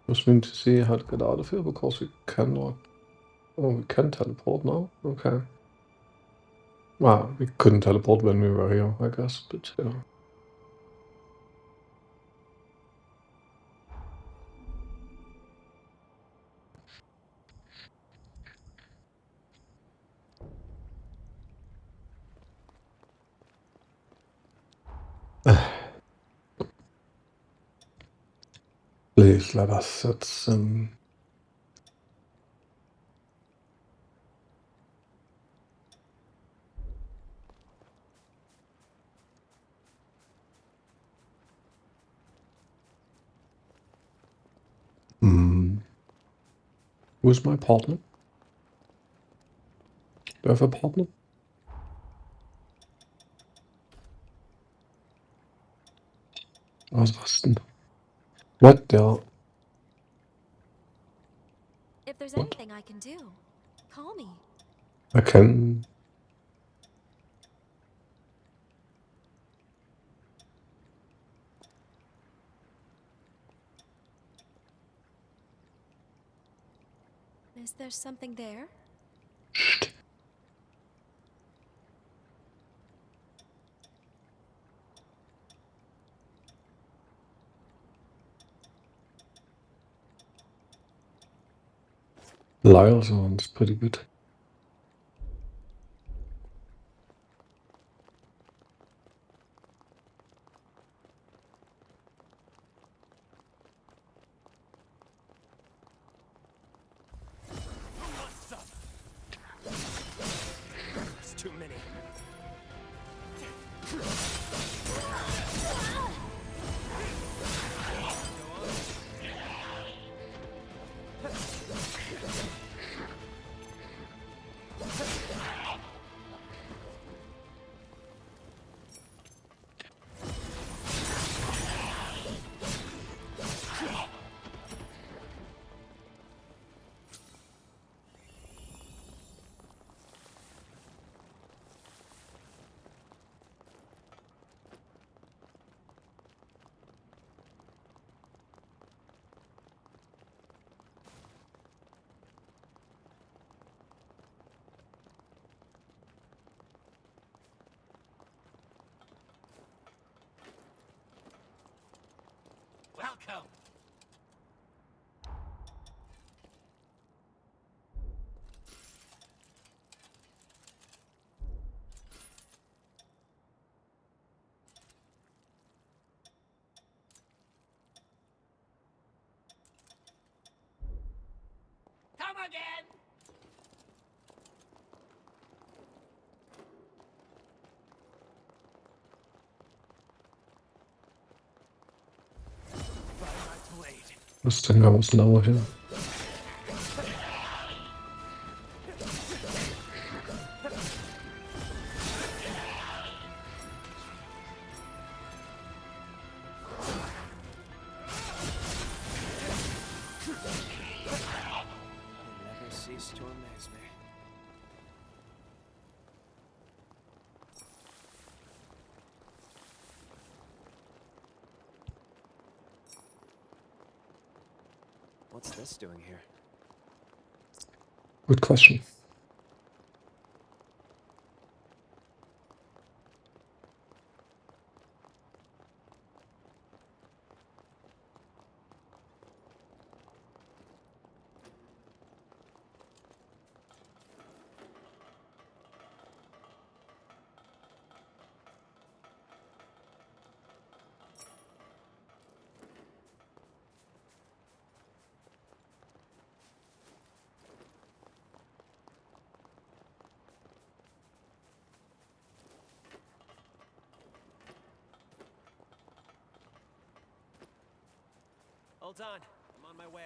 Which means to see how to get out of here because we cannot. Oh, we can teleport now? Okay. Well, we couldn't teleport when we were here, I guess, but yeah. Please let us set some. Who's my partner? Do I have a partner? Ausrasten. What the? If there's What? anything I can do, call me. I can. Is there something there? Shh. Lyle sounds pretty good. It's too many. Welcome. Come again. By my blade. Das Ding was lauer hier. You never cease to amaze me. What's this doing here? Good question. Hold on. I'm on my way.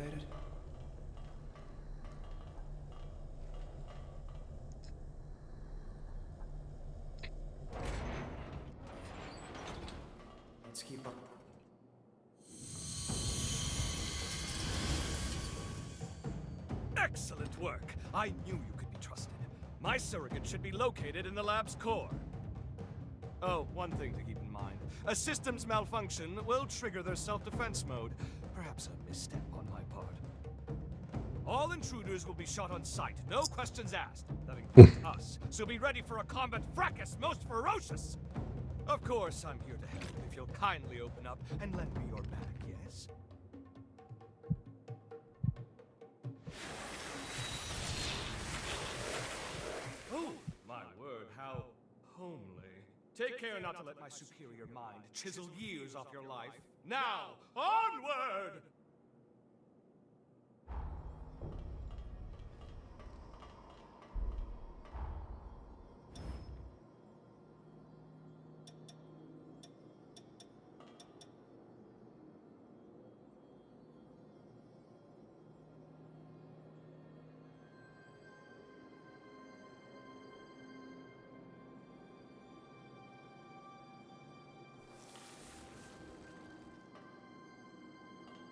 activated? Let's keep up. Excellent work! I knew you could be trusted. My surrogate should be located in the lab's core. Oh, one thing to keep in mind. A system's malfunction will trigger their self-defense mode. Perhaps a misstep on my part. All intruders will be shot on sight, no questions asked. That includes us, so be ready for a combat fracas most ferocious! Of course, I'm here to help if you'll kindly open up and lend me your back, yes? Oh, my word, how homely. Take care not to let my superior mind chisel years off your life. Now, onward!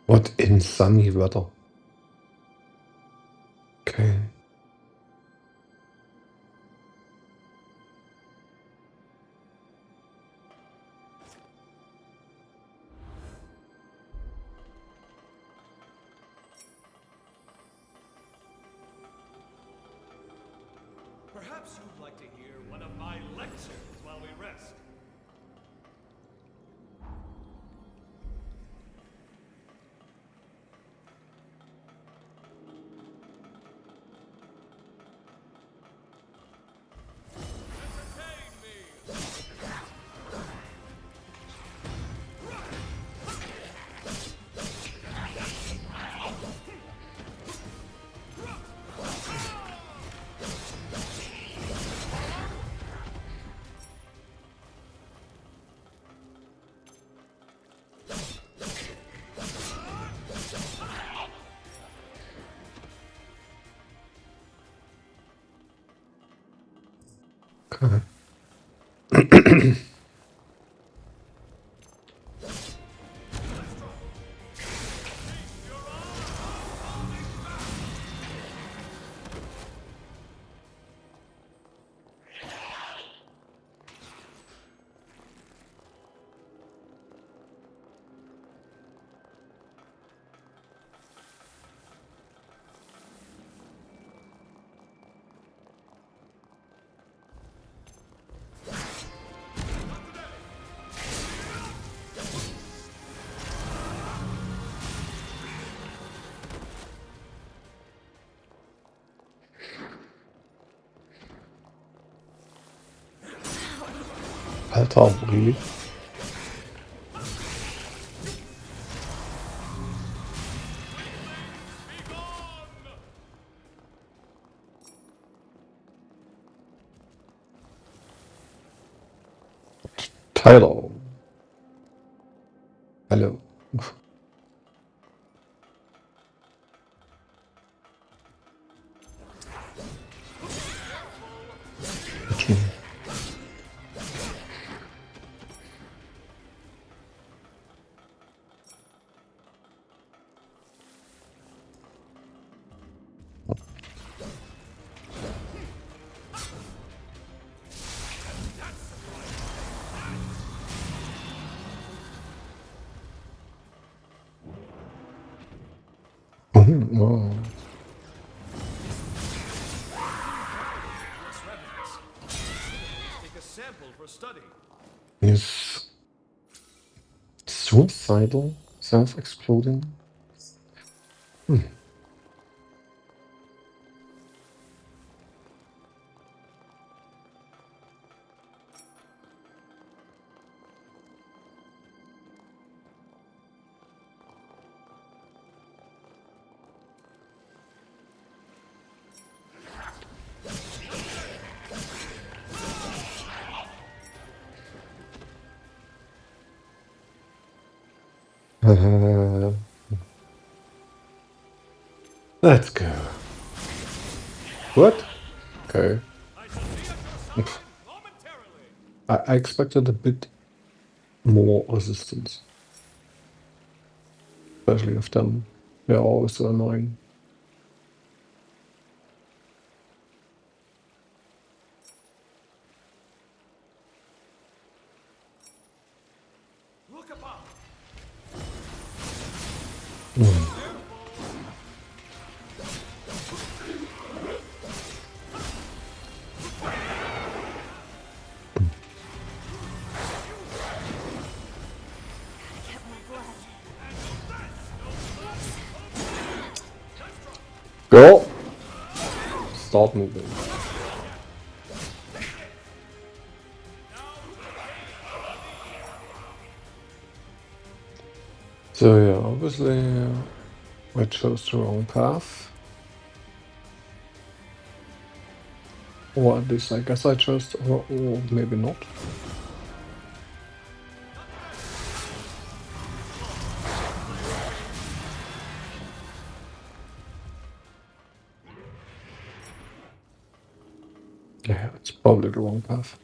What in sunny weather? Okay. Perhaps you'd like to hear one of my lectures while we rest. Entertain me! Okay. Alter, really? Tyler. Hello. Okay. Wow. Take a sample for study. Is suicidal? Self-exploding? Let's go. What? Okay. I expected a bit more resistance. Especially of them. They're always so annoying. Look above. Get my blood. Go! Start moving. So yeah, obviously I chose the wrong path. Or at least I guess I chose, or maybe not. Yeah, it's probably the wrong path.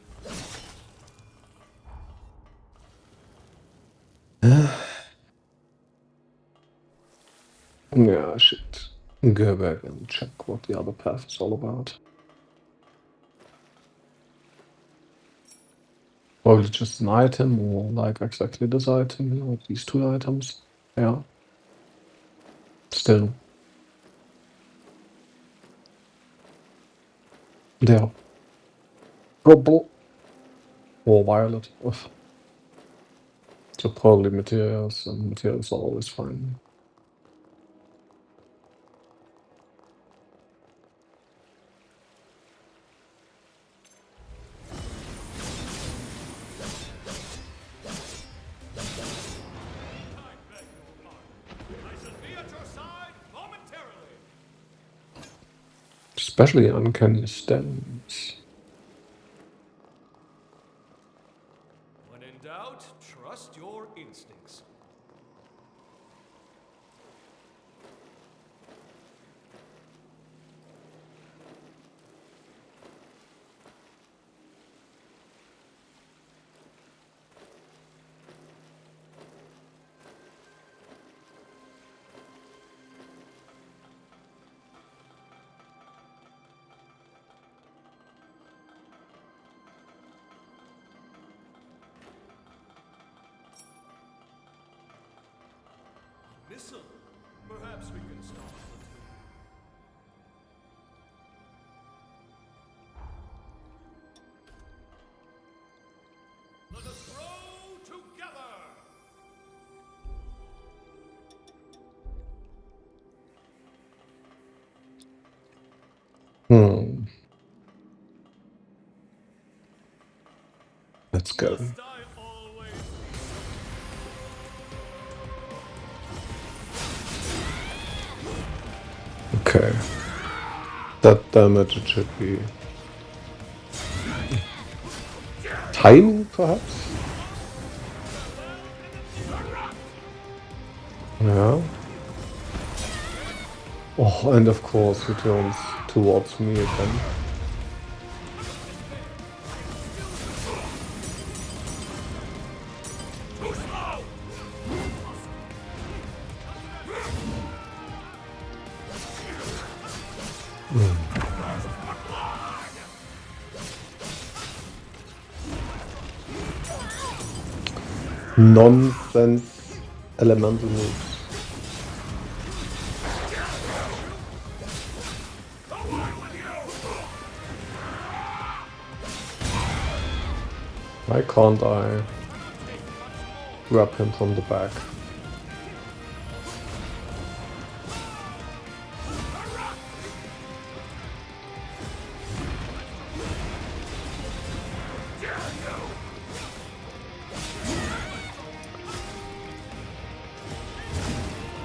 Yeah, I should go back and check what the other path is all about. Probably just an item, or like exactly this item, you know, these two items. Yeah. Still. Yeah. Purple. Or violet. Ugh. So probably materials, and materials are always fine. I shall be at your side momentarily. Especially uncanny stems. When in doubt, trust your instincts. Missile. Perhaps we can start a platoon. Let us grow together. Let's go. Must I always? Okay. That damage it should be timing, perhaps? Yeah. Oh, and of course he turns towards me again. Nonsense elemental moves. Why can't I grab him from the back?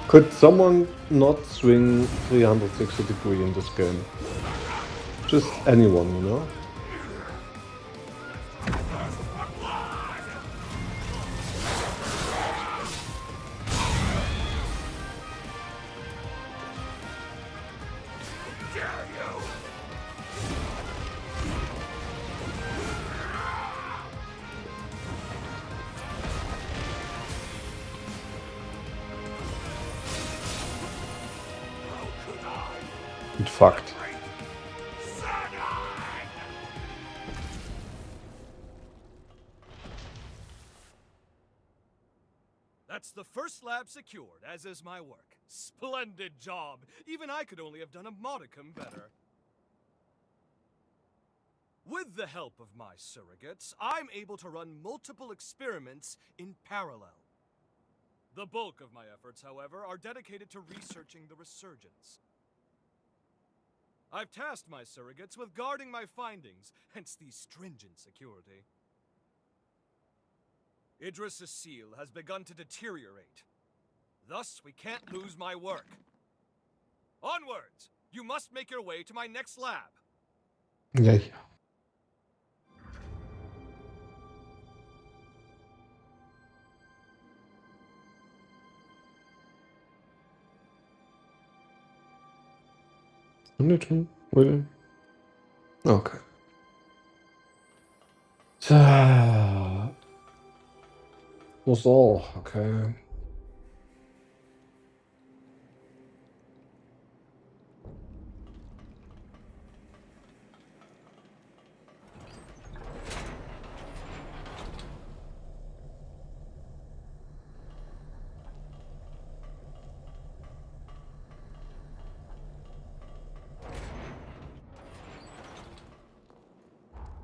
Could someone not swing 360 degree in this game? Just anyone, you know? Get fucked. That's the first lab secured, as is my work. Splendid job. Even I could only have done a modicum better. With the help of my surrogates, I'm able to run multiple experiments in parallel. The bulk of my efforts, however, are dedicated to researching the resurgence. I've tasked my surrogates with guarding my findings, hence the stringent security. Idris Assil has begun to deteriorate. Thus, we can't lose my work. Onwards! You must make your way to my next lab. Ja, ja. Minuten, really? Okay. So. Was all, okay.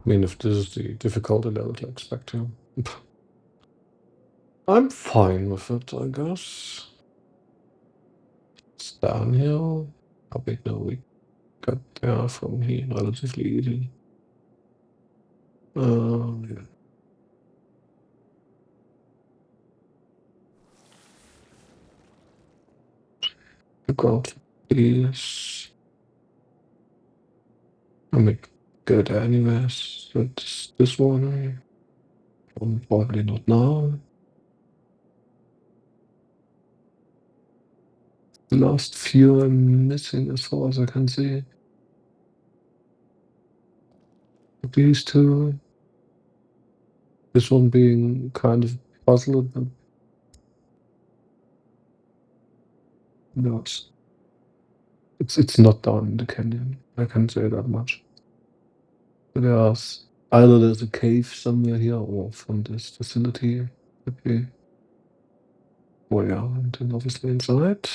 I mean, if this is the difficulty level to expect here. I'm fine with it, I guess. It's downhill. How big now we got there from here relatively easy. Yeah. The ground is. I mean, good anyways. That's this one. Probably not now. The last few I'm missing as far as I can see. These two. This one being kind of puzzled, but no, it's not down in the canyon. I can say that much. There's a cave somewhere here, or from this facility could be. Oh yeah, and then obviously inside.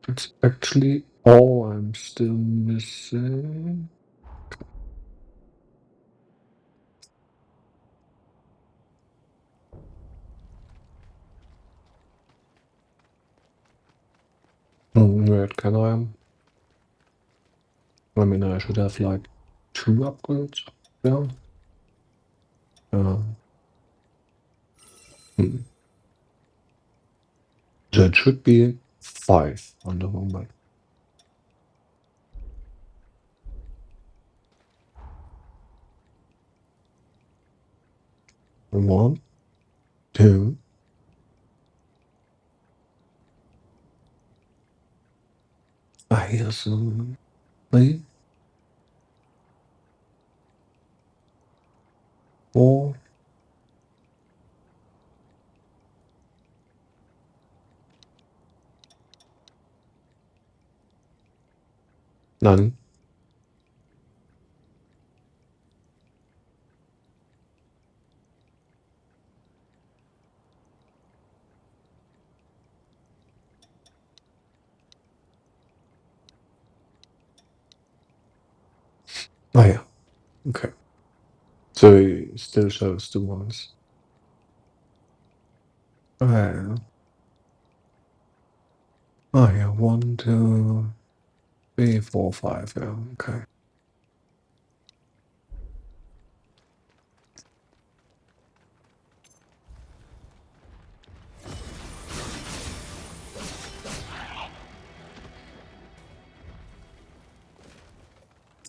It's actually all I'm still missing. Wait, can I? I mean, I should have like 2 upgrades. Yeah. So it should be 5 on the moment. 1, 2. I hear some. 3, 4. None. Oh yeah. Okay. So it still shows the ones. Oh yeah. 1, 2, 3, 4, 5. Yeah. Okay.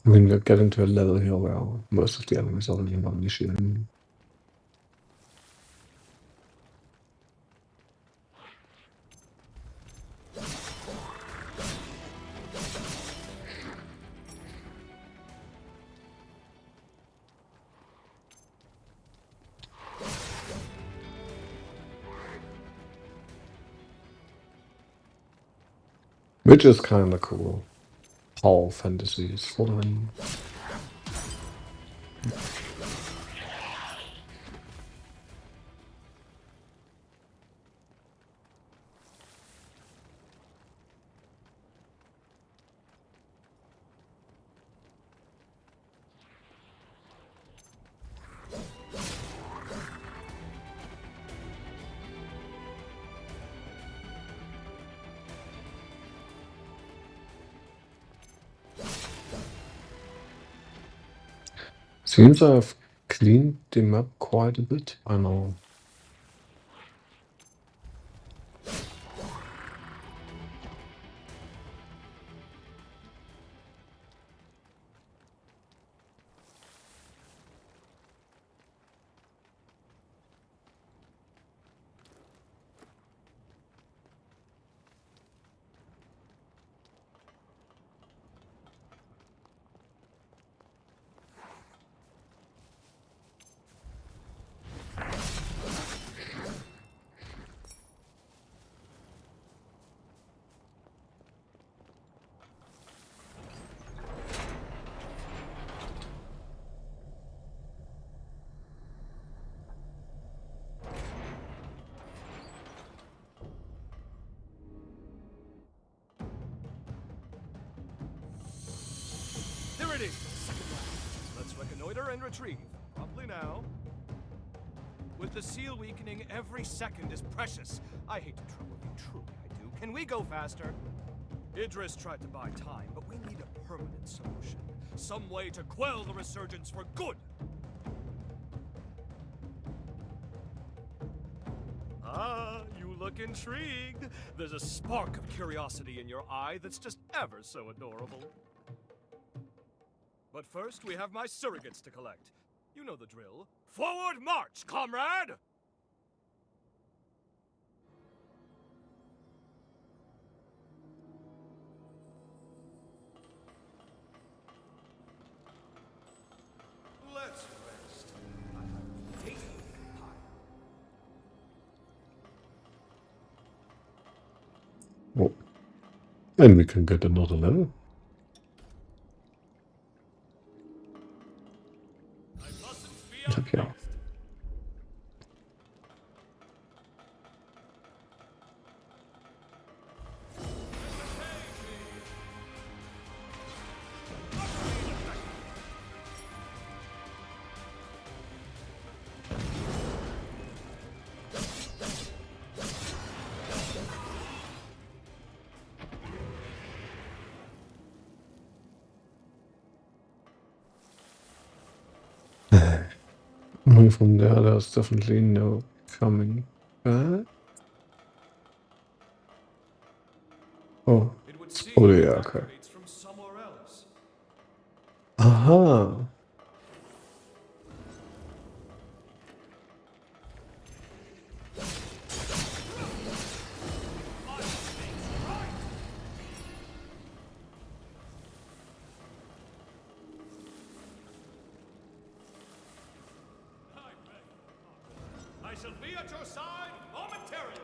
I mean, we're getting to a level here where most of the enemies are only one mission. Which is kinda cool. How fantasy is following. Seems I've cleaned the map quite a bit by now. Here it is, second lap. Let's reconnoiter and retrieve. Probably now. With the seal weakening, every second is precious. I hate to trouble you, truly I do. Can we go faster? Idris tried to buy time, but we need a permanent solution. Some way to quell the resurgence for good. Ah, you look intrigued. There's a spark of curiosity in your eye that's just ever so adorable. But first, we have my surrogates to collect. You know the drill. Forward march, comrade! Let's rest. I have data to compile. Oh. And we can get another level. I mustn't be Yep, yeah. outpaced. From there, there's definitely no coming back. Oh, It would seem oh it yeah, okay. activates from somewhere else. Aha! I shall be at your side momentarily.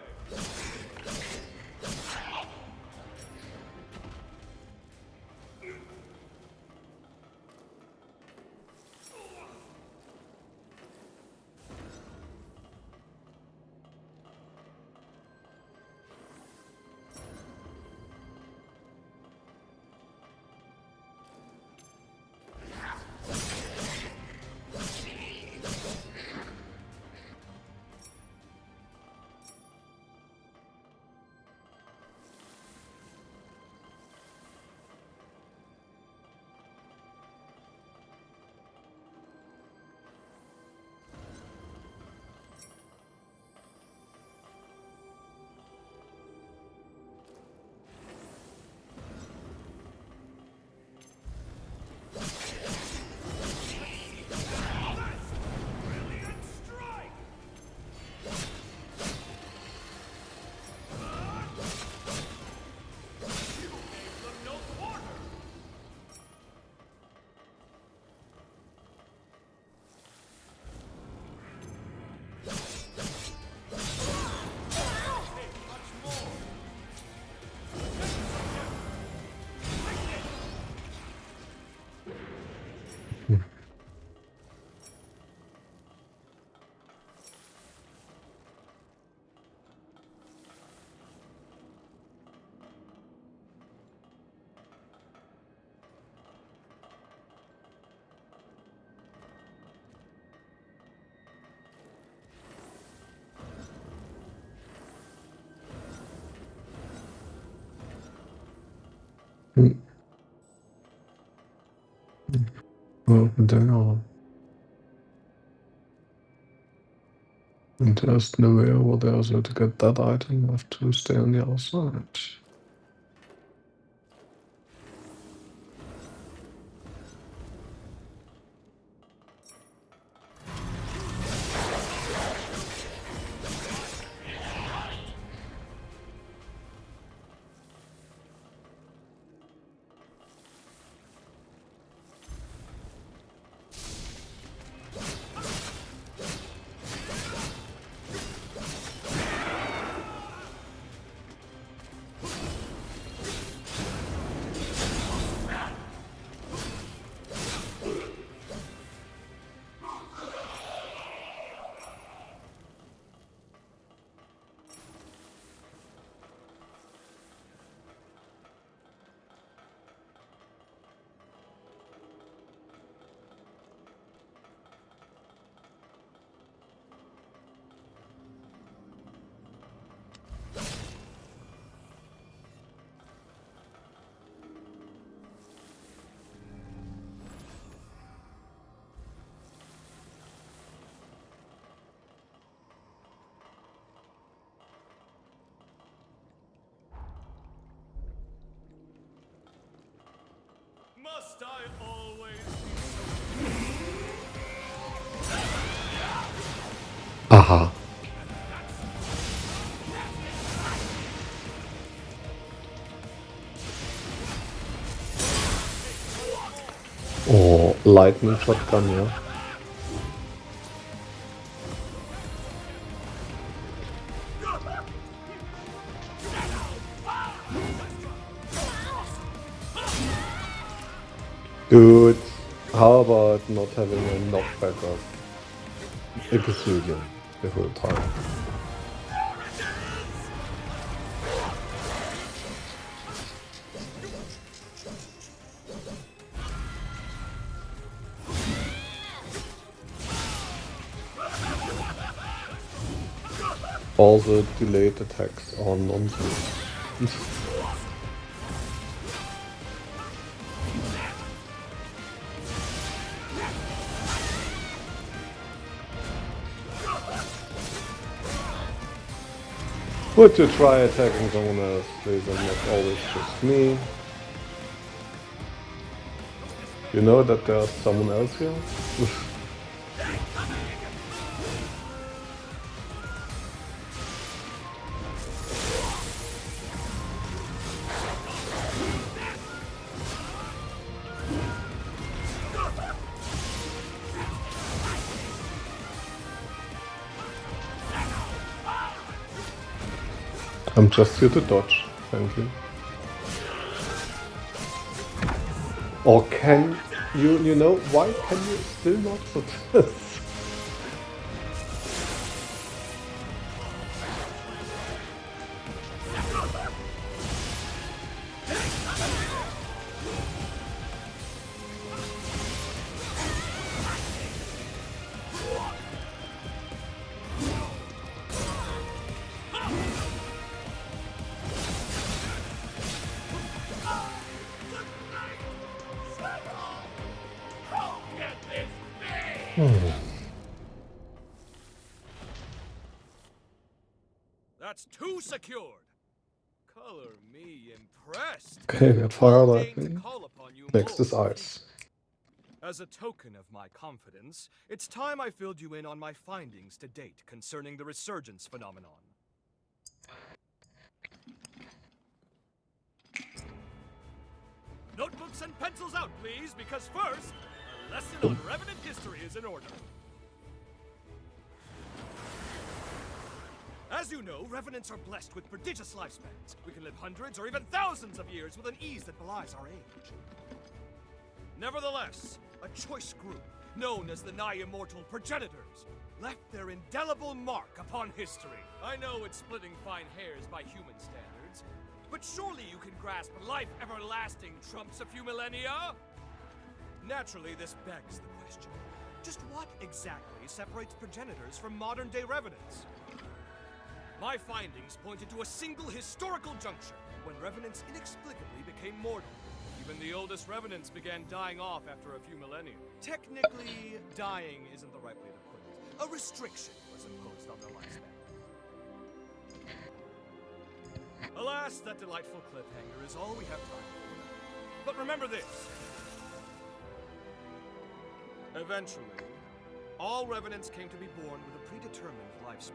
Mm. Oh, there. And there's nowhere over there, so to get that item, I have to stay on the other side. Must I always Aha. Oh, lightning shotgun, yeah. Dude, how about not having a knockback of a gazillion the whole time? All the delayed attacks are nonsense. Would you try attacking someone else, please, and not always just me? You know that there's someone else here? I'm just here to dodge, thank you. Or can you know, why can you still not put this? That's too secured. Color me impressed. Okay, we had fire I'll deign to lightning. call upon you Next more is ice. As a token of my confidence, it's time I filled you in on my findings to date concerning the resurgence phenomenon. Notebooks and pencils out, please, because first, a lesson on Revenant history is in order. As you know, Revenants are blessed with prodigious lifespans. We can live hundreds or even thousands of years with an ease that belies our age. Nevertheless, a choice group, known as the nigh-immortal Progenitors, left their indelible mark upon history. I know it's splitting fine hairs by human standards, but surely you can grasp life everlasting trumps a few millennia? Naturally, this begs the question. Just what exactly separates Progenitors from modern-day Revenants? My findings pointed to a single historical juncture, when revenants inexplicably became mortal. Even the oldest revenants began dying off after a few millennia. Technically, dying isn't the right way to put it. A restriction was imposed on their lifespan. Alas, that delightful cliffhanger is all we have time for. But remember this. Eventually, all revenants came to be born with a predetermined lifespan.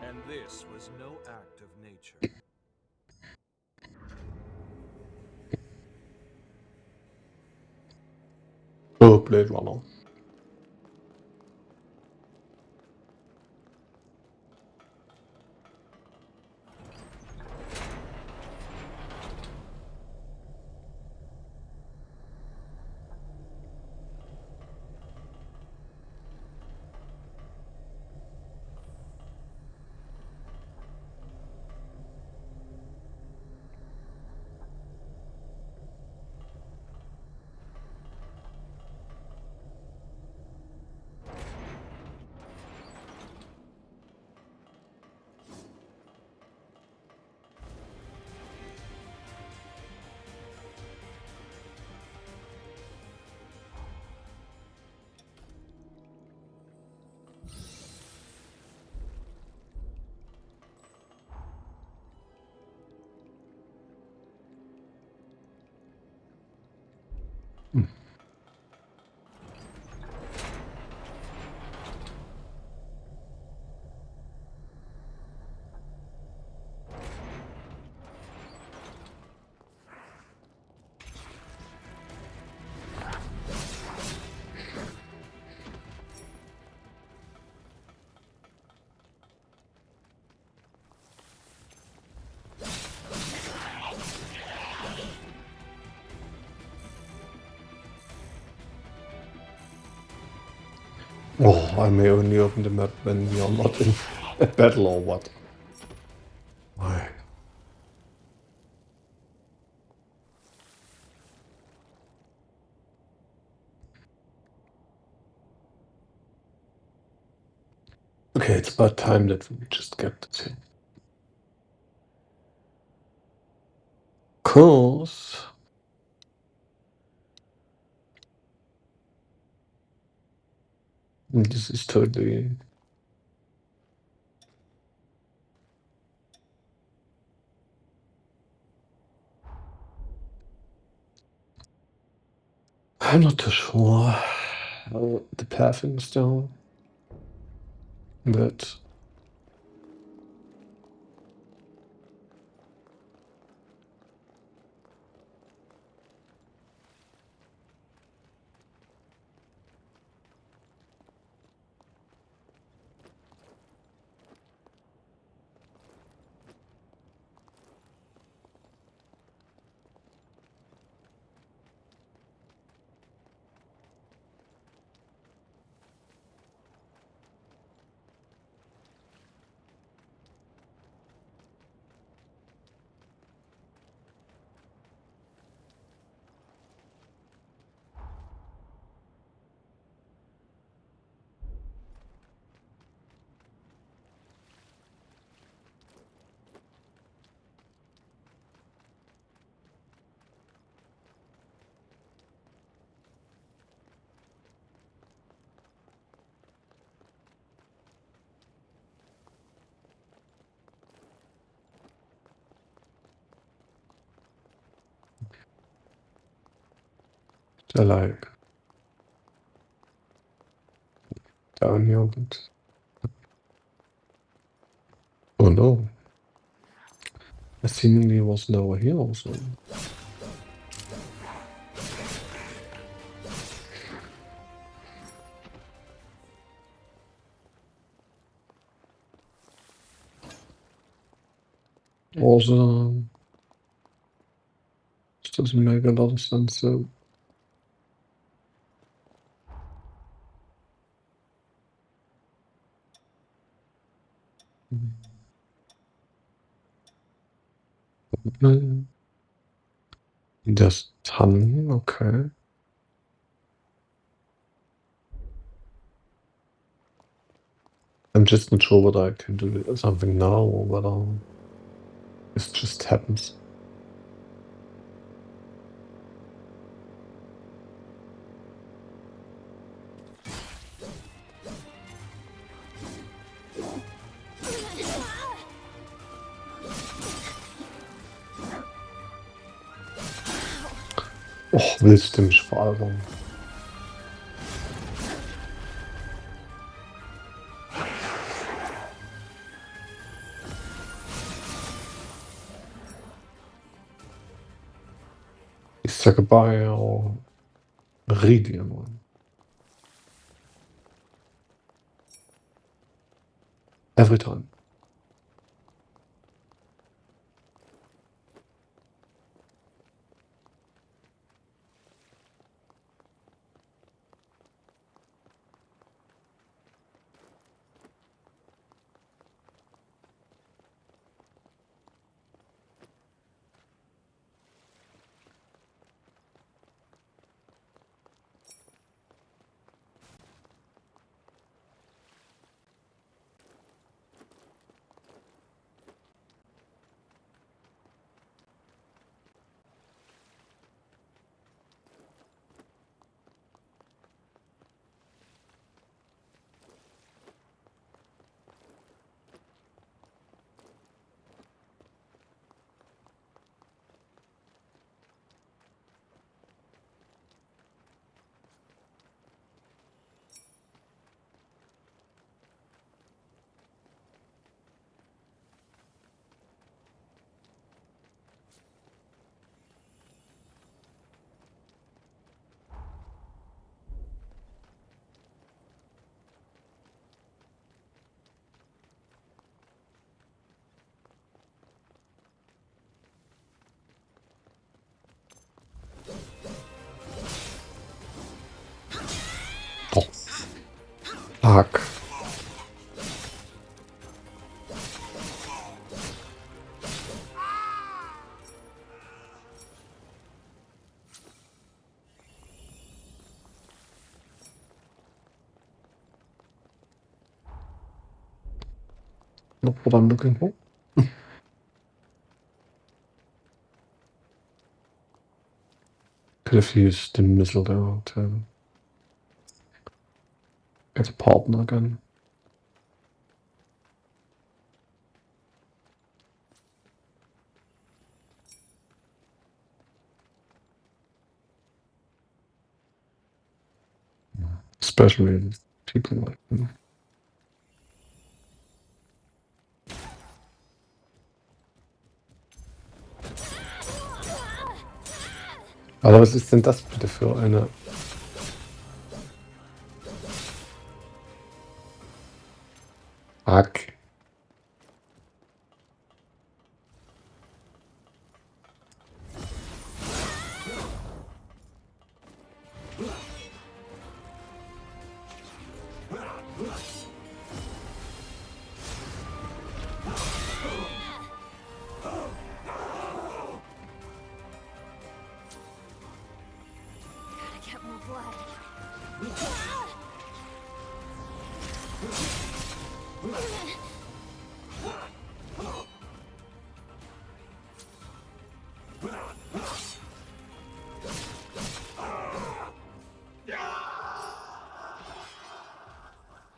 And this was no act of nature. Oh, Blade Runner. Oh, I may only open the map when we are not in a battle or what. Why? Okay, it's about time that we just get this here. Cause this is totally I'm not too sure how the pathing is down, but I like down here. But oh no, I seemingly was nowhere here also. Also, this doesn't make a lot of sense. So just ton, okay. I'm just not sure whether I can do something now or whether this just happens. Och, willst du mich veralbern? Say goodbye or Meridian one. Every time. Oh. Fuck. Not what I'm looking for. Could have used the missile there to get a partner again. Especially people like him. Aber was ist denn das bitte für eine... Fuck. Gotta get more blood.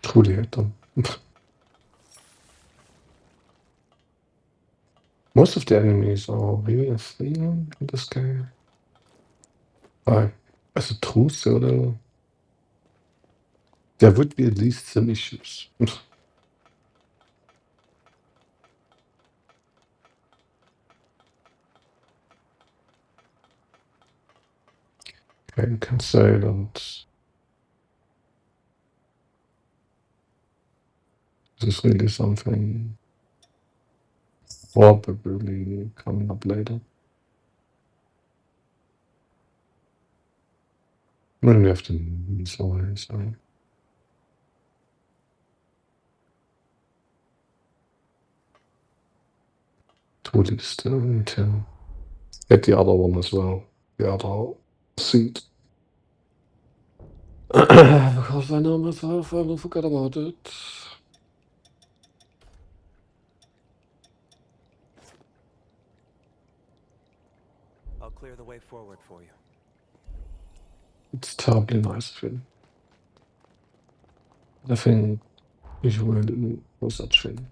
Truly hate them. Most of the enemies are really asleep in this game. Also Truce oder... There would be at least some issues. Okay, you can say that this is really something probably coming up later. When we have to sorry, so. Totally still until get the other one as well. The other seat. Because I know myself, I will forget about it. I'll clear the way forward for you. It's terribly nice of him. I think you should really do no such thing.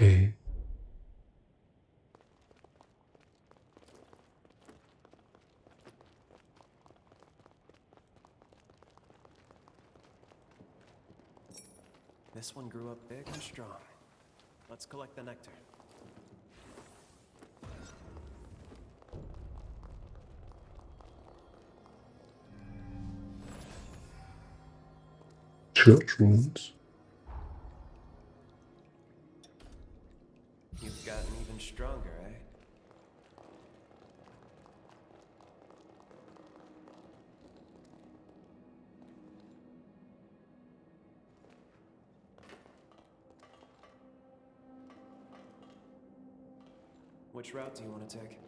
Okay. This one grew up big and strong. Let's collect the nectar. Church runes. You've gotten even stronger, eh? Which route do you want to take?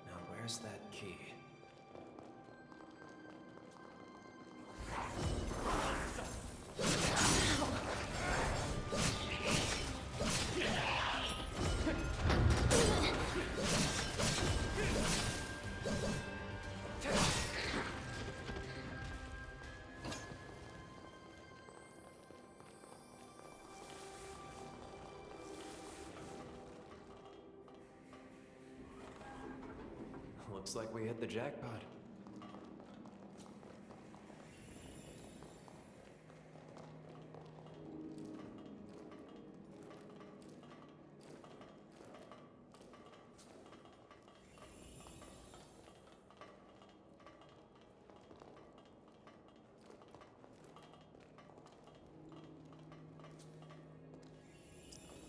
Now, where's that key? Looks like we hit the jackpot.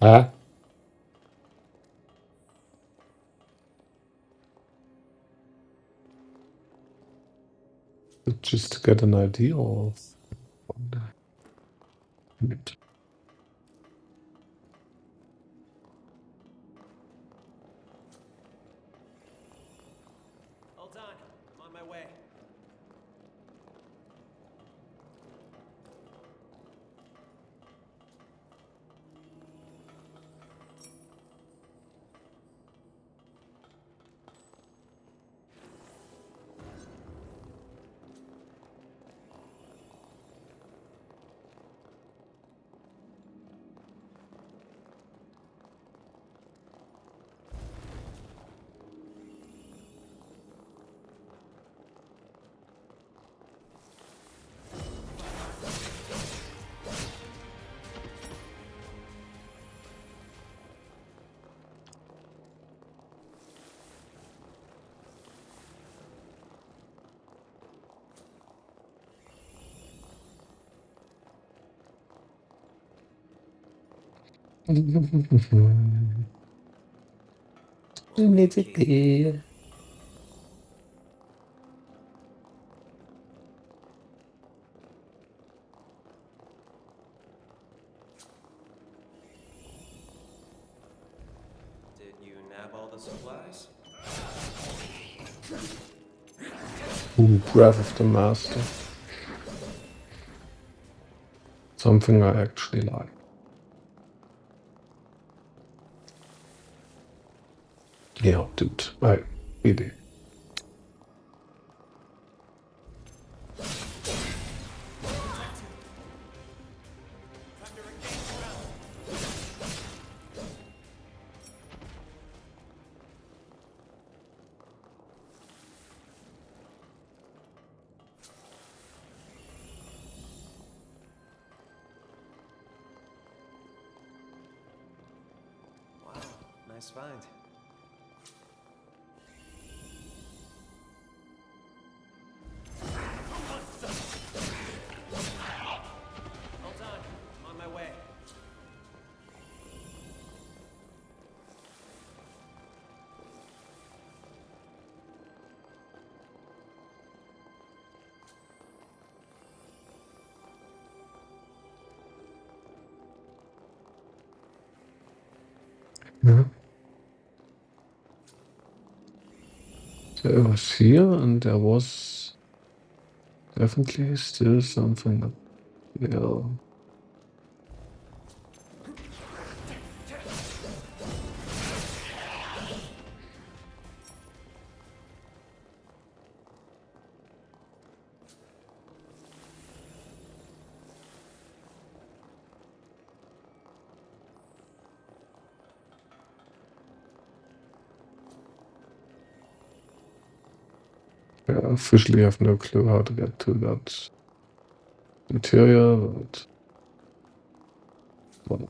Ah. Just to get an idea of. Hold on, I'm on my way. Music. Did you nab all the supplies? Ooh, Breath of the Master. Something I actually like. Yeah, dude. I really. Wow, nice find. Yeah. There was here, and there was definitely still something up there. I officially have no clue how to get to that material, but well,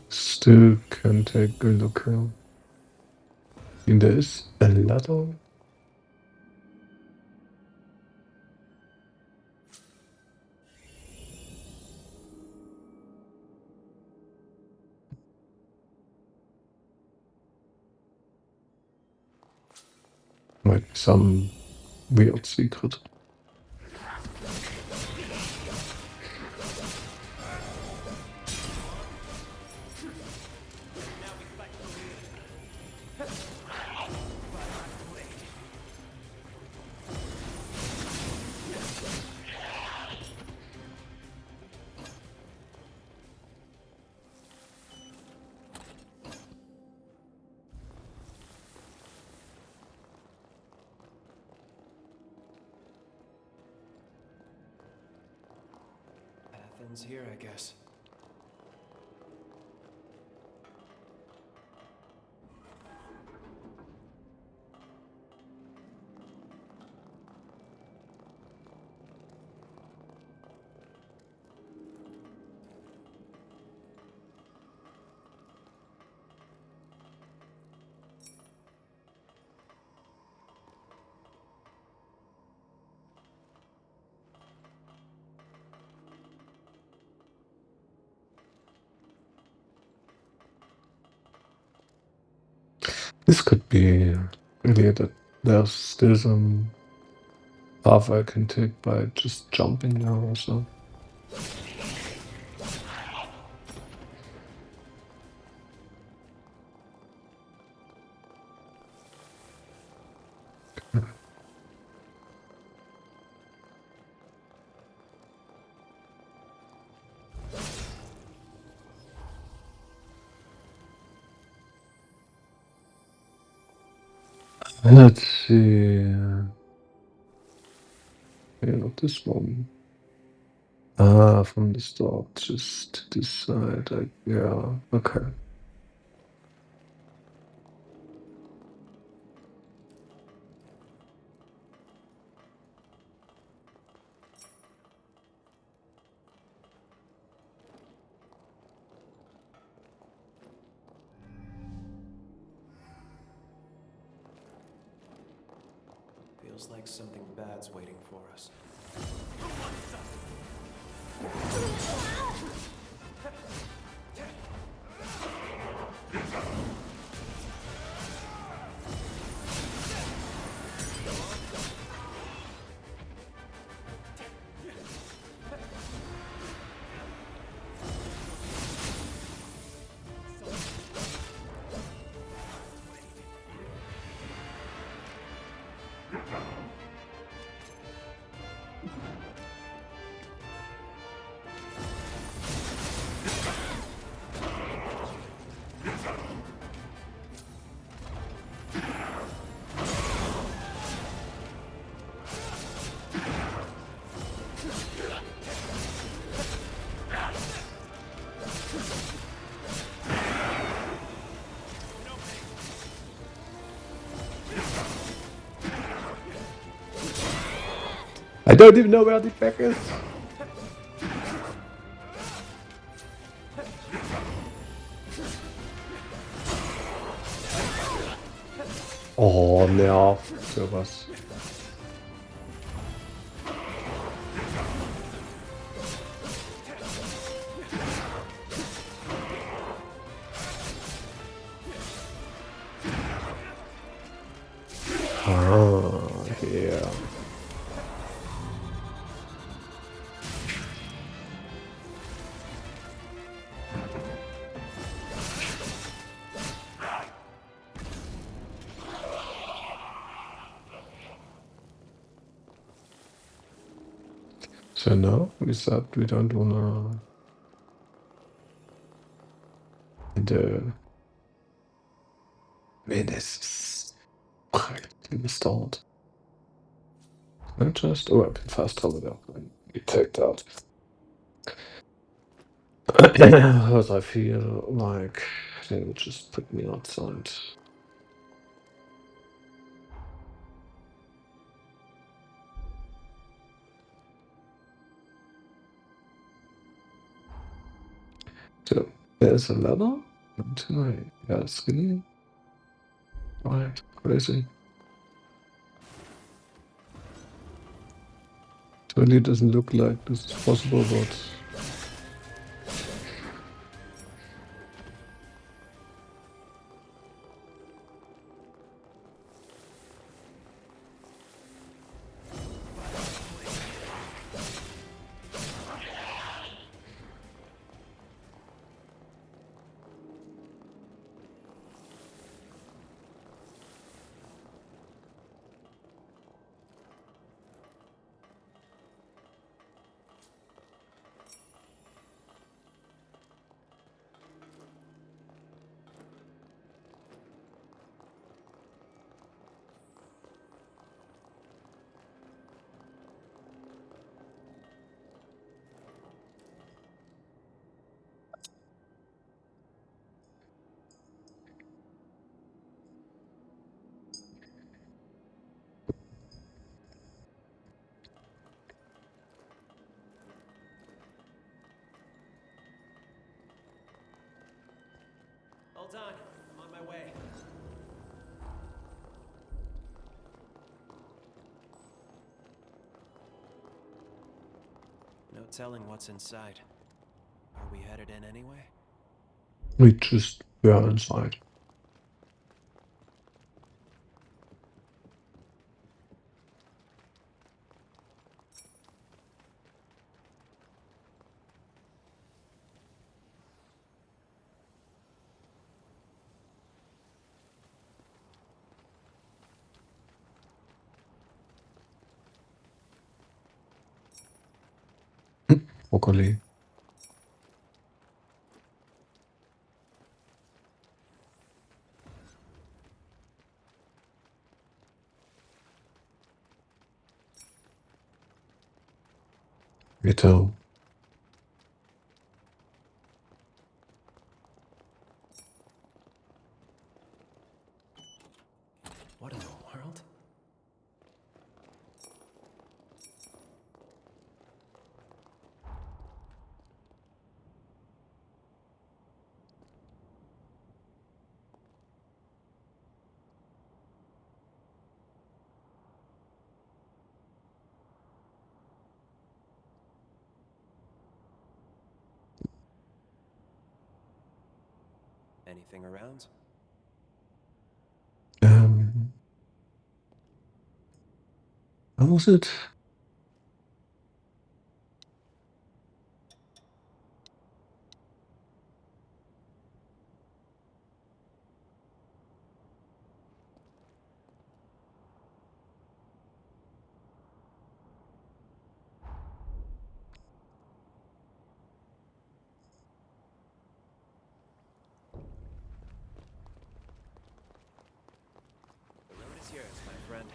still can take a look here. And there is a ladder. Might be some weird secret. Athens here, I guess. This could be really that there's still some path I can take by just jumping now or so. Let's see. Yeah, not this one. Ah, from the start, just this side. Yeah, okay. Feels like something bad's waiting for us. I don't even know where the back is. Oh, nervt sowas. So no, we said we don't wanna the this is installed. I just I can fast travel there and be checked out. Because I feel like they would just put me outside. So there's a ladder. And yeah, it's really right, crazy. Totally doesn't look like this is possible, but Hold on, I'm on my way. No telling what's inside. Are we headed in anyway? we just were inside. Broccoli. Me too. What in the world? Anything around? How was it? The road is yours, my friend.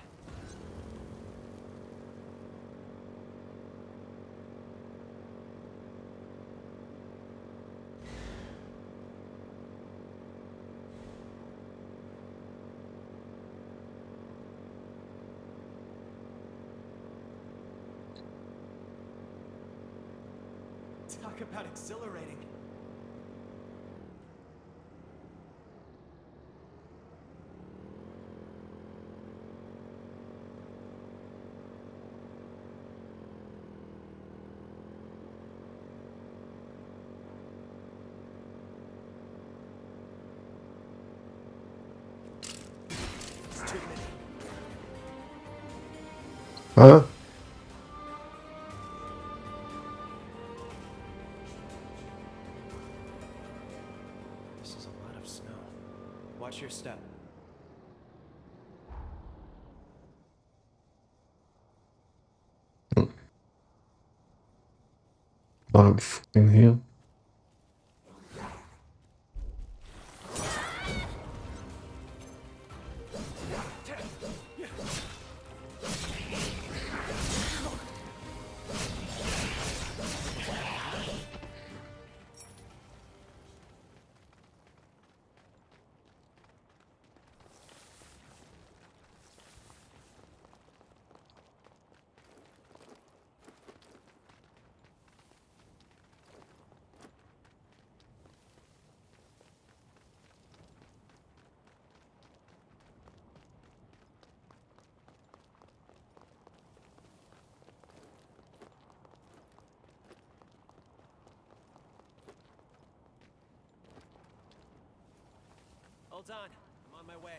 Talk about exhilarating. It's too many. Huh? This is a lot of snow. Watch your step. I'm fucking here. Hold on. I'm on my way.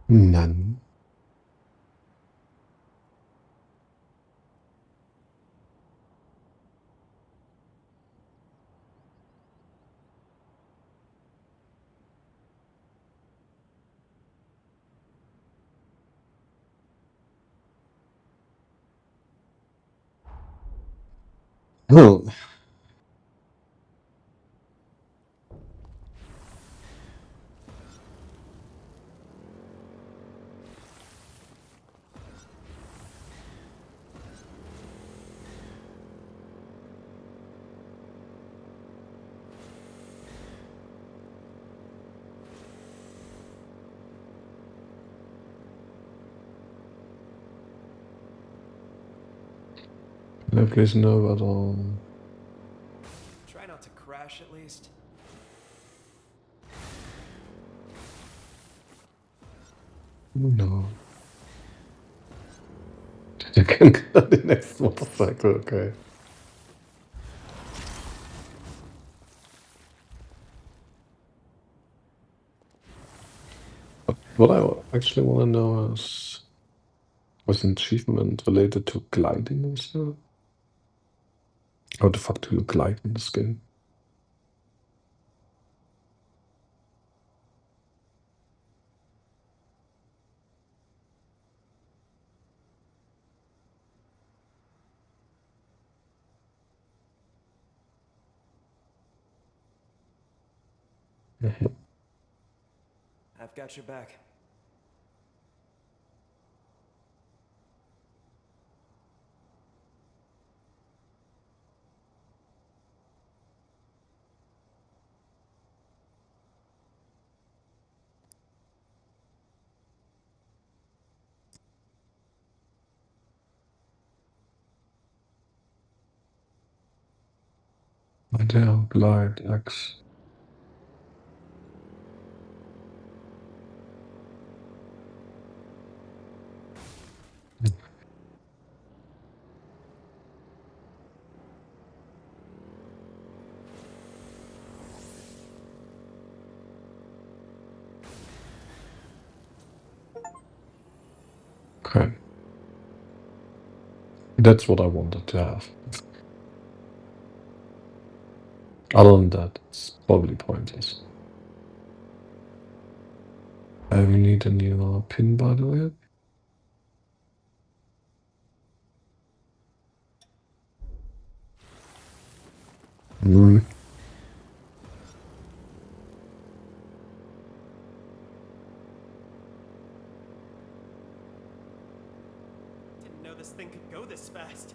None. Oh. No, please no at all. Try not to crash at least. No. I can get the next motorcycle, okay. What I actually want to know is, was an achievement related to gliding and stuff? How the fuck do you glide in this game? I've got your back. My dear glide X. Okay. That's what I wanted to have. Other than that, it's probably pointless. I will need a new pin, by the way. Mm. this thing could go this fast.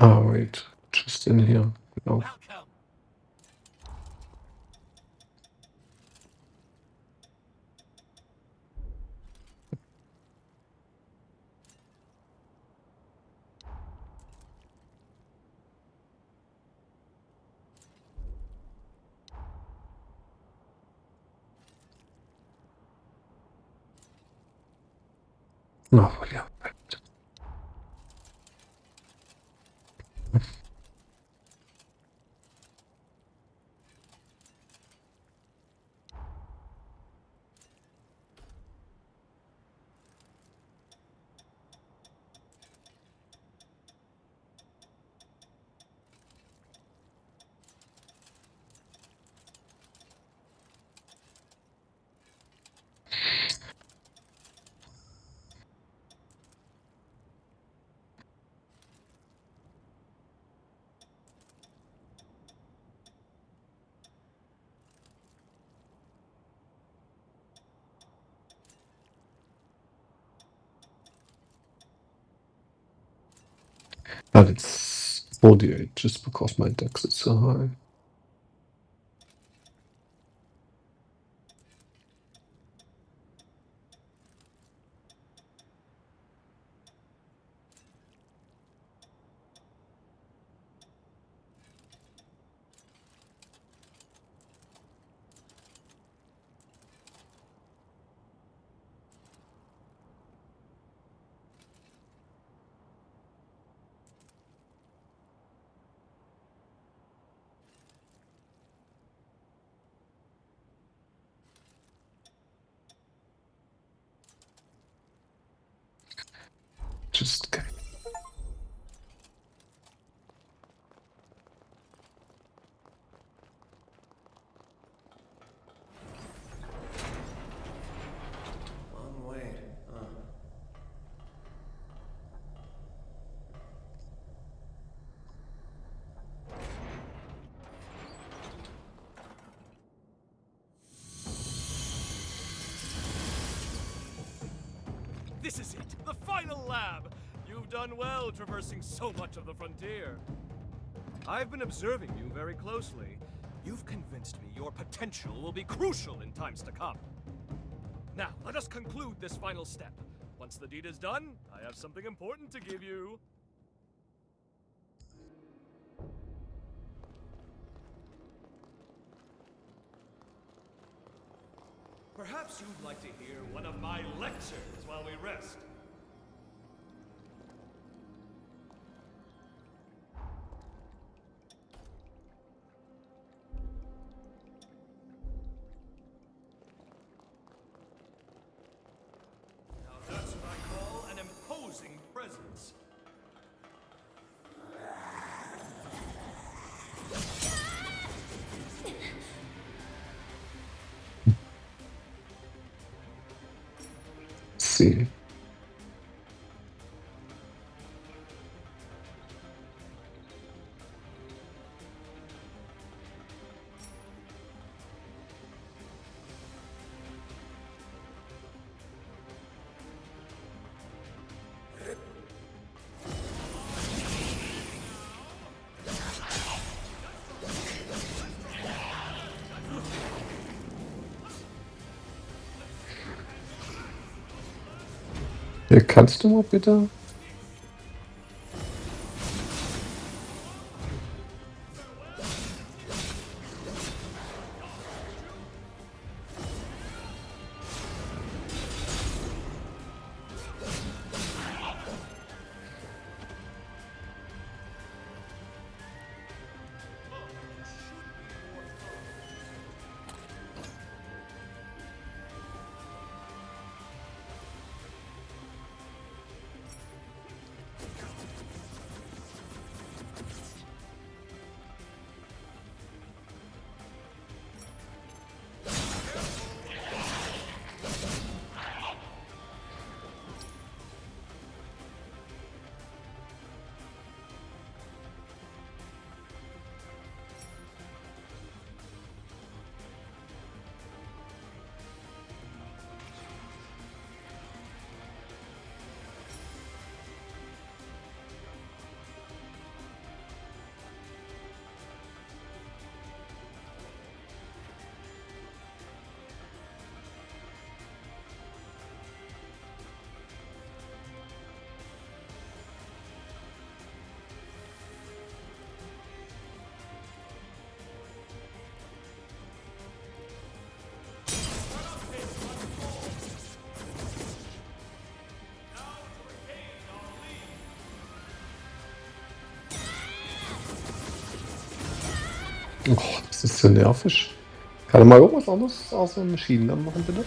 Ah, wait. Just in here. Genau. Welcome. Oh, ja. But it's 48 just because my dex is so high. Just kidding. Long wait, huh? This is it, the final lab. You've done well traversing so much of the frontier. I've been observing you very closely. You've convinced me your potential will be crucial in times to come. Now, let us conclude this final step. Once the deed is done, I have something important to give you. Perhaps you'd like to hear one of my lectures while we rest. Now that's what I call an imposing presence. See. Kannst du mal bitte? Oh, das ist so nervig. Kann er mal irgendwas anderes außer Machine Gun machen, bitte?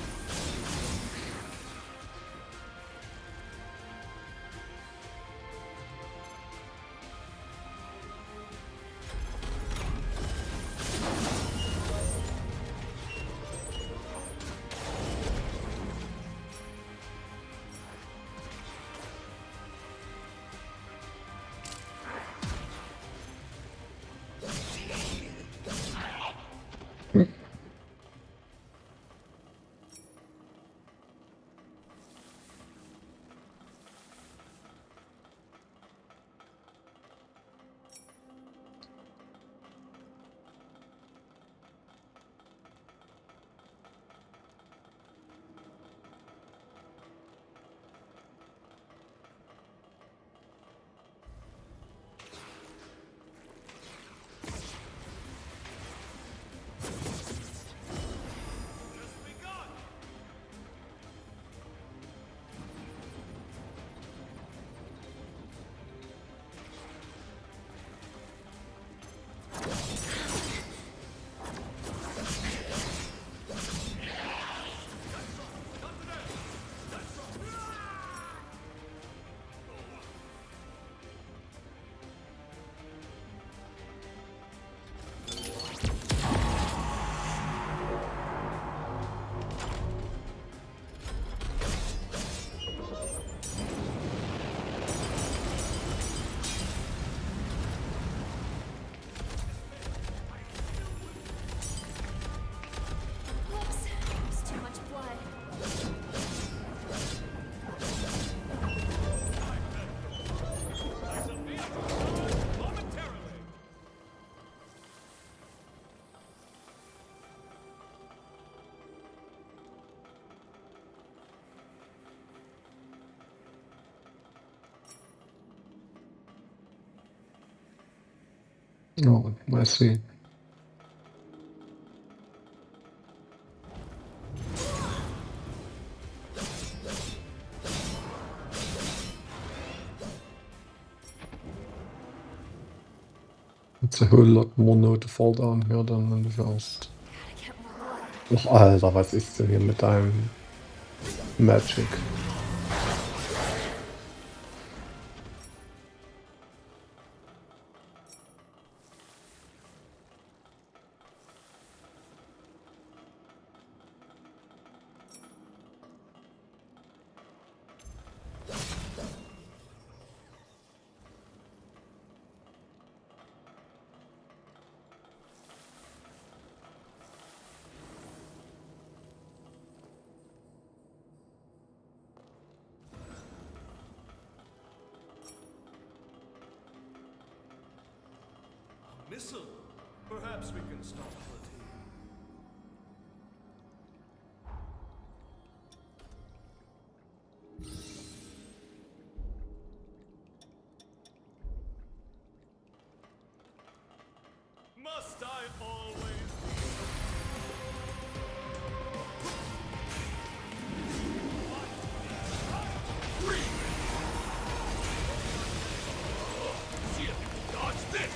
Whoops. There's too much blood. Oh, I see. It's a whole lot more no to fall down here than in the first. Gotta get more blood. Och, Alter, was ist denn hier mit deinem Magic? Missile. Perhaps we can start flirting. Must I always? See if you can dodge this!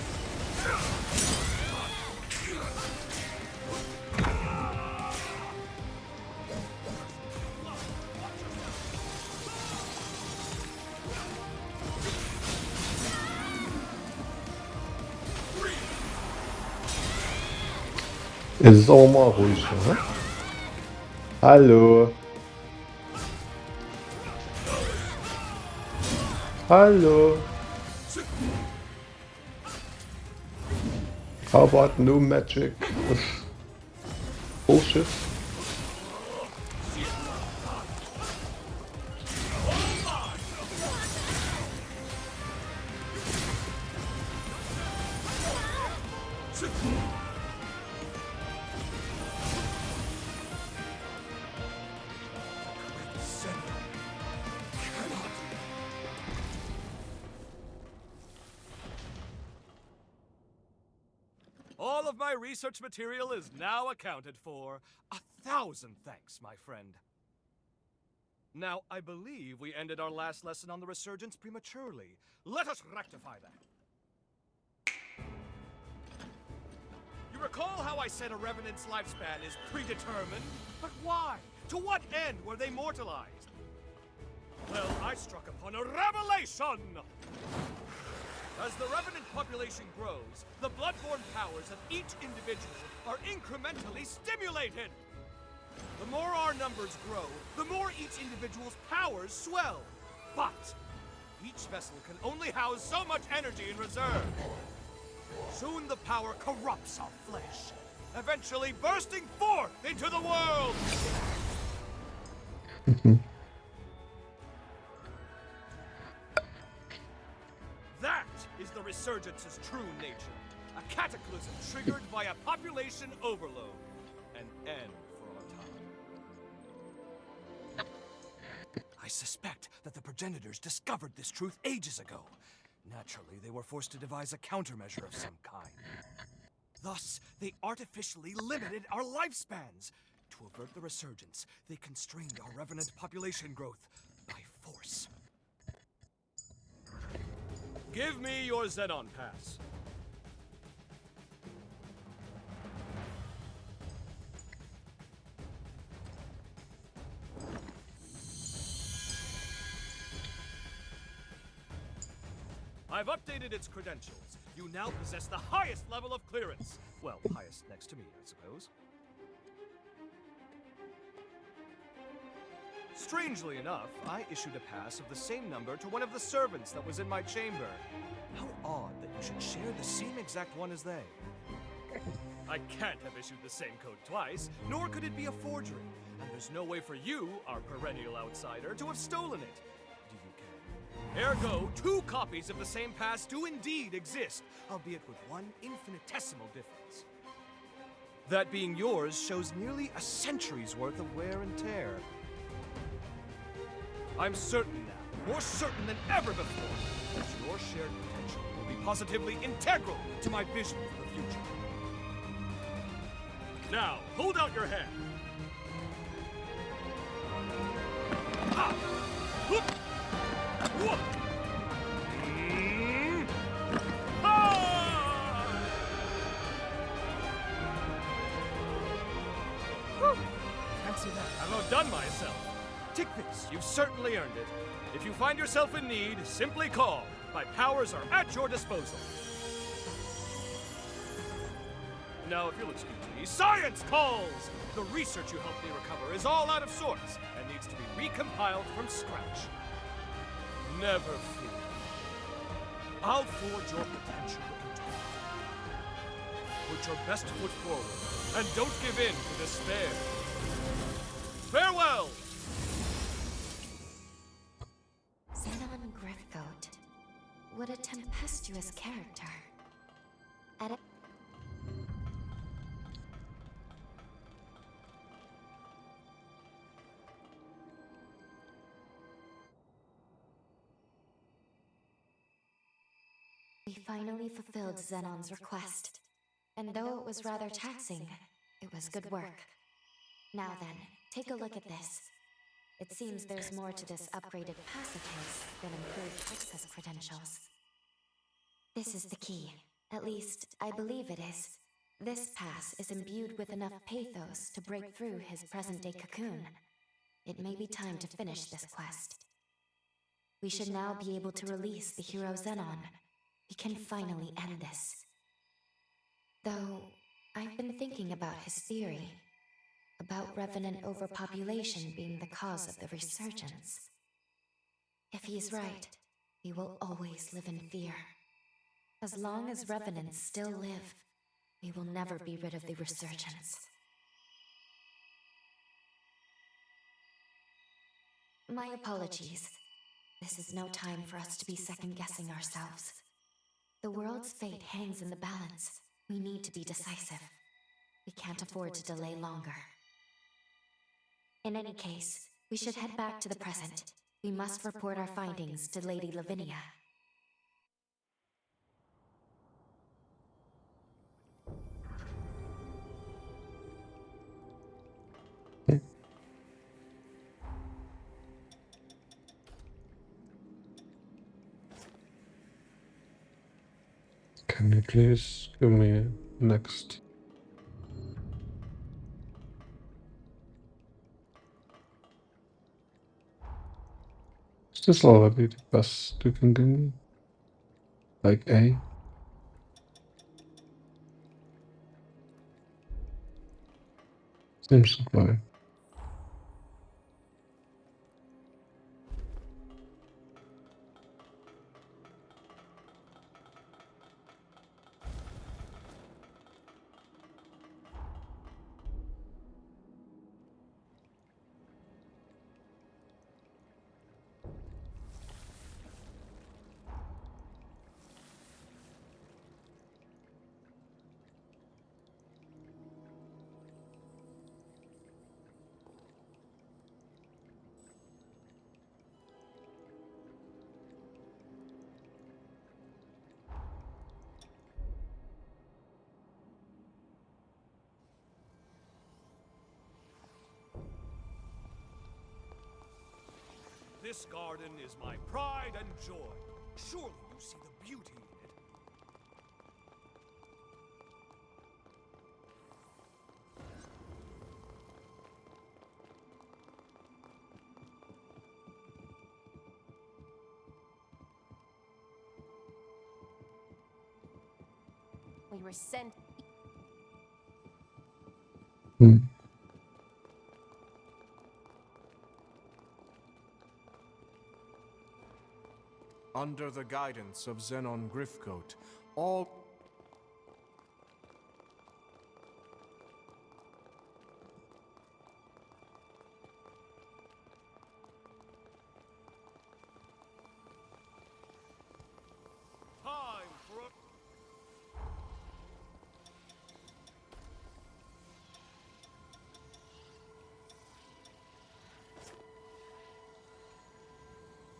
Es ist auch mal ruhig, ne? Hallo. Hallo. How about no magic? Bullshit. All of my research material is now accounted for. 1,000 thanks, my friend. Now, I believe we ended our last lesson on the resurgence prematurely. Let us rectify that. Recall how I said a Revenant's lifespan is predetermined? But why? To what end were they mortalized? Well, I struck upon a revelation! As the Revenant population grows, the bloodborne powers of each individual are incrementally stimulated! The more our numbers grow, the more each individual's powers swell. But each vessel can only house so much energy in reserve. Soon the power corrupts our flesh, eventually bursting forth into the world! That is the Resurgence's true nature. A cataclysm triggered by a population overload. An end for our time. I suspect that the progenitors discovered this truth ages ago. Naturally, they were forced to devise a countermeasure of some kind. Thus, they artificially limited our lifespans. To avert the resurgence, they constrained our Revenant population growth by force. Give me your Xenon pass. I've updated its credentials. You now possess the highest level of clearance. Well, highest next to me, I suppose. Strangely enough, I issued a pass of the same number to one of the servants that was in my chamber. How odd that you should share the same exact one as they. I can't have issued the same code twice, nor could it be a forgery. And there's no way for you, our perennial outsider, to have stolen it. Do you care? Ergo, 2 copies of the same pass do indeed exist, albeit with one infinitesimal difference. That being yours shows nearly a century's worth of wear and tear. I'm certain now, more certain than ever before, that your shared potential will be positively integral to my vision for the future. Now, hold out your hand. Ah! Whoop! Whoop! Ah! Whew! Fancy that. I've outdone myself. Take this, you've certainly earned it. If you find yourself in need, simply call. My powers are at your disposal. Now, if you'll excuse me, science calls! The research you helped me recover is all out of sorts and needs to be recompiled from scratch. Never fear. I'll forge your potential into it. Put your best foot forward and don't give in to despair. Farewell! Xenon Griffgoat. What a tempestuous character. We finally fulfilled Xenon's request. And though it was rather taxing, it was good work. Now then, take a look at this. It seems there's more to this upgraded pass of his than improved access credentials. This is the key. At least, I believe it is. This pass is imbued with enough pathos to break through his present-day cocoon. It may be time to finish this quest. We should now be able to release the hero Xenon. We can finally end this. Though, I've been thinking about his theory. About Revenant overpopulation being the cause of the resurgence. If he's right, we will always live in fear. As long as Revenants still live, we will never be rid of the resurgence. My apologies. This is no time for us to be second-guessing ourselves. The world's fate hangs in the balance. We need to be decisive. We can't afford to delay longer. In any case, we should head back to the present. We must report our findings to Lady Lavinia. Can you please give me next This is already the best you can give me. Like A. Seems that way. This garden is my pride and joy. Surely you see the beauty in it. We were sent. Hmm. Under the guidance of Xenon Grifcoat, all... Time for a...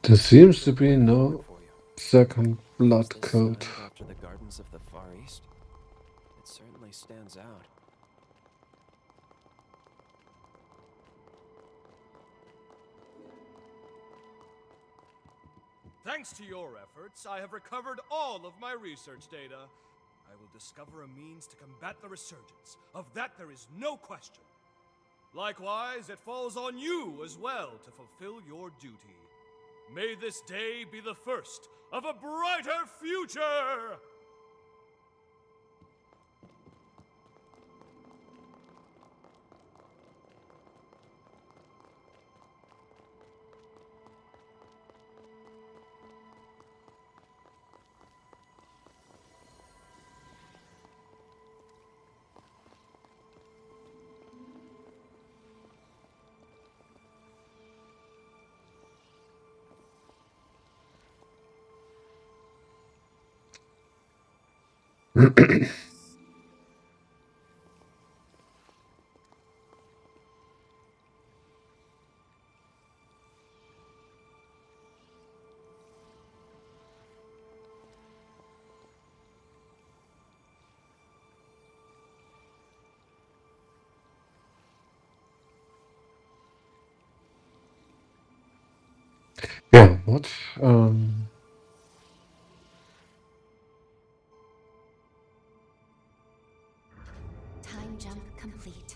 There seems to be no for you. second blood Is this code. sign after the gardens of the Far East? It certainly stands out. Thanks to your efforts, I have recovered all of my research data. I will discover a means to combat the resurgence. Of that there is no question. Likewise, it falls on you as well to fulfill your duty. May this day be the first of a brighter future! Yeah, what? Time jump complete.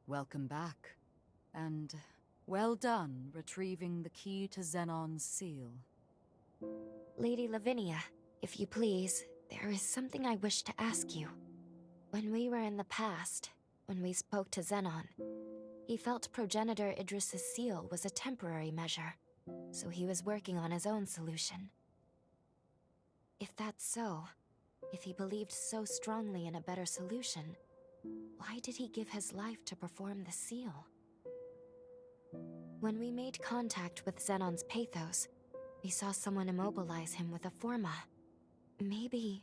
Welcome back. And well done retrieving the key to Xenon's seal. Lady Lavinia, if you please, there is something I wish to ask you. When we were in the past, when we spoke to Xenon, he felt Progenitor Idris's seal was a temporary measure, so he was working on his own solution. If that's so, if he believed so strongly in a better solution, why did he give his life to perform the seal? When we made contact with Xenon's Pathos, we saw someone immobilize him with a Forma. Maybe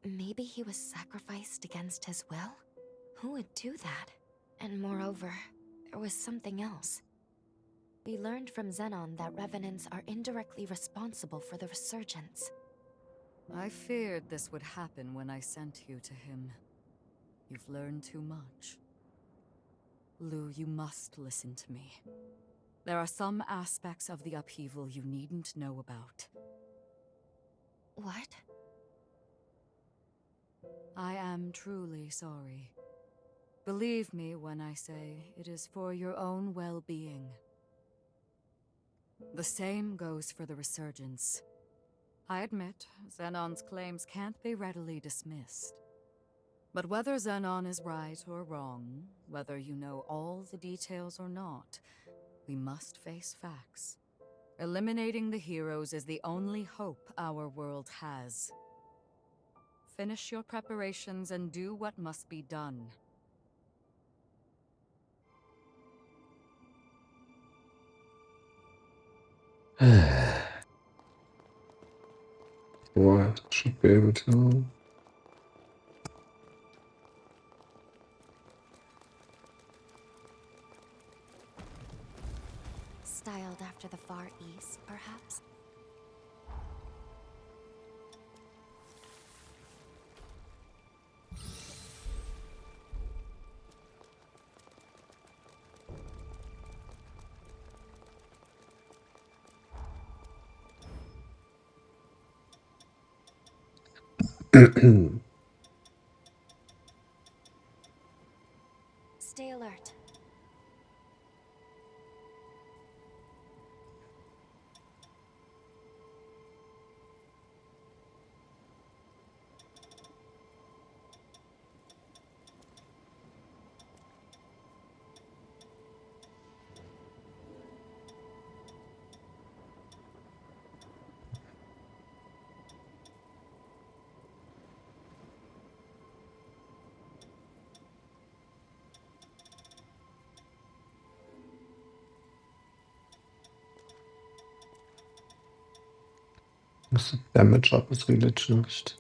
he was sacrificed against his will? Who would do that? And moreover, there was something else. We learned from Xenon that Revenants are indirectly responsible for the resurgence. I feared this would happen when I sent you to him. You've learned too much. Lou, you must listen to me. There are some aspects of the upheaval you needn't know about. What? I am truly sorry. Believe me when I say it is for your own well-being. The same goes for the Resurgence. I admit, Xenon's claims can't be readily dismissed. But whether Xenon is right or wrong, whether you know all the details or not, we must face facts. Eliminating the heroes is the only hope our world has. Finish your preparations and do what must be done. Right, should be able to. Styled after the Far East, perhaps? Stay alert. The damage up is really changed.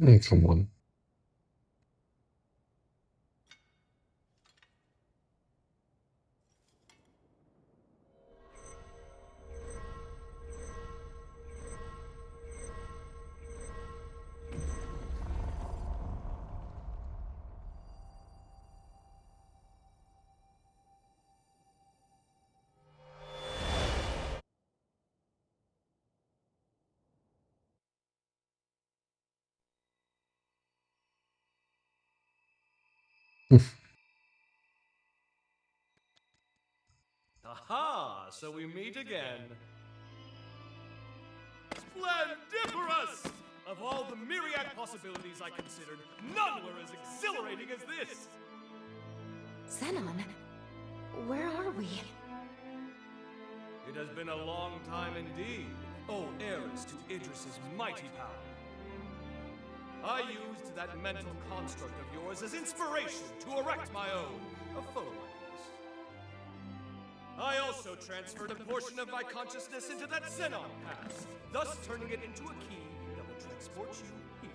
Come on. Aha! So we meet again. Splendiferous! Of all the myriad possibilities I considered, none were as exhilarating as this! Xenon? Where are we? It has been a long time indeed, O heirs to Idris's mighty power. I used that mental construct of yours as inspiration to erect my own, a photo. I also transferred a portion of my consciousness into that Xenon pass, thus turning it into a key that will transport you here.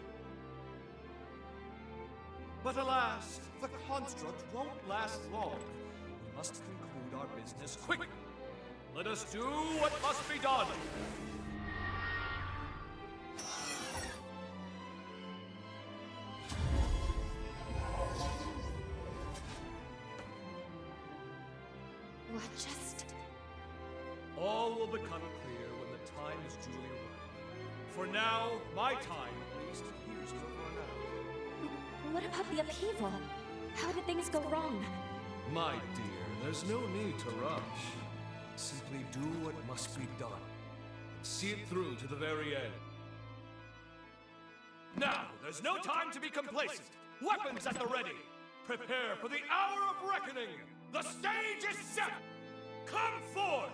But alas, the construct won't last long. We must conclude our business quickly. Let us do what must be done. What just... All will become clear when the time is duly arrived. For now, my time, at least, appears to have run out. What about the upheaval? How did things go wrong? My dear, there's no need to rush. Simply do what must be done. And see it through to the very end. Now, there's no time to be complacent. Weapons at the ready. Prepare for the hour of reckoning. The stage is set. Come forth!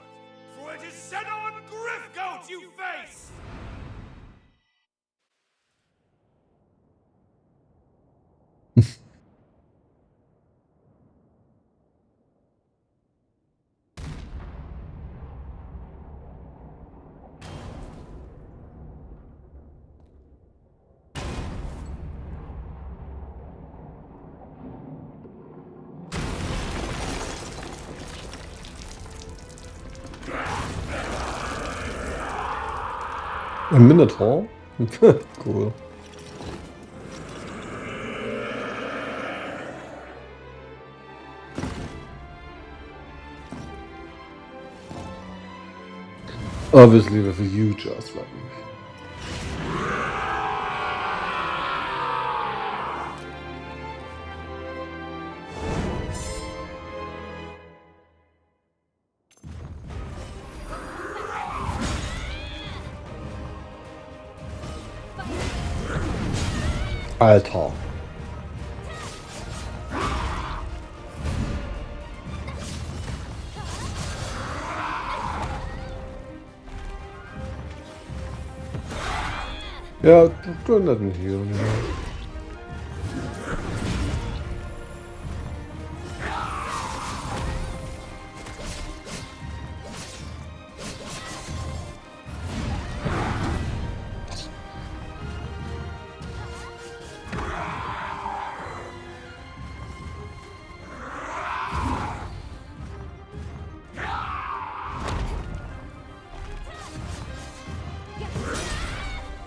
For it is Xenon Griffgoat you face! A Minotaur? Cool. Obviously with a huge ass weapon. Alter. Ja, du nicht hier.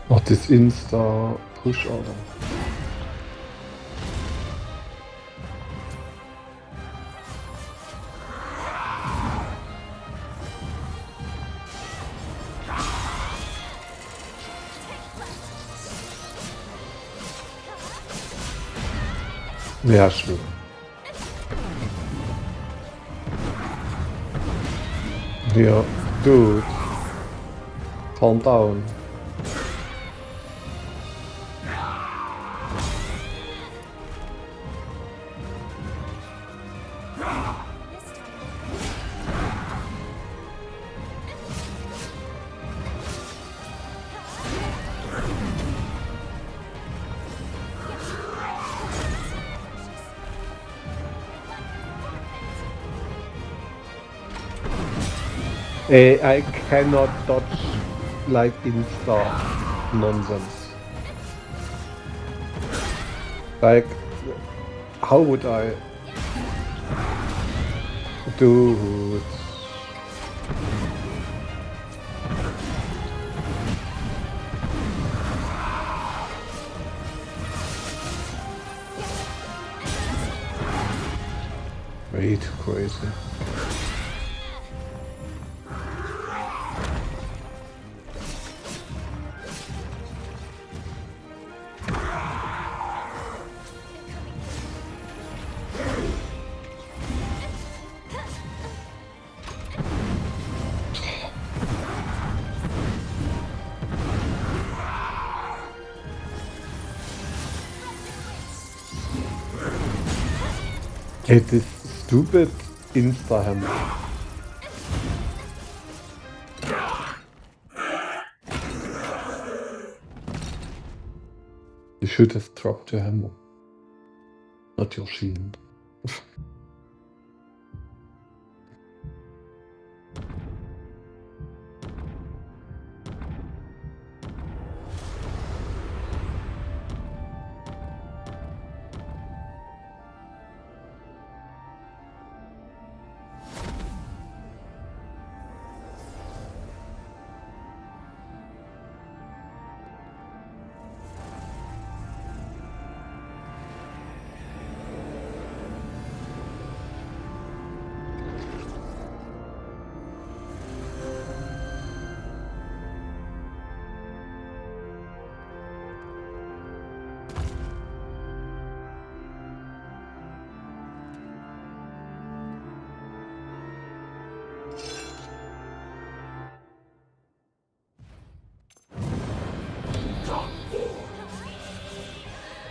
Ach, das Insta-Push, Alter. Ja, schlimm. Ja, dude. Calm down. I cannot dodge like Insta nonsense. Like, how would I do it? Way too crazy. Hey, this stupid Insta hammer. You should have dropped your hammer, not your shield.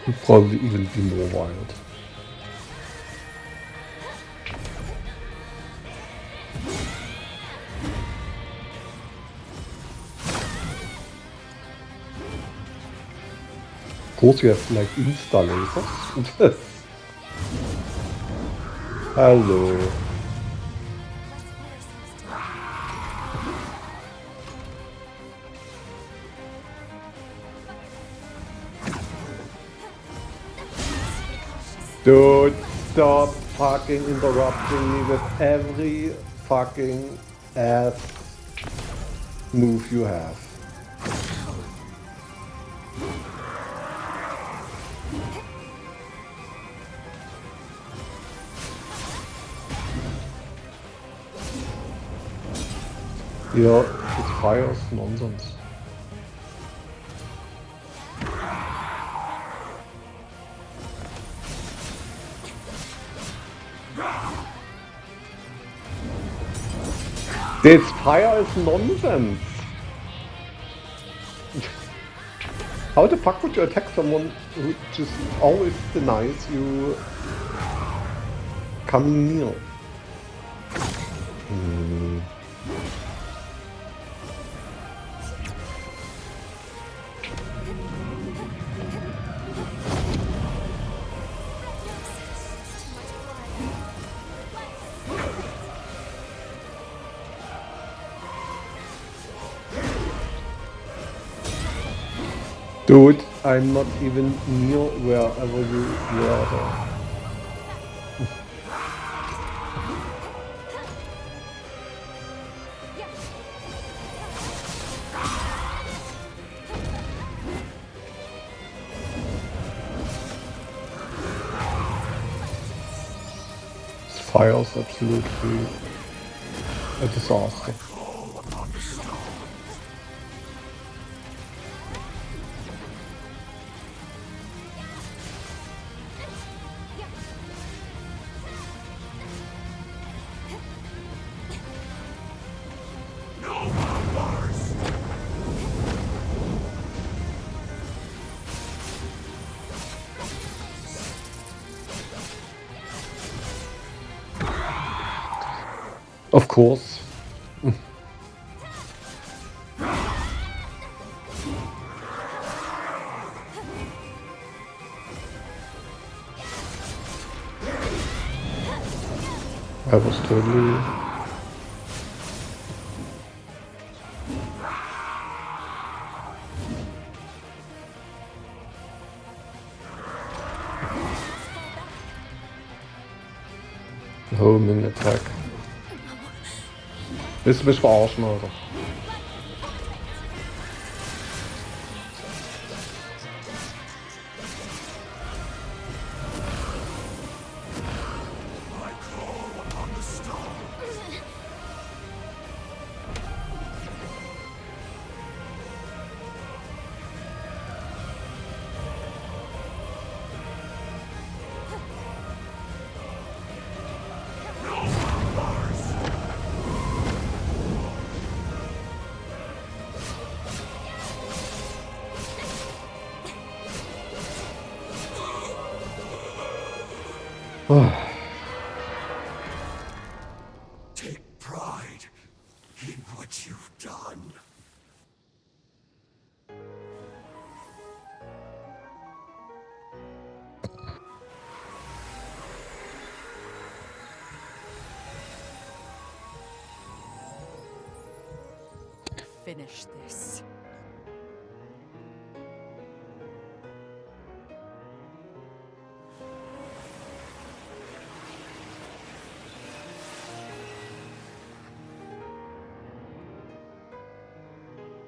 Would probably even be more wild. course you have like insta lasers. Hello. Dude, stop fucking interrupting me with every fucking ass move you have. Yeah, this fire is nonsense. This fire is nonsense! How the fuck would you attack someone who just always denies you coming near? Dude, I'm not even near wherever you were. This fire is absolutely a disaster. Of course. I was totally... Homing attack. Willst du mich verarschen, Alter? Take pride in what you've done. Finish this.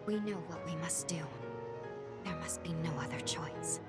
We know what we must do. There must be no other choice.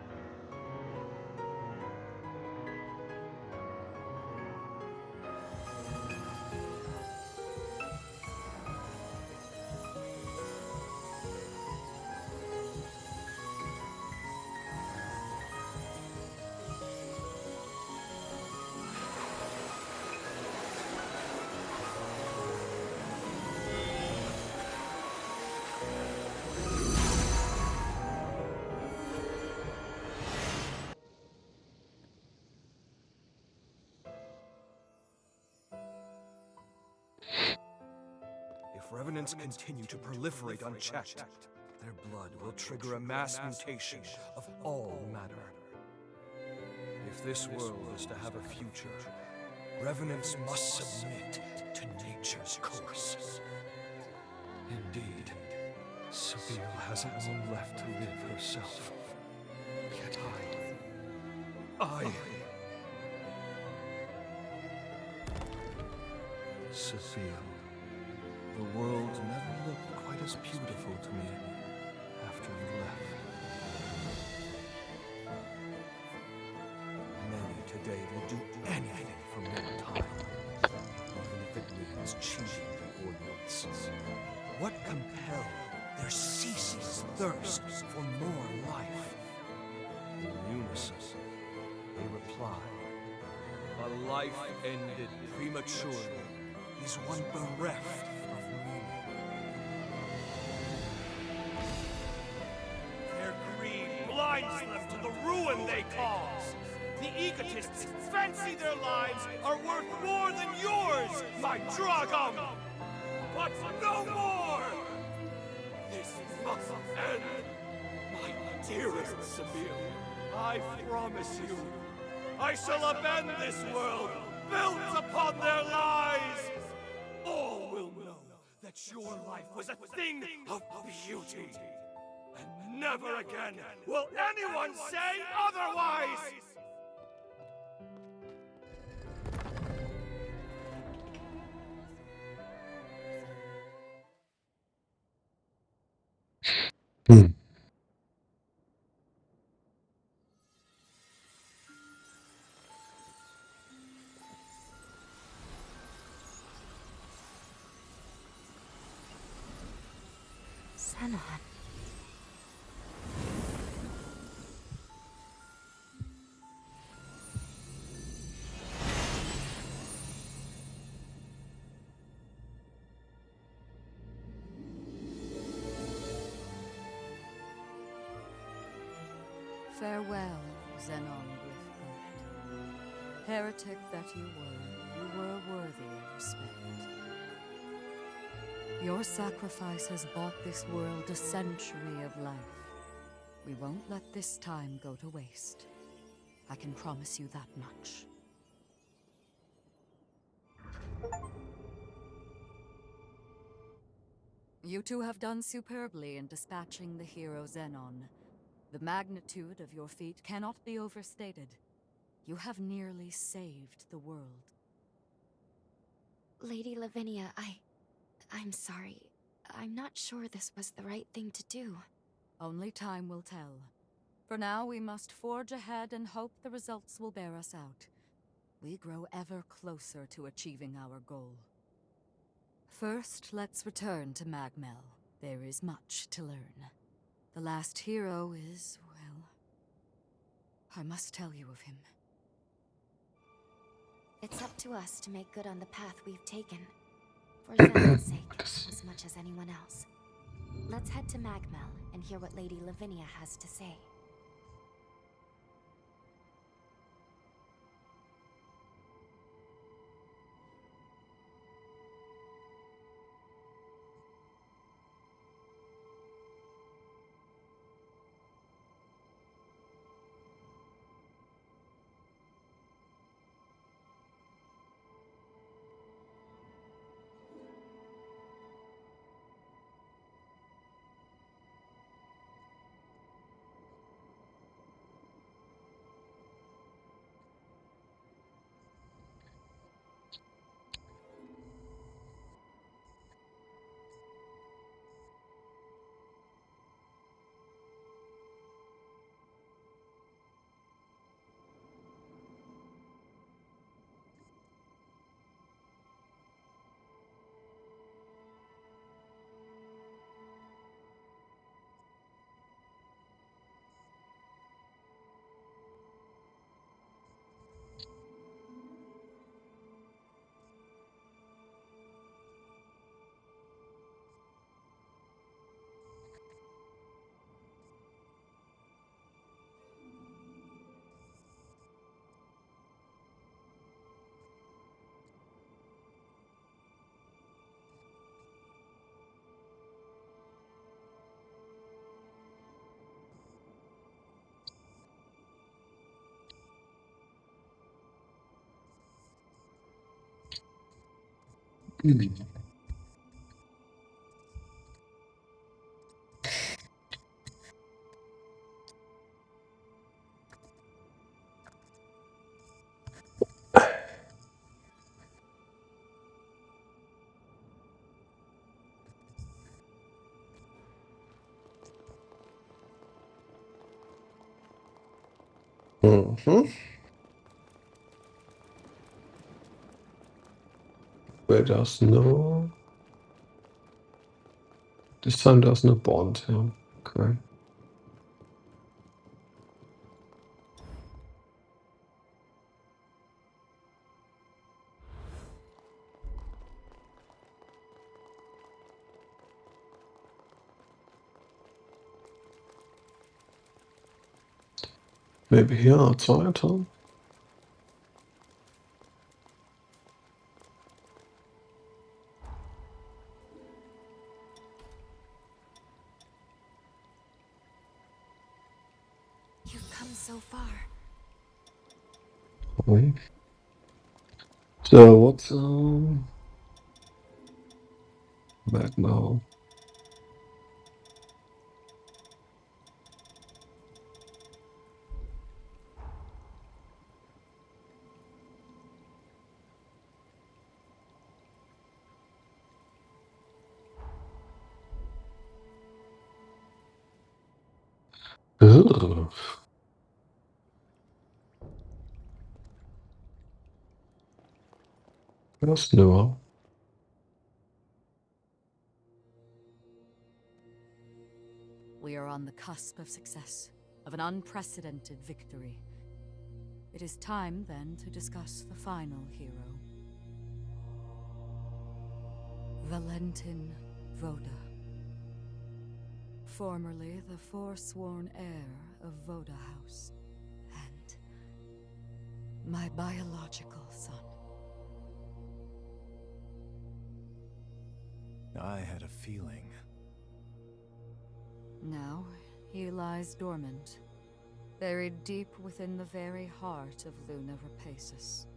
If revenants continue to proliferate unchecked, Their blood will trigger a mass mutation of all matter. If this world is to have a future, revenants must submit to nature's course. Indeed, Sabine hasn't long left to live herself. Yet Sophia, the world never looked quite as beautiful to me after you left. Many today will do anything for more time, even if it means cheating the ordinance. What compelled their ceaseless thirst for more life? In unison, they reply, "A life ended prematurely is one bereft of meaning." Their greed blinds them to the ruin they cause. The egotists fancy their lives are worth more than yours, my Dragom! But no more! This must end! My dearest Sabine, I promise you, I shall upend this world, built upon their lies! All will know that your life was a thing of beauty. And never again will anyone say otherwise! Xenon. Farewell, Xenon Griffgold. Heretic that you were worthy of respect. Your sacrifice has bought this world a century of life. We won't let this time go to waste. I can promise you that much. You two have done superbly in dispatching the hero Xenon. The magnitude of your feat cannot be overstated. You have nearly saved the world. Lady Lavinia, I'm sorry. I'm not sure this was the right thing to do. Only time will tell. For now, we must forge ahead and hope the results will bear us out. We grow ever closer to achieving our goal. First, let's return to Magmel. There is much to learn. The last hero is, well, I must tell you of him. It's up to us to make good on the path we've taken. For Xenon's sake, as much as anyone else. Let's head to Magmel and hear what Lady Lavinia has to say. Mhm. Wait, there's no... This time there's no bond here. Okay. Maybe here outside, huh? You've come so far. Okay. So what's back now? Ugh. That's new. We are on the cusp of success, of an unprecedented victory. It is time, then, to discuss the final hero. Valentin Voda. Formerly the forsworn heir of Voda House. And my biological son. I had a feeling. Now, he lies dormant, buried deep within the very heart of Luna Rapaces.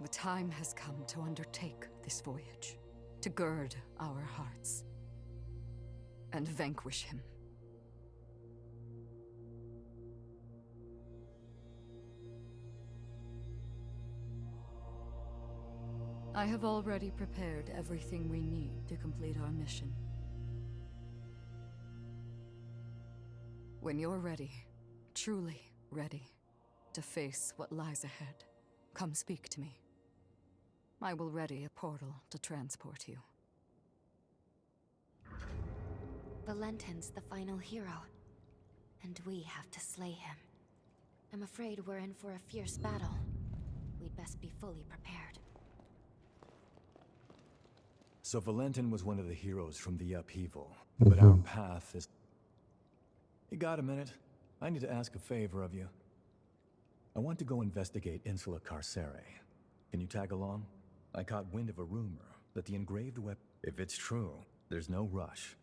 The time has come to undertake this voyage, to gird our hearts, and vanquish him. I have already prepared everything we need to complete our mission. When you're ready, truly ready, to face what lies ahead, come speak to me. I will ready a portal to transport you. Valentin's the final hero, and we have to slay him. I'm afraid we're in for a fierce battle. We'd best be fully prepared. So Valentin was one of the heroes from the upheaval, but our path is... You got a minute? I need to ask a favor of you. I want to go investigate Insula Carcere. Can you tag along? I caught wind of a rumor that the engraved weapon... If it's true, there's no rush.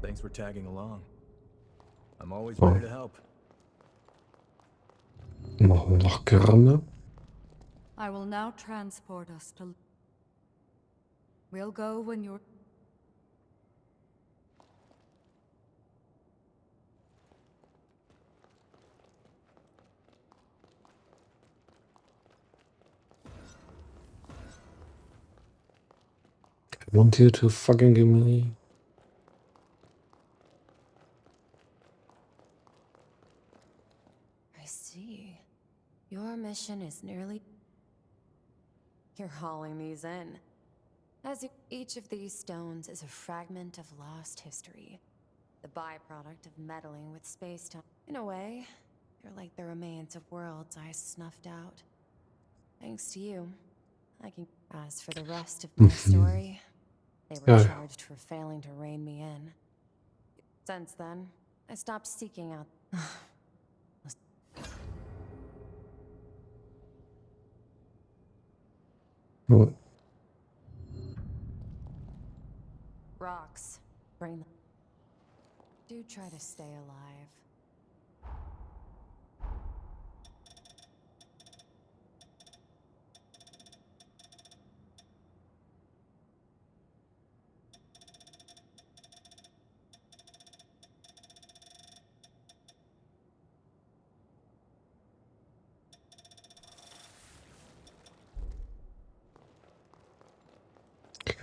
Thanks for tagging along. I'm always ready to help. Machen wir doch gerne. I will now transport us to... We'll go when you're... I want you to fucking give me... I see. Your mission is nearly... You're hauling these in. Each of these stones is a fragment of lost history. The byproduct of meddling with space-time. In a way, they're like the remains of worlds I snuffed out. Thanks to you, I can... As for the rest of my story, they were charged for failing to rein me in. Since then, I stopped seeking out... What? Rocks. Bring them. Do try to stay alive.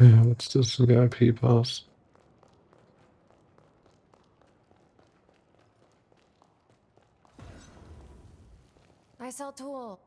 Okay, let's do some VIP pass. I sell tools.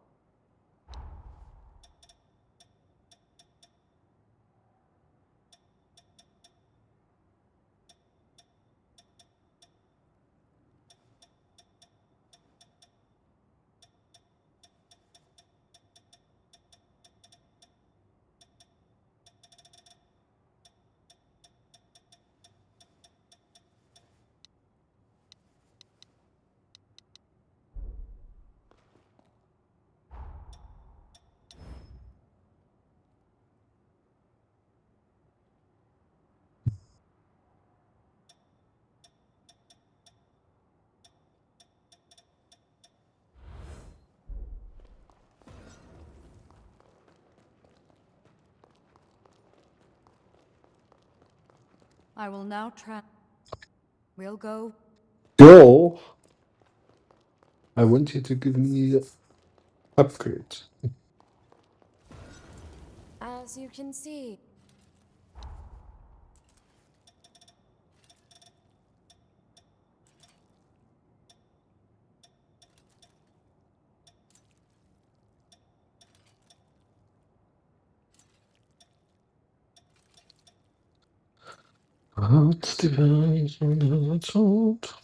I will now We'll go. Go! I want you to give me upgrades. As you can see. What's the price on the salt?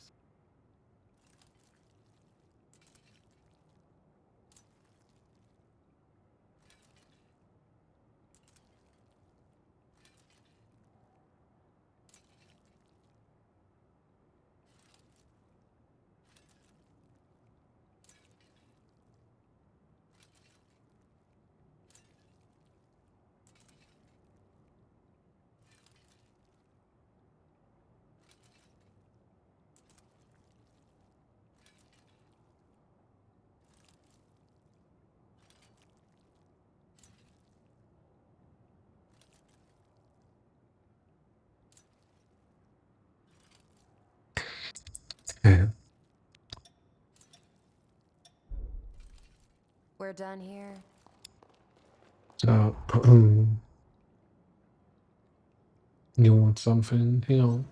Yeah. We're done here. So, you want something here?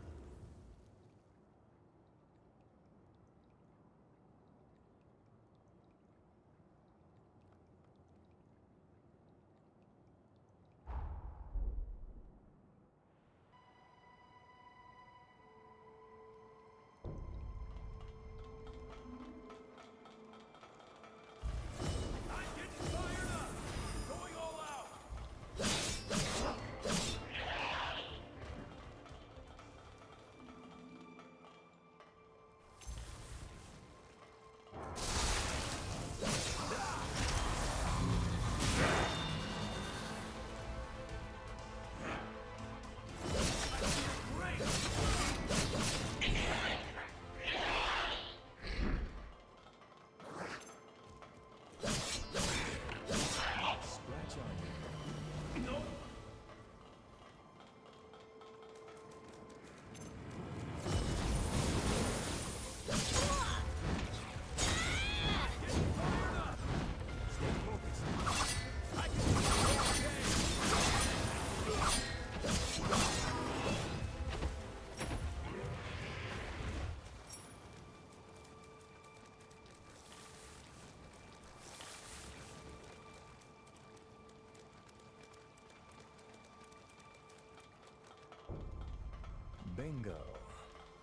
Bingo.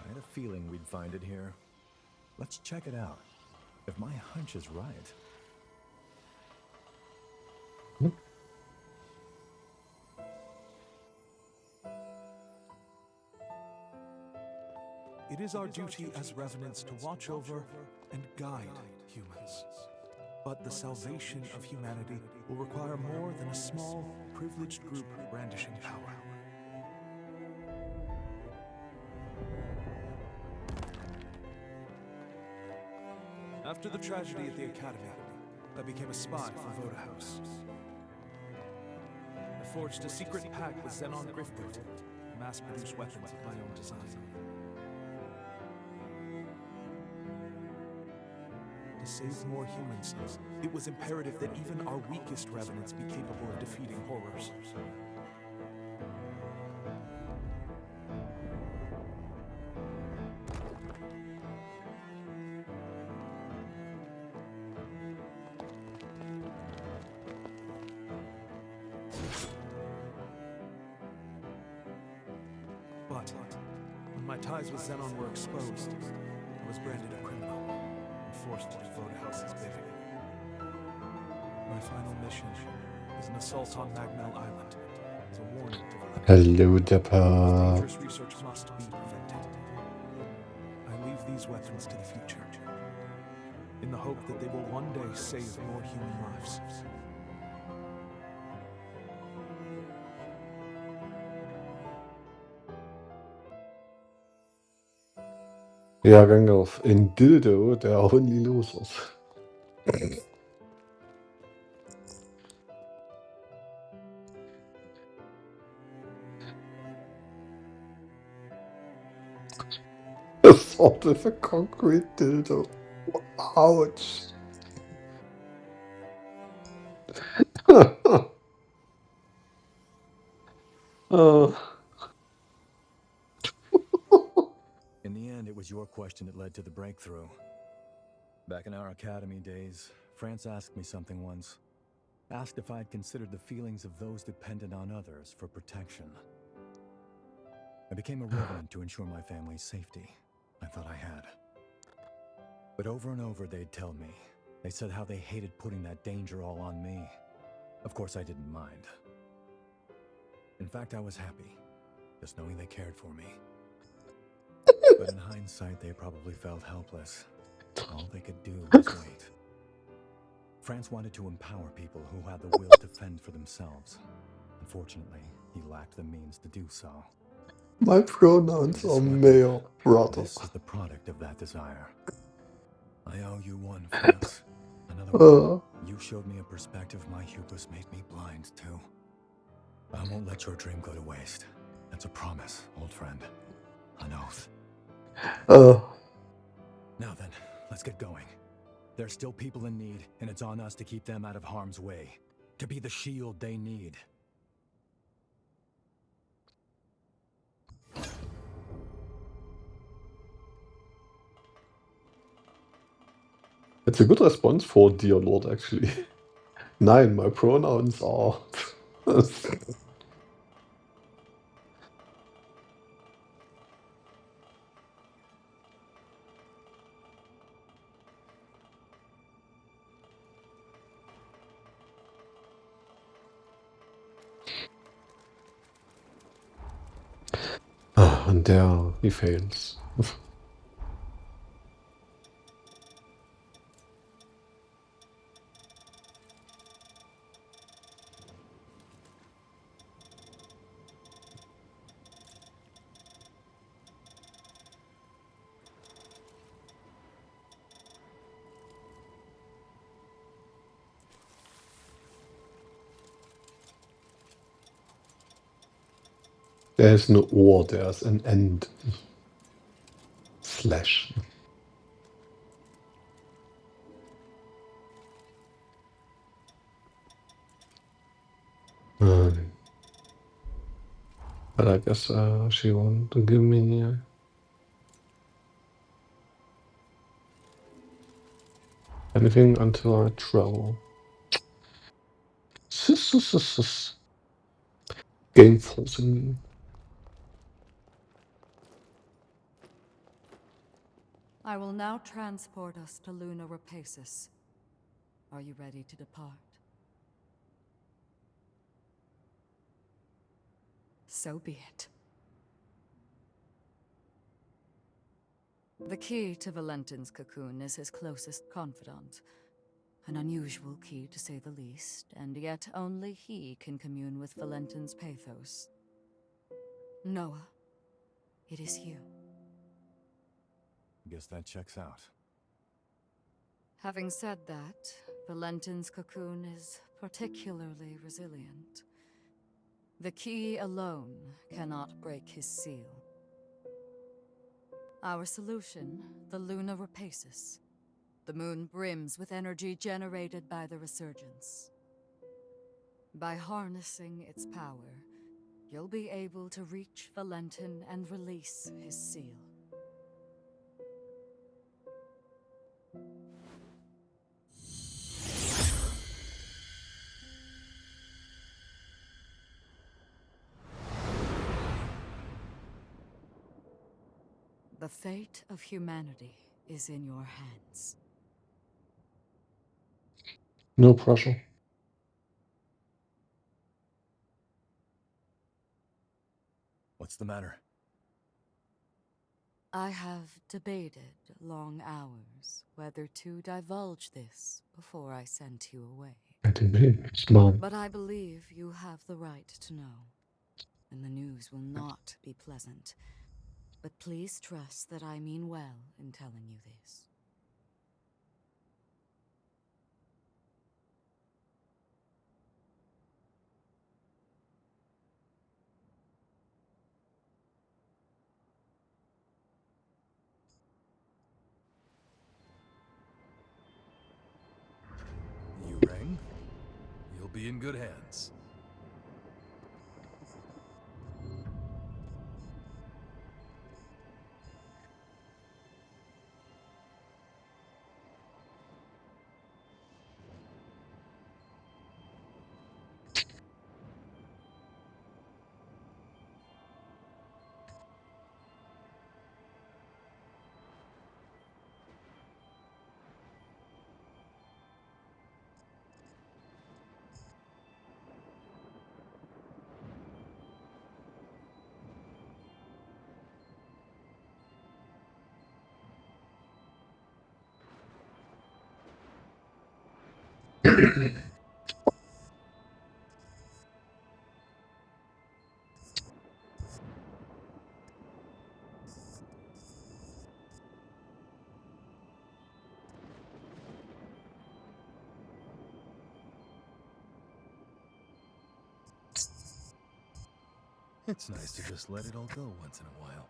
I had a feeling we'd find it here. Let's check it out. If my hunch is right. It is our duty as revenants to watch over and guide humans. But the salvation of humanity will require more than a small, privileged group brandishing power. After the tragedy at the Academy, I became a spy for Voda House. I forged a secret pact with Xenon Griffith to mass-produce weapons of my own design. To save more humans, it was imperative that even our weakest revenants be capable of defeating horrors. But when my ties with Xenon were exposed, I was branded a criminal and forced to devote a house's bidding. My final mission is an assault on Magmel Island as a warning to Valentin. Hello, Depper. Dangerous research must be prevented. I leave these weapons to the future, in the hope that they will one day save more human lives. Ja, Gandalf. In Dildo, der only losers. Assault with a concrete dildo. Ouch. In the end, it was your question that led to the breakthrough. Back in our academy days, France asked me something once. Asked if I'd considered the feelings of those dependent on others for protection. I became a revenant to ensure my family's safety. I thought I had. But over and over they'd tell me. They said how they hated putting that danger all on me. Of course I didn't mind. In fact, I was happy, just knowing they cared for me. But in hindsight, they probably felt helpless. All they could do was wait. France wanted to empower people who had the will to fend for themselves. Unfortunately, he lacked the means to do so. My pronouns are male, brother. This is the product of that desire. I owe you one, France. Another one. You showed me a perspective my hubris made me blind to. I won't let your dream go to waste. That's a promise, old friend. An oath. Now then, let's get going. There's still people in need, and it's on us to keep them out of harm's way. To be the shield they need. It's a good response for Dear Lord, actually. Nein, my pronouns are... And there he fails. There's no or, there's an end. Slash. But I guess she won't give me anything until I travel. Game forcing me. I will now transport us to Luna Rapaces. Are you ready to depart? So be it. The key to Valentin's cocoon is his closest confidant. An unusual key, to say the least, and yet only he can commune with Valentin's pathos. Noah, it is you. Guess that checks out. Having said that, Valentin's cocoon is particularly resilient. The key alone cannot break his seal. Our solution, the Luna Rapaces. The moon brims with energy generated by the resurgence. By harnessing its power, you'll be able to reach Valentin and release his seal. The fate of humanity is in your hands. No pressure. What's the matter? I have debated long hours whether to divulge this before I sent you away. I didn't mean it's mine. But I believe you have the right to know, and the news will not be pleasant. But please trust that I mean well in telling you this. You rang? You'll be in good hands. It's nice to just let it all go once in a while.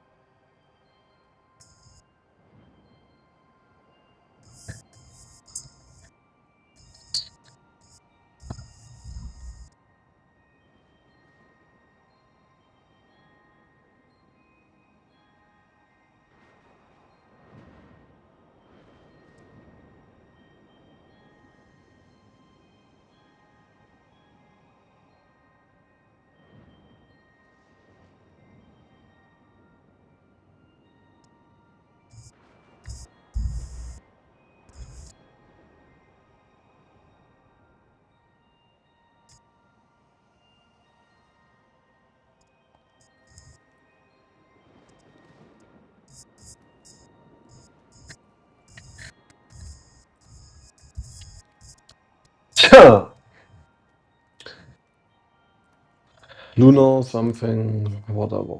Luna, something, whatever.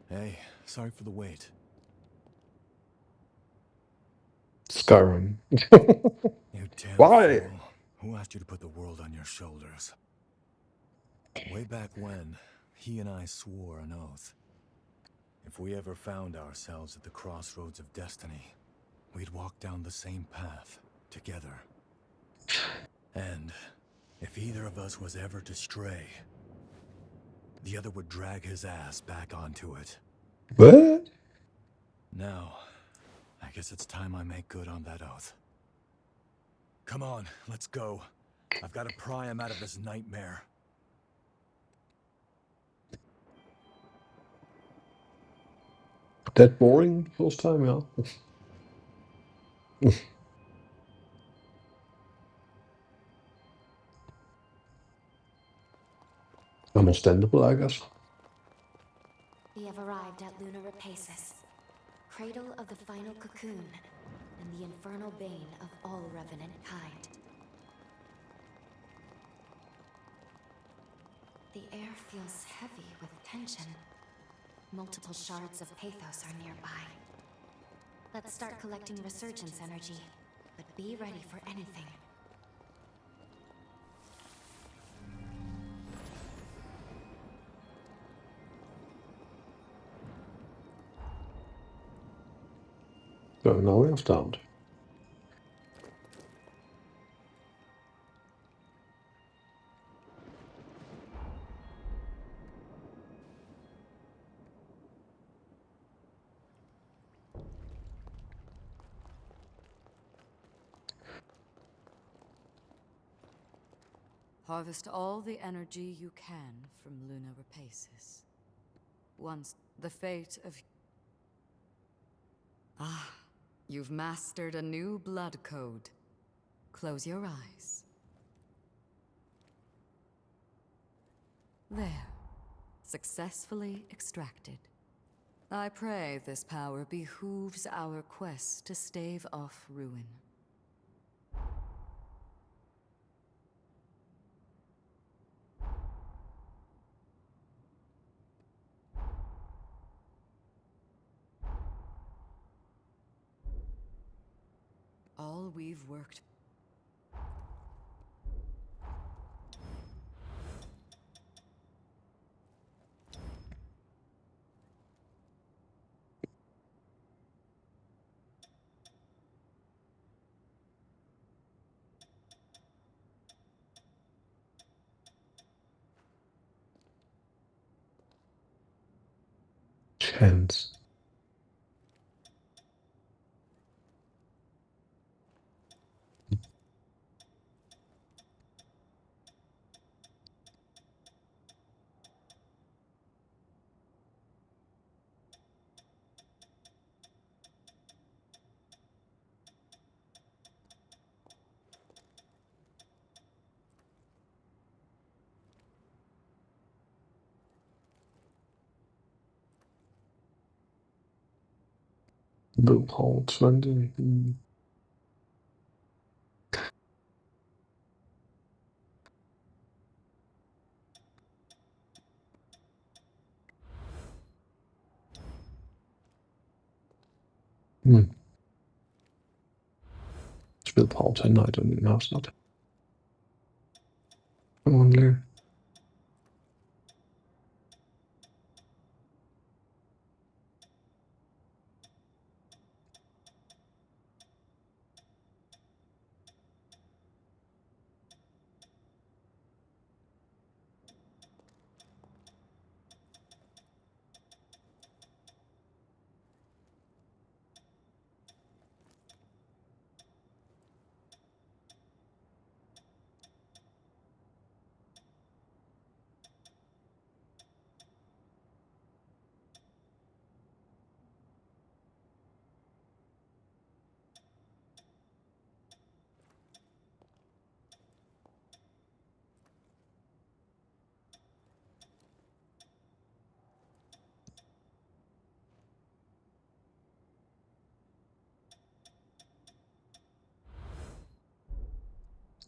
Hey, sorry for the wait. Skyrim. You damn Why? fool. Who asked you to put the world on your shoulders? Way back when, he and I swore an oath. If we ever found ourselves at the crossroads of destiny, we'd walk down the same path, together. And if either of us was ever to stray, the other would drag his ass back onto it. What? Now, I guess it's time I make good on that oath. Come on, let's go. I've got to pry him out of this nightmare. That boring first time, yeah. Understandable, I guess. We have arrived at Luna Rapaces, cradle of the final cocoon, and the infernal bane of all revenant kind. The air feels heavy with tension. Multiple shards of pathos are nearby. Let's start collecting resurgence energy, but be ready for anything. So now we have downed. Harvest all the energy you can from Luna Rapaces. Once the fate of... Ah, you've mastered a new blood code. Close your eyes. There. Successfully extracted. I pray this power behooves our quest to stave off ruin. All we've worked... Chance. Loophole 20. Spil Power 10 night and now it's not. Come on, Lear.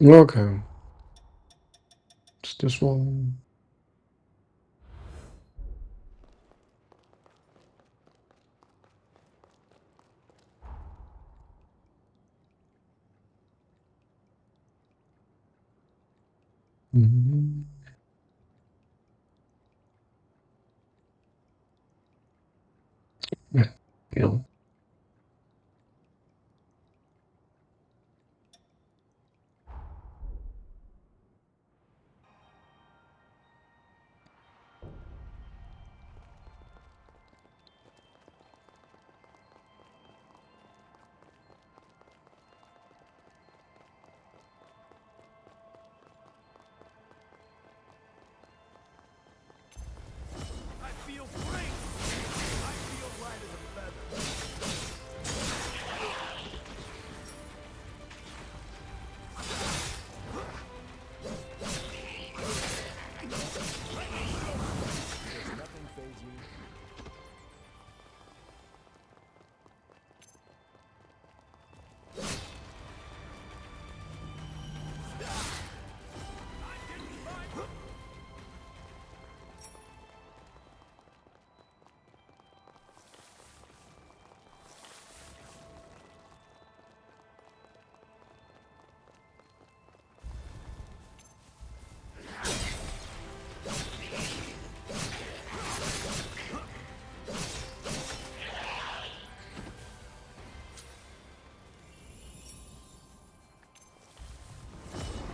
Okay. It's this one. Yeah. Yeah. I feel great! I feel light as a feather. Does nothing faze you?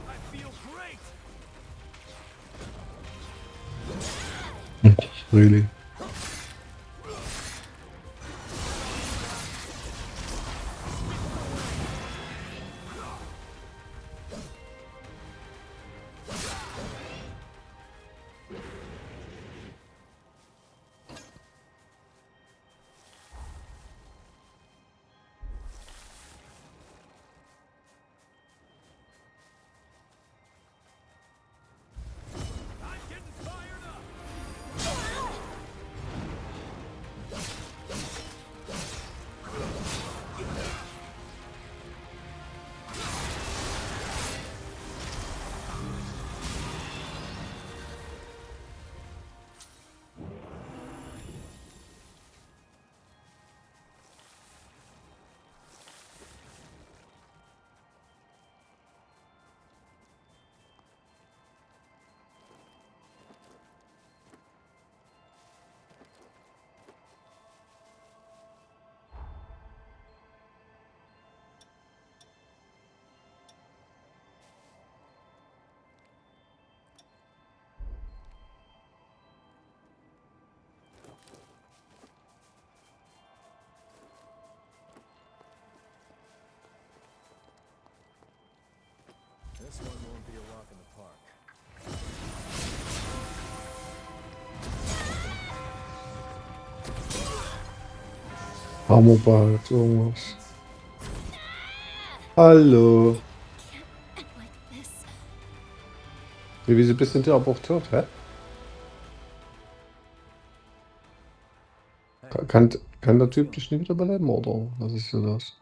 I feel great! Really? This one won't be a walk in the park. Hammerball, irgendwas. Hallo. And like this. Wieso bist denn du aber auch tot, hä? Kann der Typ dich nie wieder beleben, oder? Was ist denn das?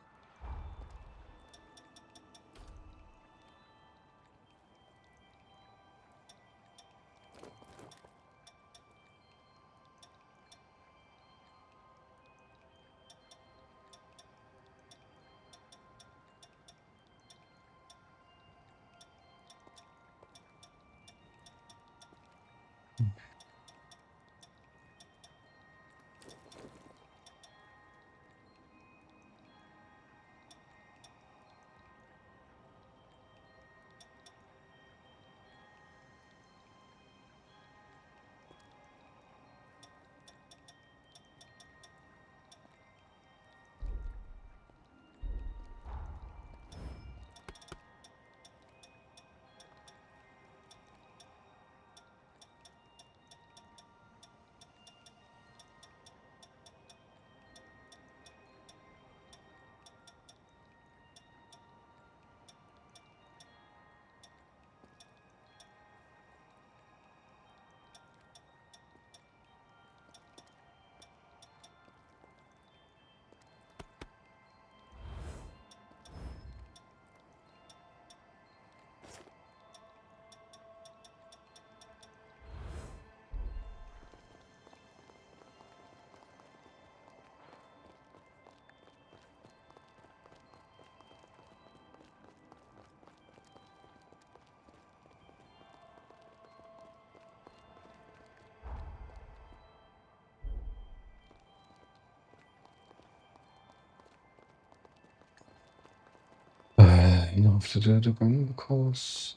After the gun course.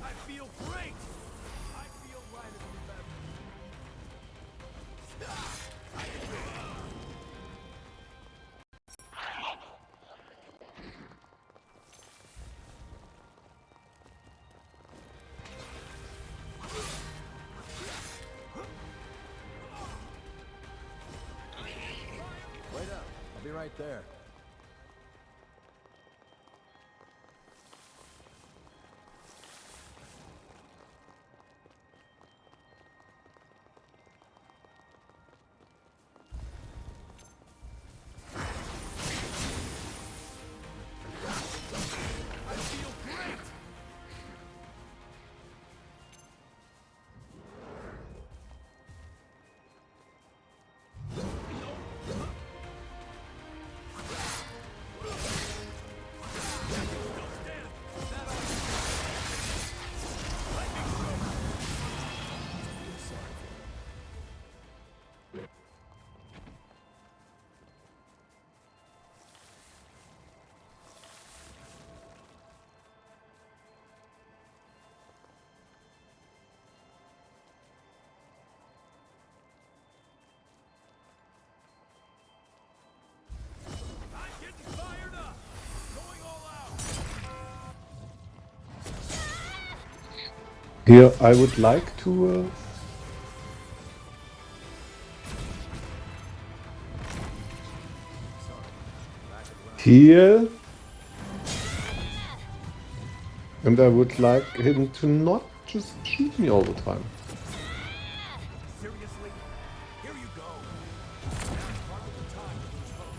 I feel great! I feel lighter than you've ever. Wait up. I'll be right there. I feel great! I'm getting fired up! Going all out! Here, I would like to heal, and I would like him to not just shoot me all the time. Seriously? Here you go. Now's part of the time to lose hope.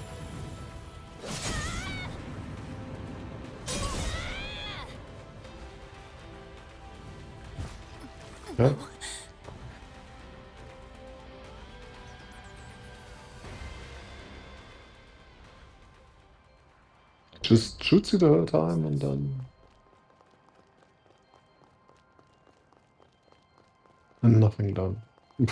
Yeah? Just shoots you the whole time and then And nothing done. I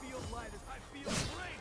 feel light as I feel great.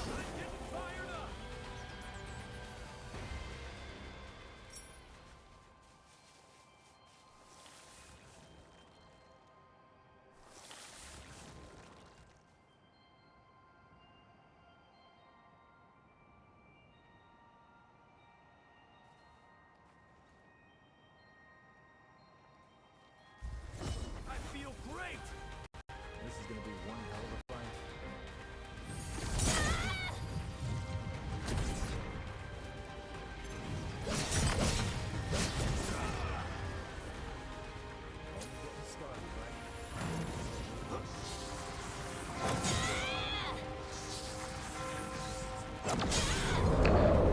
I'm getting fired up. I feel great. I feel great. This is gonna be one hell of a fight. Only getting started, right?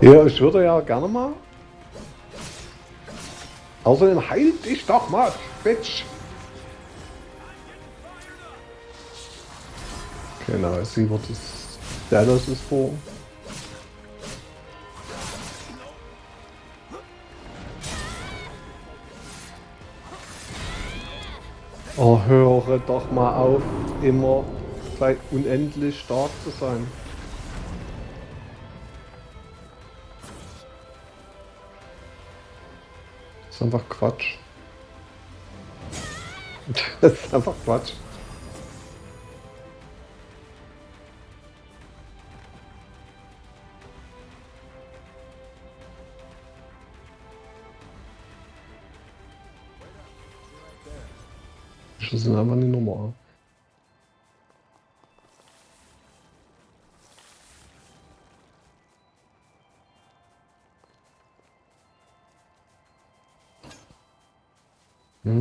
Ja, ich würde ja gerne mal. Außerdem halt dich doch mal, Bitch! Okay, now I see what this status is for. Oh, höre doch mal auf, immer gleich unendlich stark zu sein. Das ist einfach Quatsch. Das ist einfach Quatsch. Das sind einfach nicht normal. Ja.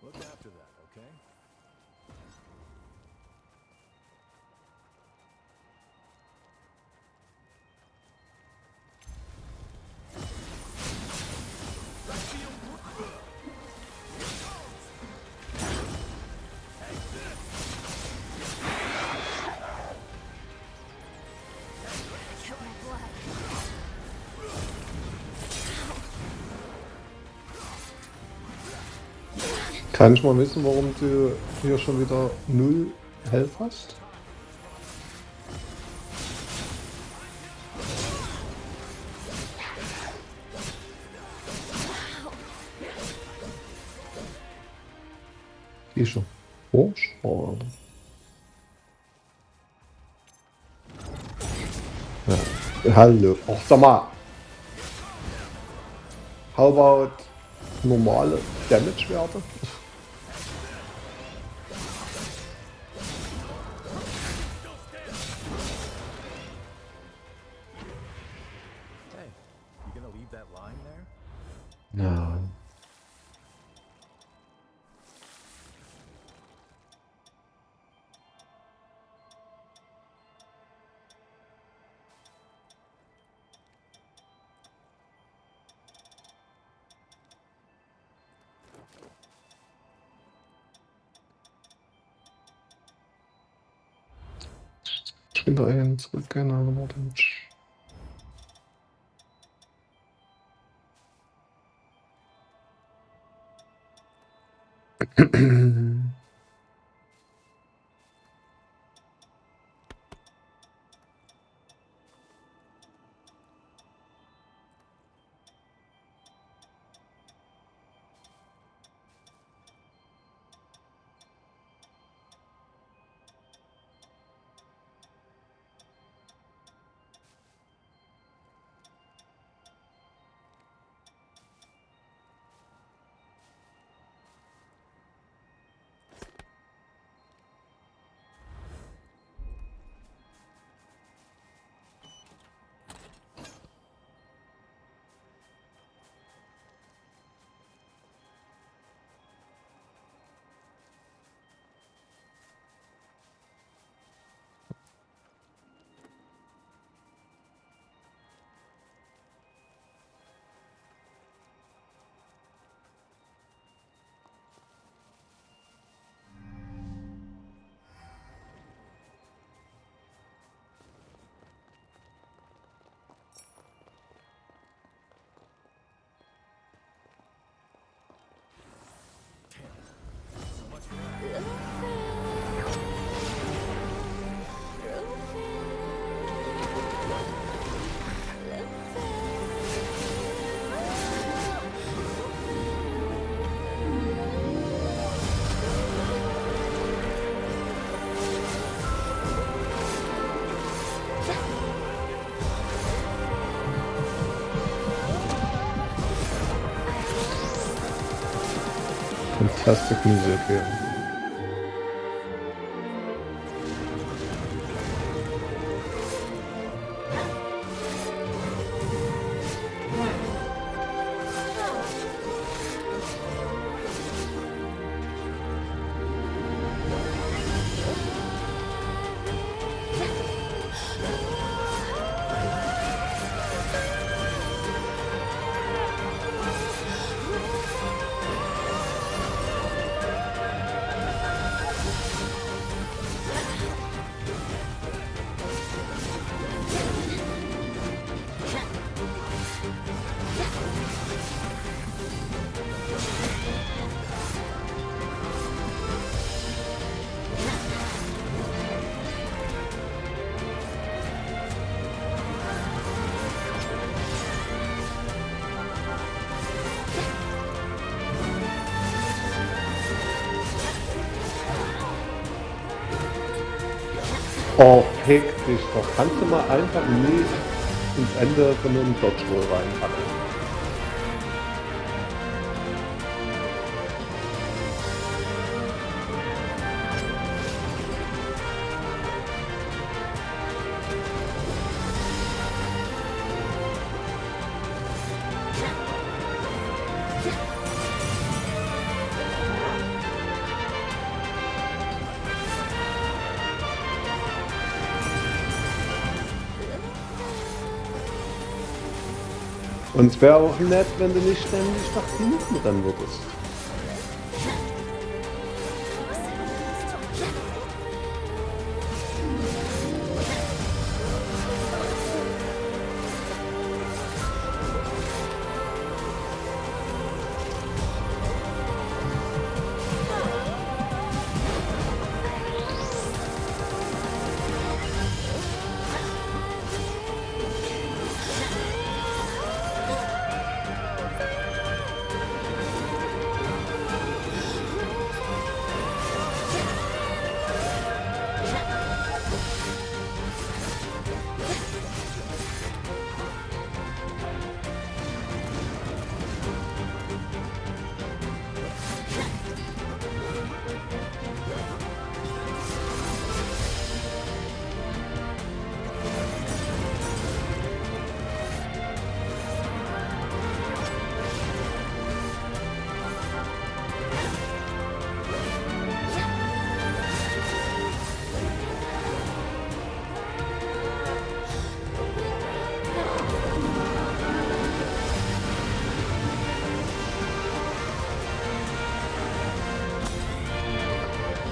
Look after that, okay? Kann ich mal wissen, warum du hier schon wieder 0 Health hast? Viecher. Furchtbar. Ja. Hallo. Ach, sag mal. How about normale Damage-Werte? Hey, you gonna leave that lying there? Ja. Ich bin da einen zurück, keine Ahnung, Damage. Fantastic music here. Oh, fick dich doch. Kannst du mal einfach nie ins Ende von einem Dodgeball reinpacken? Und es wäre auch nett, wenn du nicht ständig nach hinten rennen würdest.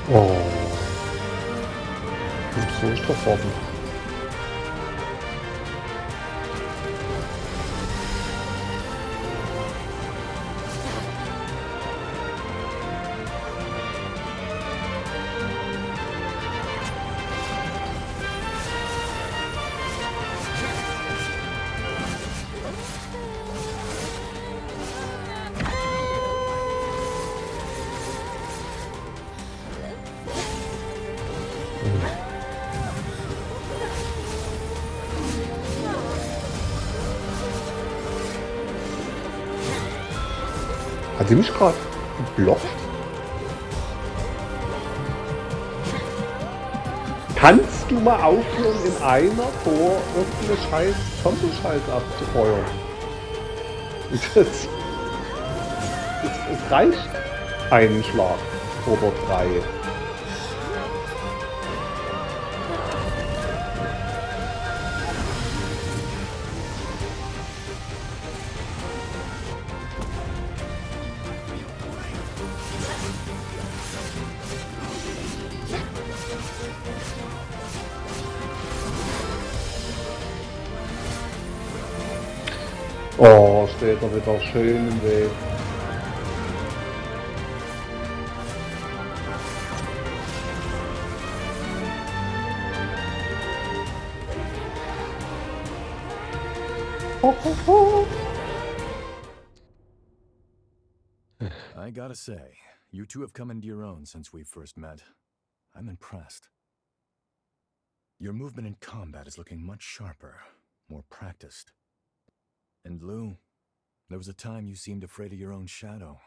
Oh. Und so ist der Faden. Hat die mich gerade geblockt? Kannst du mal aufhören, in einer Tor irgendeine scheiß Zombie-Scheiß abzufeuern? Es reicht ein Schlag oder 3. Oh, steht er wieder schön im Weg. I gotta say, you two have come into your own since we first met. I'm impressed. Your movement in combat is looking much sharper, more practiced. And Lou, there was a time you seemed afraid of your own shadow.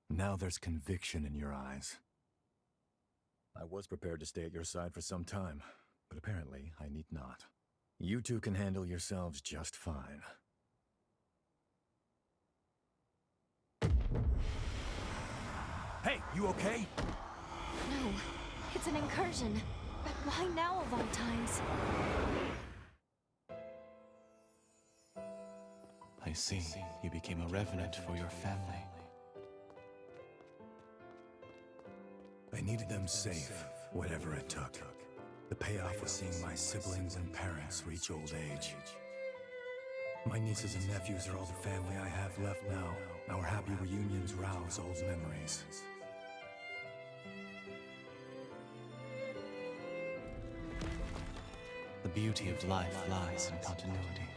Now there's conviction in your eyes. I was prepared to stay at your side for some time, but apparently I need not. You two can handle yourselves just fine. Hey, you okay? No, it's an incursion. But why now of all times? I see. You became a revenant for your family. I needed them safe, whatever it took. The payoff was seeing my siblings and parents reach old age. My nieces and nephews are all the family I have left now. Our happy reunions rouse old memories. The beauty of life lies in continuity.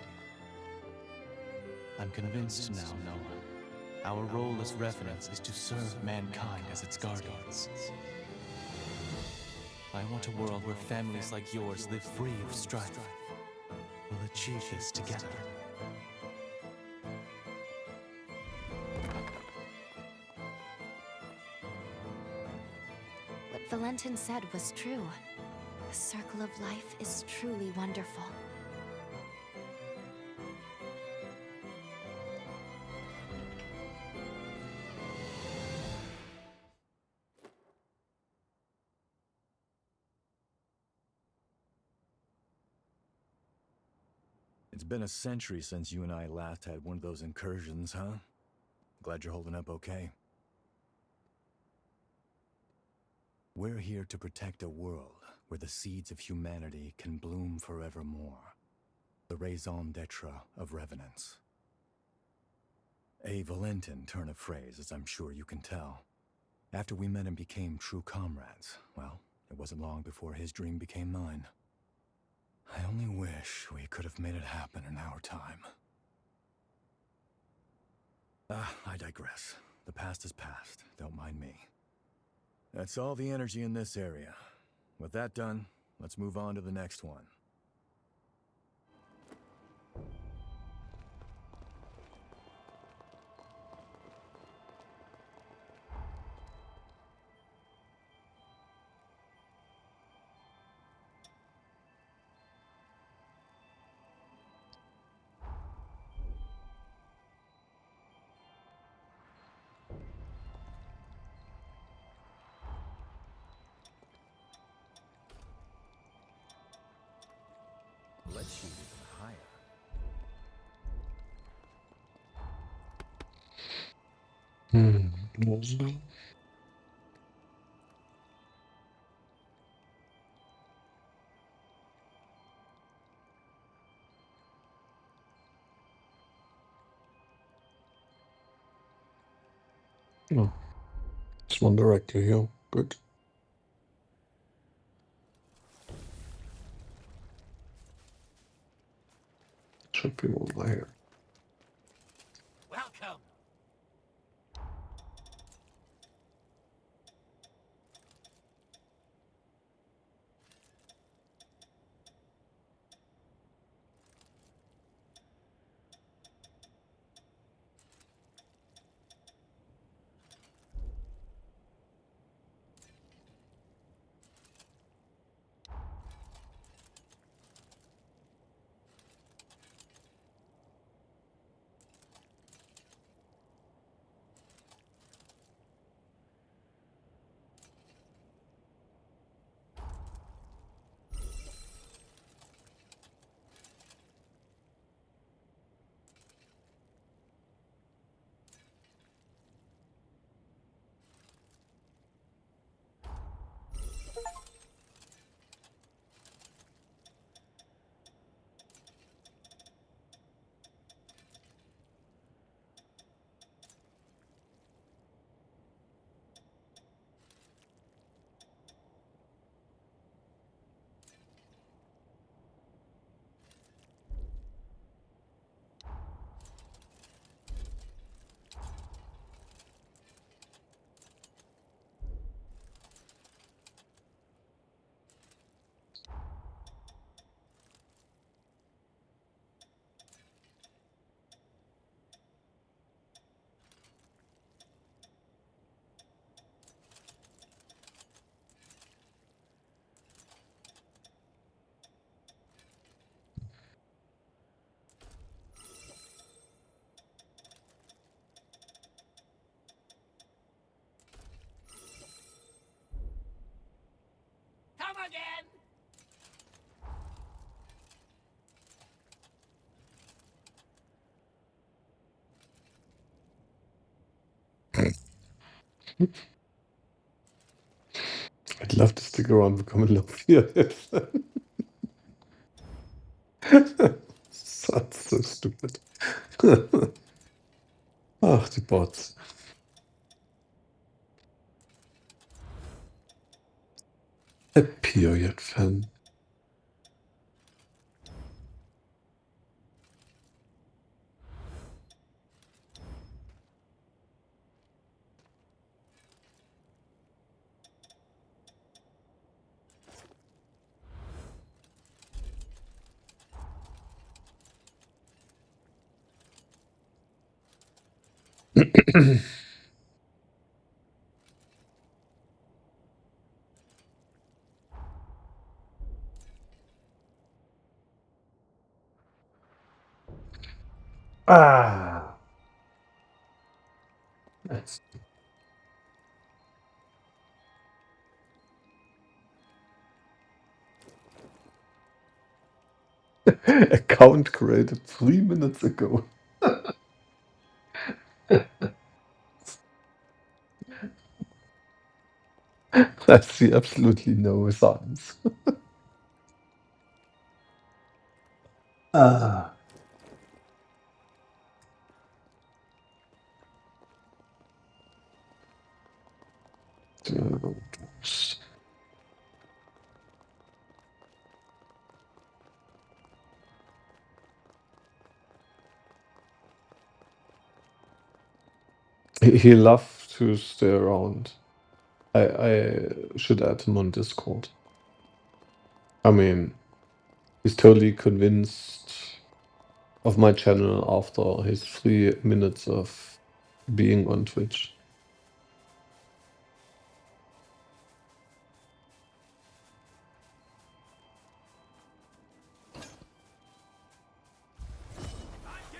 I'm convinced now, Noah. Our role as revenants is to serve mankind as its guardians. I want a world where families like yours live free of strife. We'll achieve this together. What Valentin said was true. The circle of life is truly wonderful. It's been a century since you and I last had one of those incursions, huh? Glad you're holding up okay. We're here to protect a world where the seeds of humanity can bloom forevermore. The raison d'etre of revenants. A Valentin turn of phrase, as I'm sure you can tell. After we met and became true comrades, well, it wasn't long before his dream became mine. I only wish we could have made it happen in our time. I digress. The past is past. Don't mind me. That's all the energy in this area. With that done, let's move on to the next one. Let's shoot even higher. No. This one directly here. Good. Should be over here. Welcome. Come again. I'd love to stick around and become a level 4. That's so stupid. Ach, die Bots. A period fan. Ah, that's account created 3 minutes ago. I see absolutely no signs. Ah. He loves to stay around. I should add him on Discord. I mean, he's totally convinced of my channel after his 3 minutes of being on Twitch.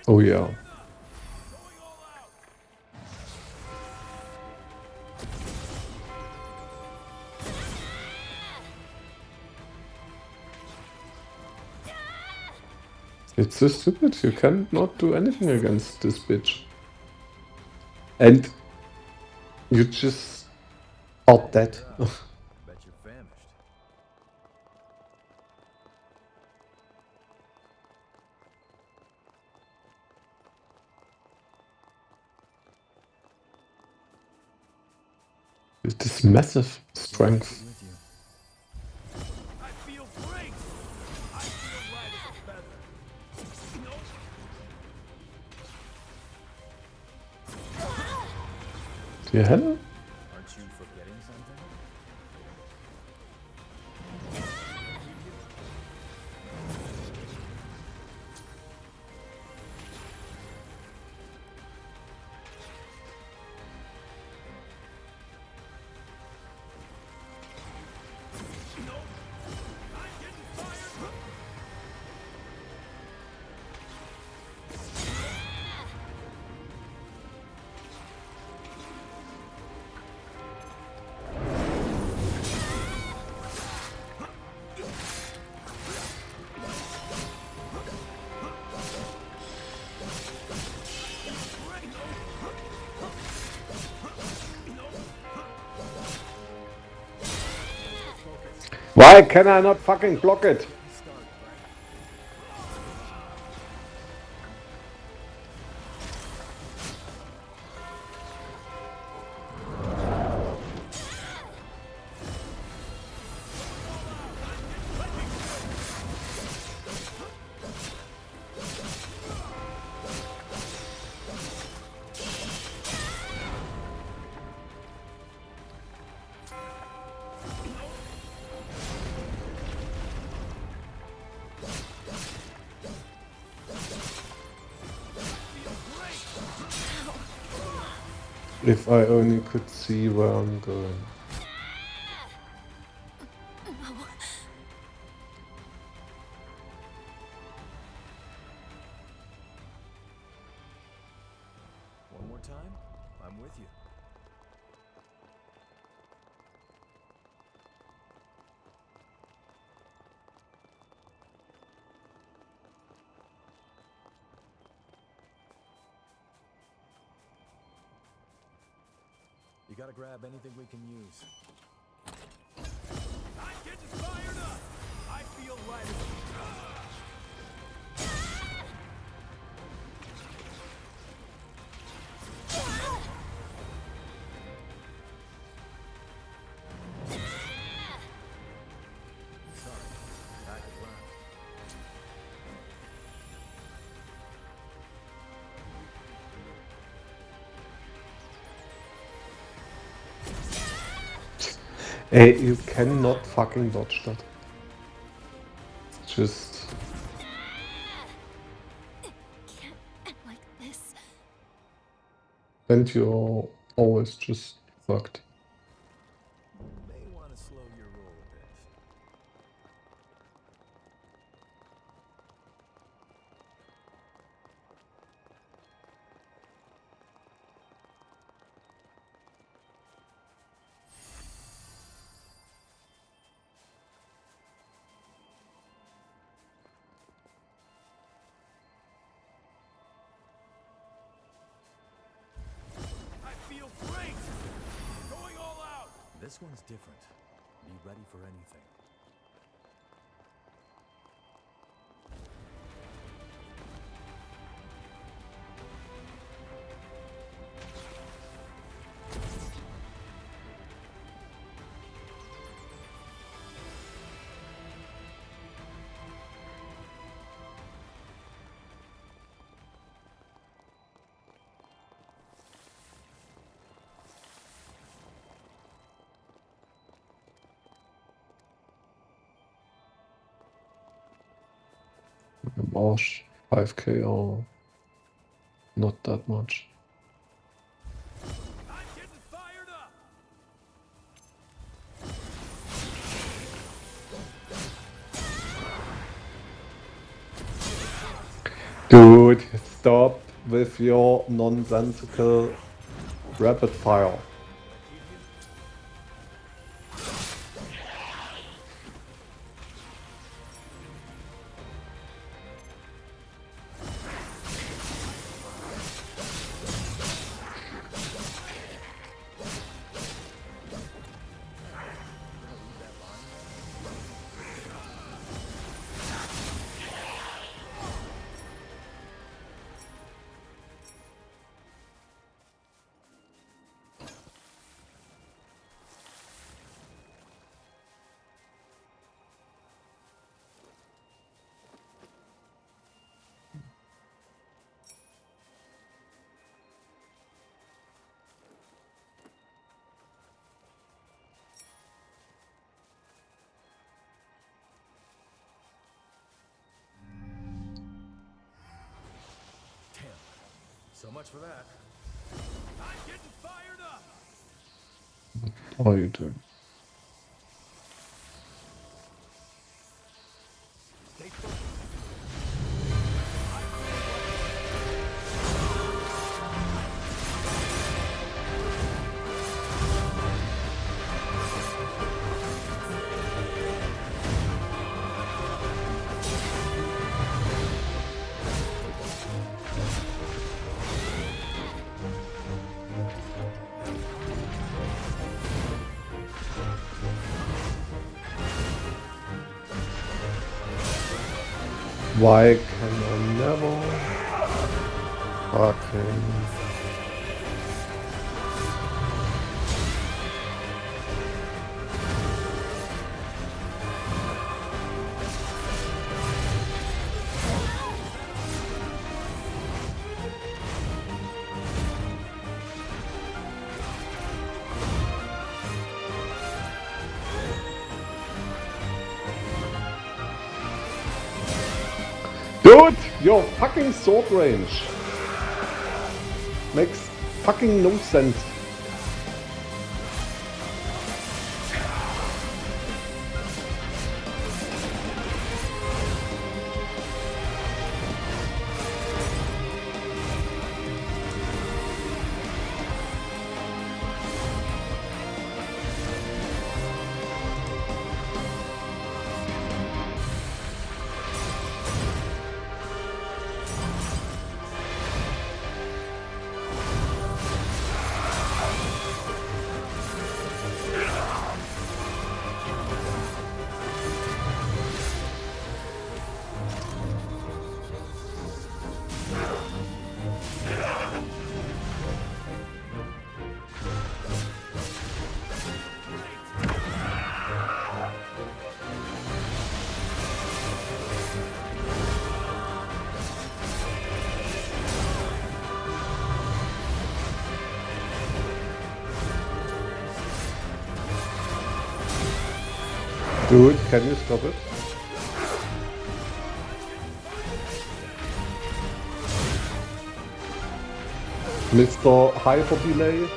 Oh yeah. It's so stupid, you cannot do anything against this bitch. And you just are dead. Bet you're famished. With this massive strength. With you. I feel great! I feel light as a feather. Nope. Do you have it? Aren't you forgetting something? Why can I not fucking block it? If I only could see where I'm going. One more time? I'm with you. You gotta grab anything we can use. I'm getting fired up! I feel light as a Sorry, back at last. Ey, you cannot fucking dodge that. It's just... Can't end like this. And you're always just fucked. You may want to slow your roll a bit. I feel great! Going all out! This one's different. Be ready for anything. Marsh, 5k or not that much. I'm getting fired up! Dude, stop with your nonsensical rapid fire. So much for that. I'm getting fired up. What are you doing? Stay focused. Why can I never fucking... Dude, your fucking sword range makes fucking no sense. Dude, can you stop it? Mr. Hyper Delay?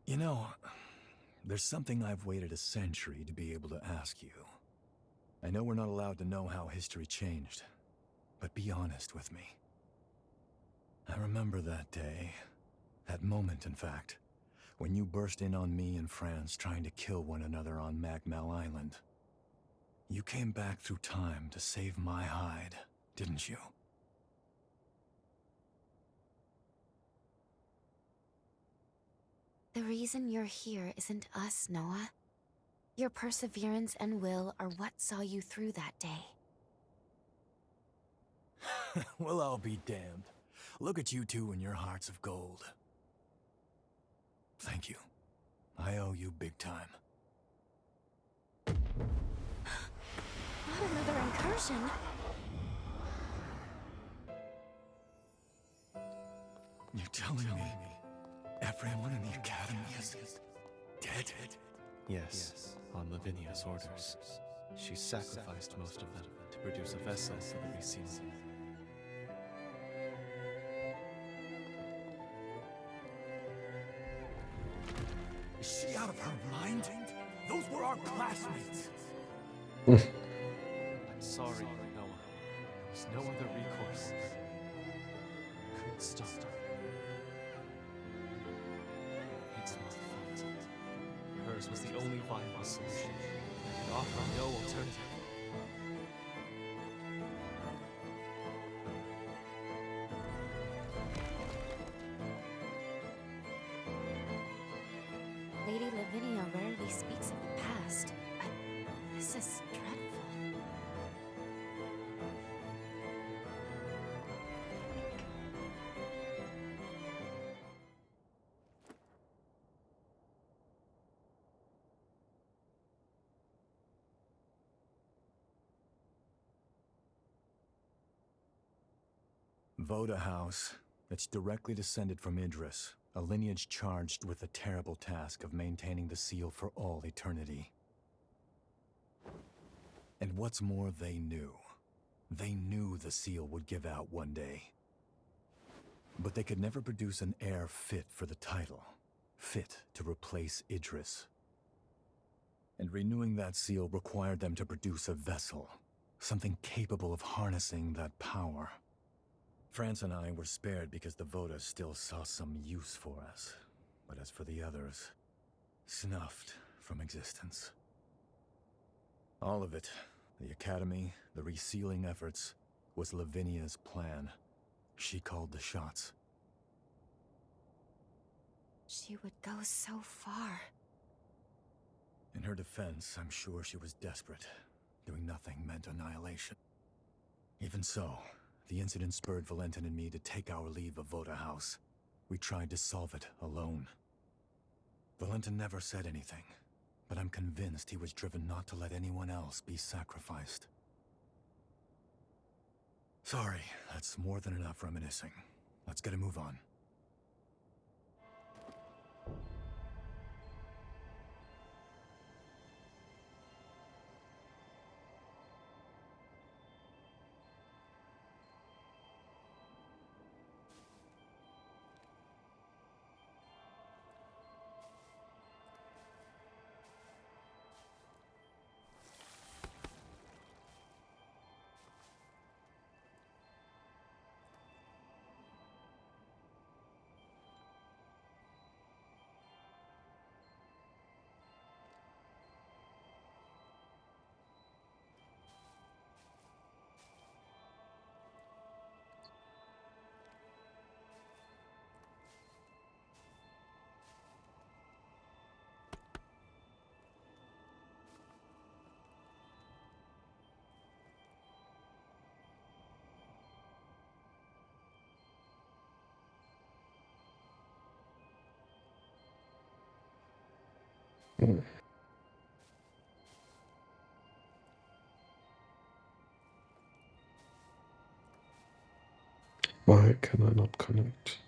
You know, there's something I've waited a century to be able to ask you. I know we're not allowed to know how history changed, but be honest with me. I remember that day, that moment in fact, when you burst in on me and France trying to kill one another on Magmel Island. You came back through time to save my hide, didn't you? The reason you're here isn't us, Noah. Your perseverance and will are what saw you through that day. Well, I'll be damned. Look at you two and your hearts of gold. Thank you. I owe you big time. Not another incursion. You're telling me everyone in the Academy is dead? Yes, on Lavinia's orders. She sacrificed most of them to produce a vessel for the resealing. Is she out of her mind? Those were our classmates. I'm sorry, Noah. There was no other recourse. Couldn't stop her. It's my fault. Hers was the only viable solution. I could offer no alternative. Lady Lavinia rarely speaks of the past, but this is dreadful. Voda House. It's directly descended from Idris, a lineage charged with the terrible task of maintaining the seal for all eternity. And what's more, they knew. They knew the seal would give out one day. But they could never produce an heir fit for the title, fit to replace Idris. And renewing that seal required them to produce a vessel, something capable of harnessing that power. France and I were spared because the Voda still saw some use for us. But as for the others, snuffed from existence. All of it, the Academy, the resealing efforts, was Lavinia's plan. She called the shots. She would go so far. In her defense, I'm sure she was desperate. Doing nothing meant annihilation. Even so, the incident spurred Valentin and me to take our leave of Voda House. We tried to solve it alone. Valentin never said anything, but I'm convinced he was driven not to let anyone else be sacrificed. Sorry, that's more than enough reminiscing. Let's get a move on. Hmm. Why can I not connect?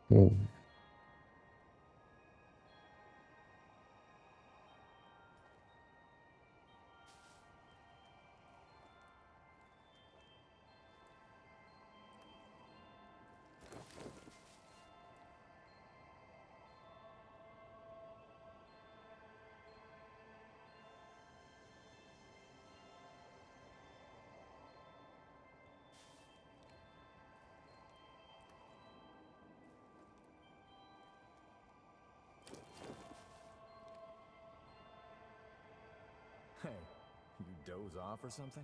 Hmm. Hey, you doze off or something?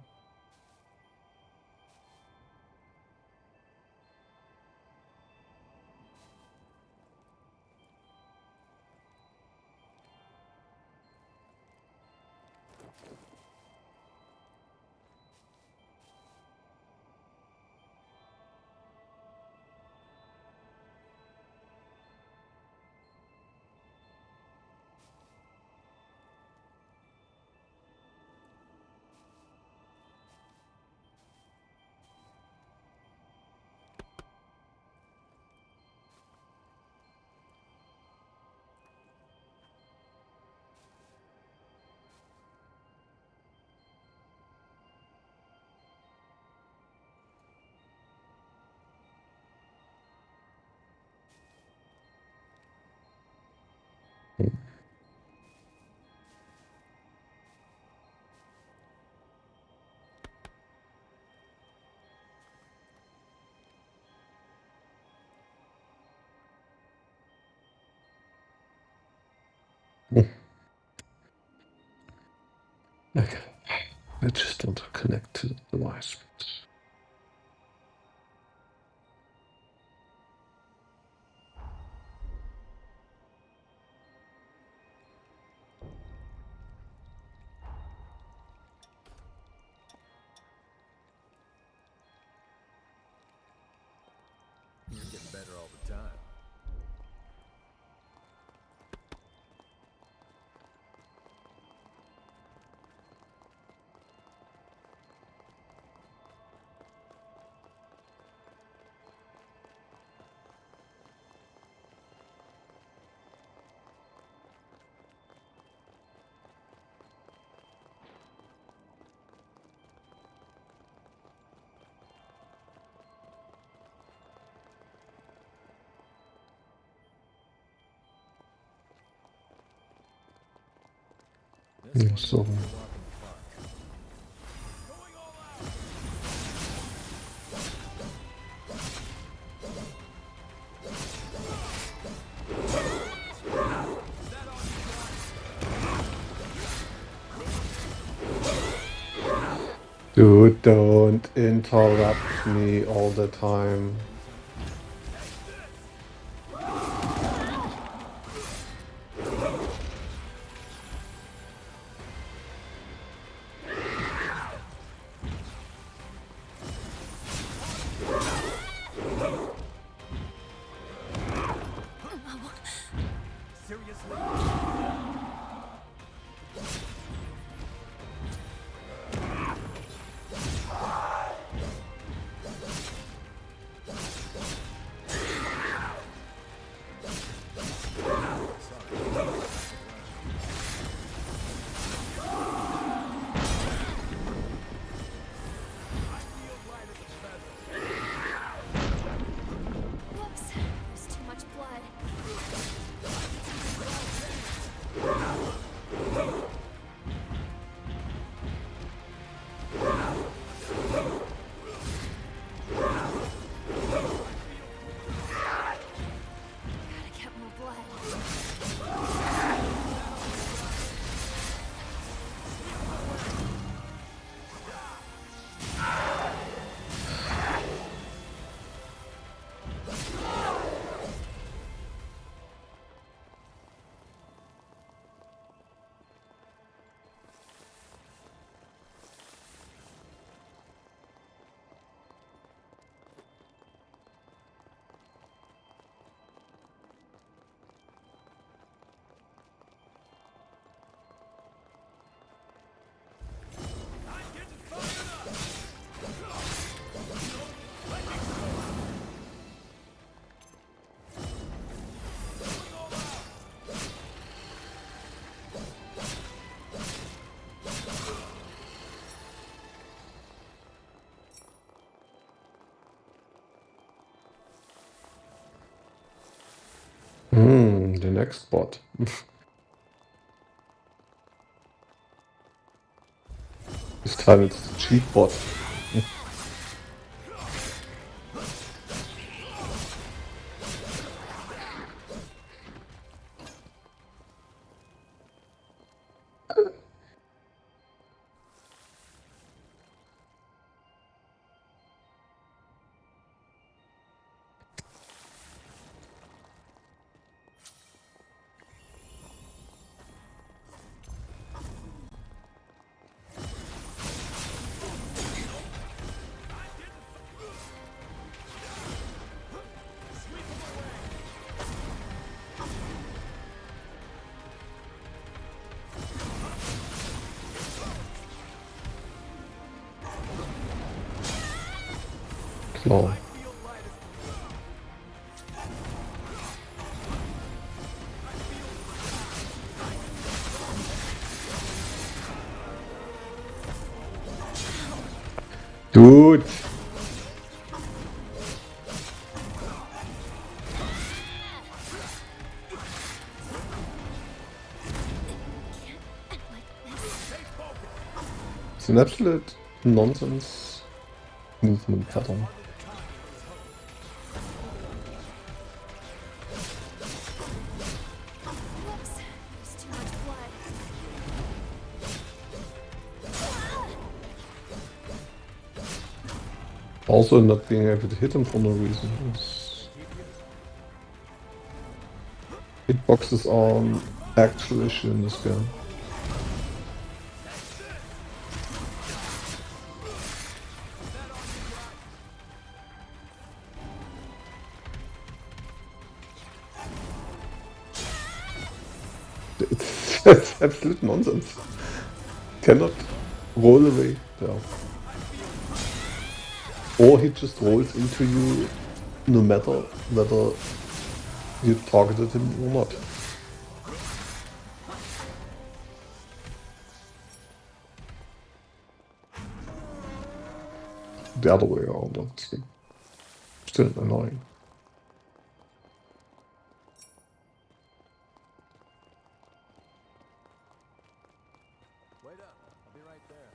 Okay. I just want to connect to the device. You're getting better all the time. So dude, don't interrupt me all the time. Whoops, there's too much blood. Gotta get more blood. The next bot. This time it's the cheat bot. Claw. Dude! It's an absolute nonsense movement pattern. Whoops, there's too much blood. Also, not being able to hit him for no reason. Hitboxes are an actual issue in this game. It's absolute nonsense. Cannot roll away there. Or he just rolls into you no matter whether you targeted him or not. The other way around, that's still annoying. Wait up. I'll be right there.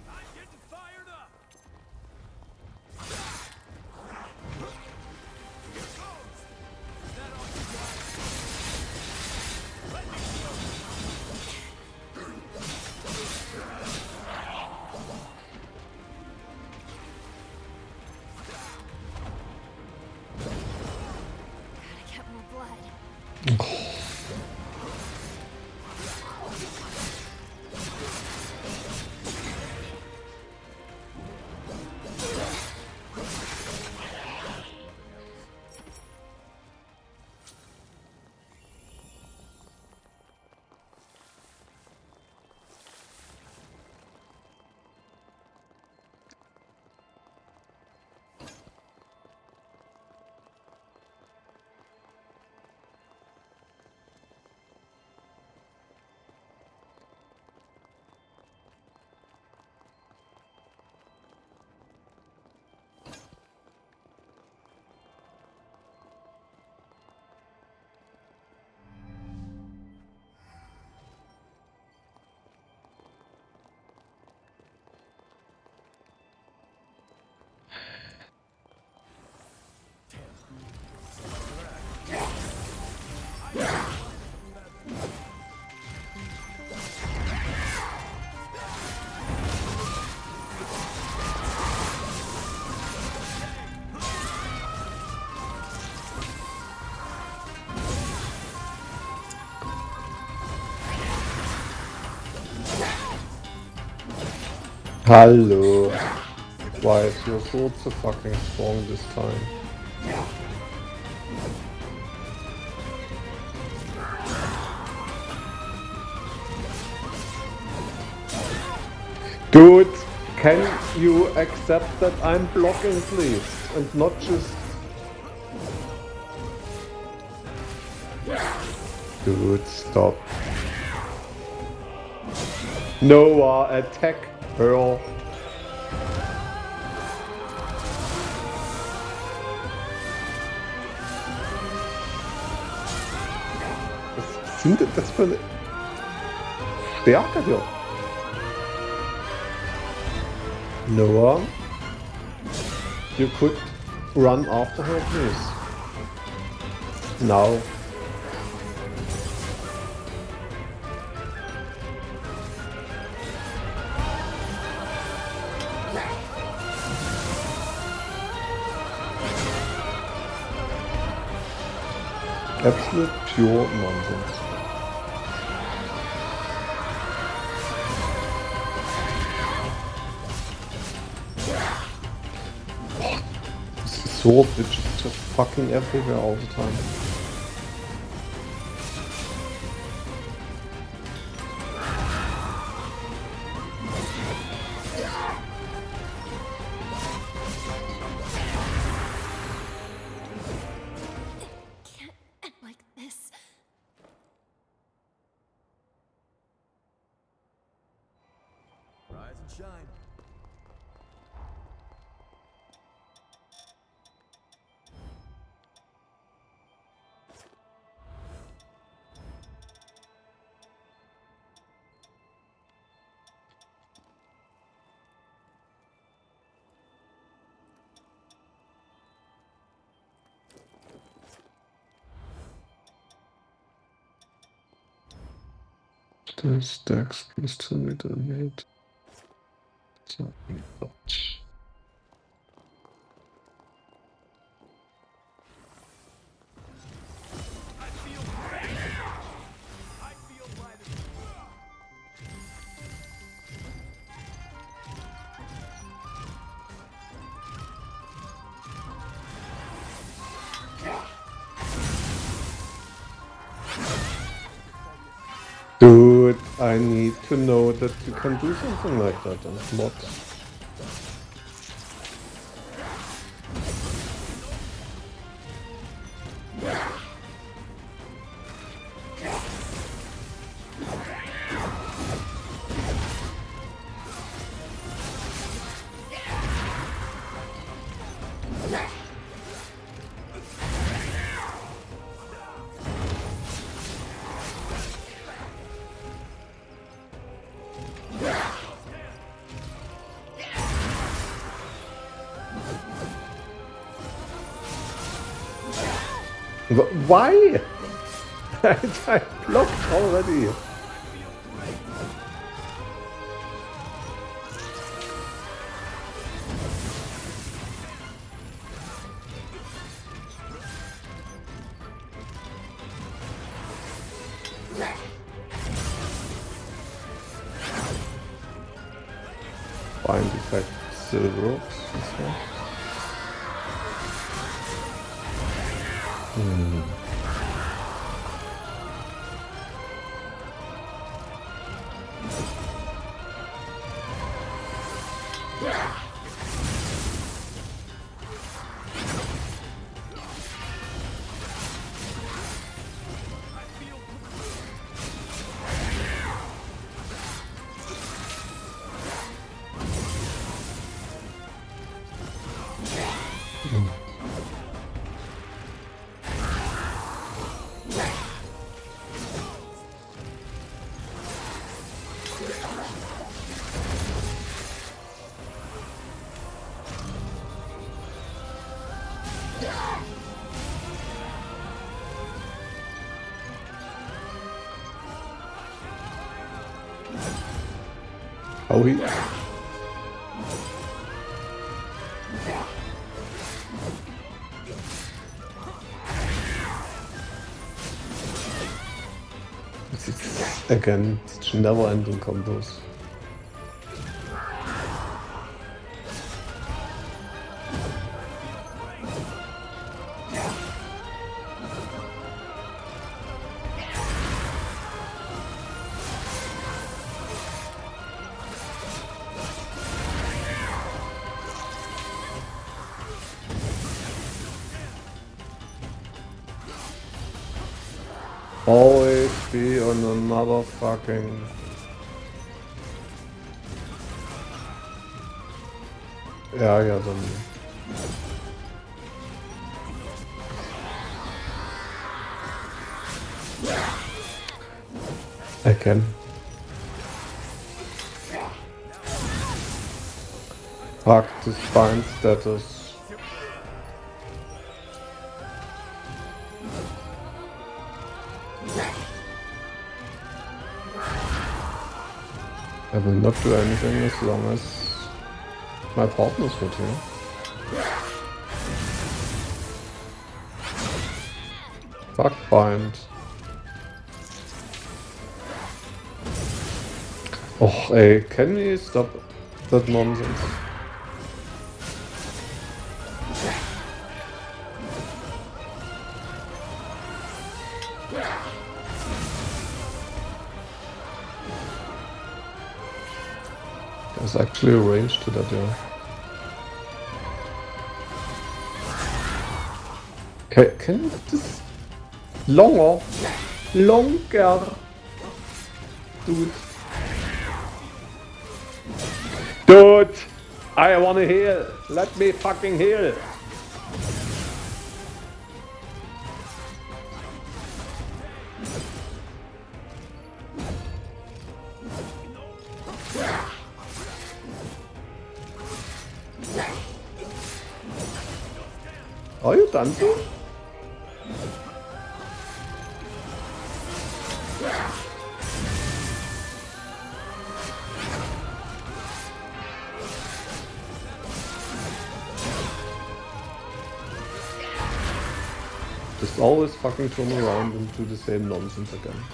I'm getting fired up! Here goes! That on the Let me Gotta get more blood. Hello. Why is your sword so fucking strong this time? Dude, can you accept that I'm blocking, please? And not just... Dude, stop. Noah, attack her. Was sind denn das für eine Stärke hier? Noah, you could run after her, please. Now. Absolute pure nonsense. This sword which is just fucking everywhere all the time. and shine. The stacks plus 2 meter made. Something such. Dude, I need to know that you can do something like that on mods. Why? I blocked already. Bind effect still works. Oh, he. Again, never-ending combos. Always be on another fucking... Ja, dann... I can. Fuck this bind status. I will not do anything as long as my partner's not here. Fuck bind. Och ey, can we stop that nonsense? There's actually a range to that, yeah. Can this longer, dude? Dude, I wanna heal. Let me fucking heal. Are you dancing? Just always fucking turn around and do the same nonsense again.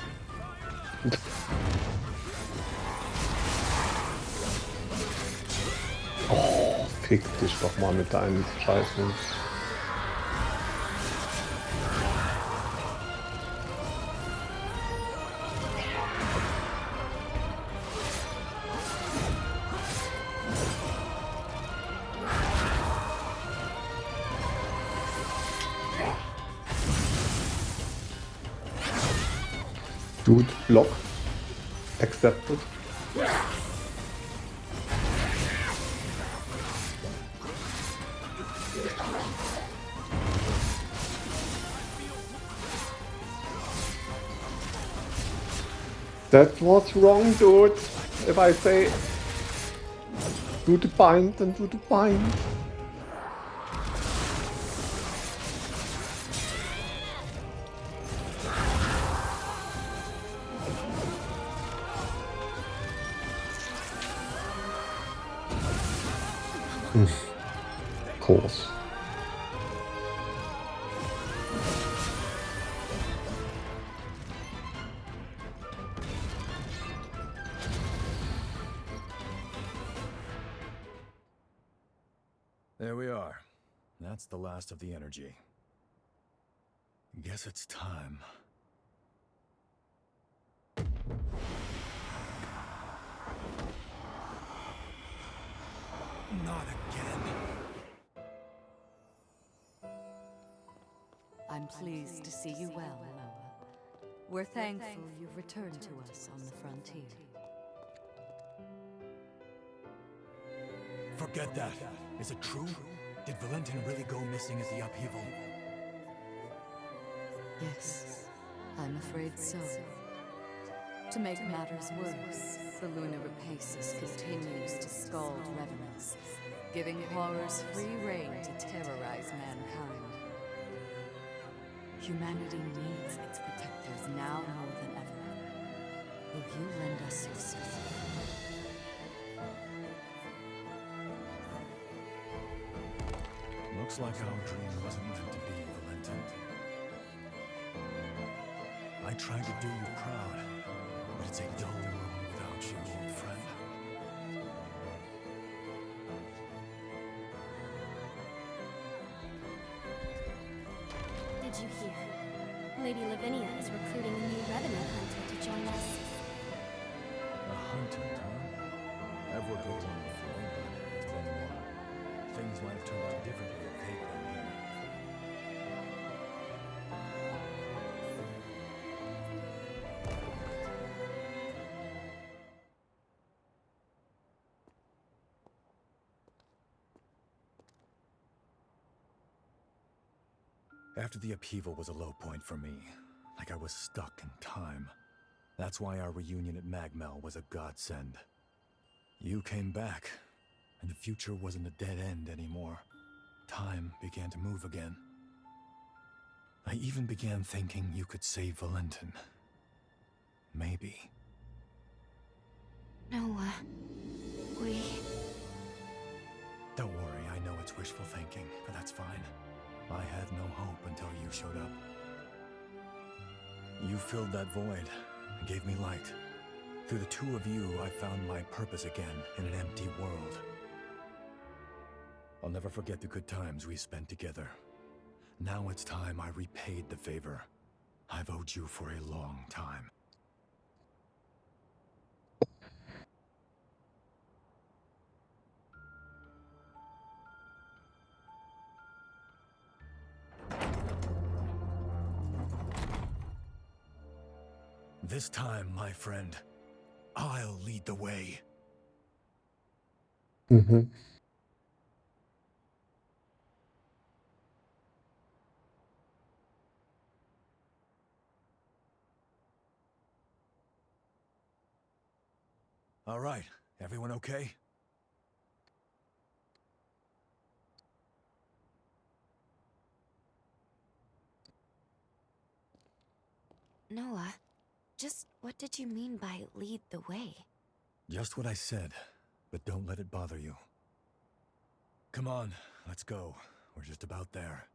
Oh, fick dich doch mal mit deinen Scheißen. Dude, block. Accepted. That was wrong, dude. If I say do the bind, then do the bind. Of course. There we are. That's the last of the energy. Guess it's time. Not again. I'm pleased to see you well, Noah. We're thankful you've returned to us on the frontier. Forget that. Is it true? Did Valentin really go missing at the upheaval? Yes, I'm afraid so. To make matters worse, the Luna Rapaces continues to scald revenants, giving horrors free rein to terrorize mankind. Humanity needs its protectors now more than ever. Will you lend us your support? Looks like our dream wasn't meant to be, Valentin. I tried to do you proud, but it's a dull world without you, old friend. Did you hear? Lady Lavinia is recruiting a new revenue hunter to join us. A hunter, huh? I've worked with one before, but it's been a while. Things might have turned out differently if they'd been here. After the upheaval was a low point for me, like I was stuck in time. That's why our reunion at Magmel was a godsend. You came back, and the future wasn't a dead end anymore. Time began to move again. I even began thinking you could save Valentin. Maybe. Noah, we... Don't worry, I know it's wishful thinking, but that's fine. I had no hope until you showed up. You filled that void and gave me light. Through the two of you, I found my purpose again in an empty world. I'll never forget the good times we spent together. Now it's time I repaid the favor I've owed you for a long time. This time, my friend, I'll lead the way. Mm-hmm. All right, everyone okay? Noah, just what did you mean by lead the way? Just what I said, but don't let it bother you. Come on, let's go. We're just about there.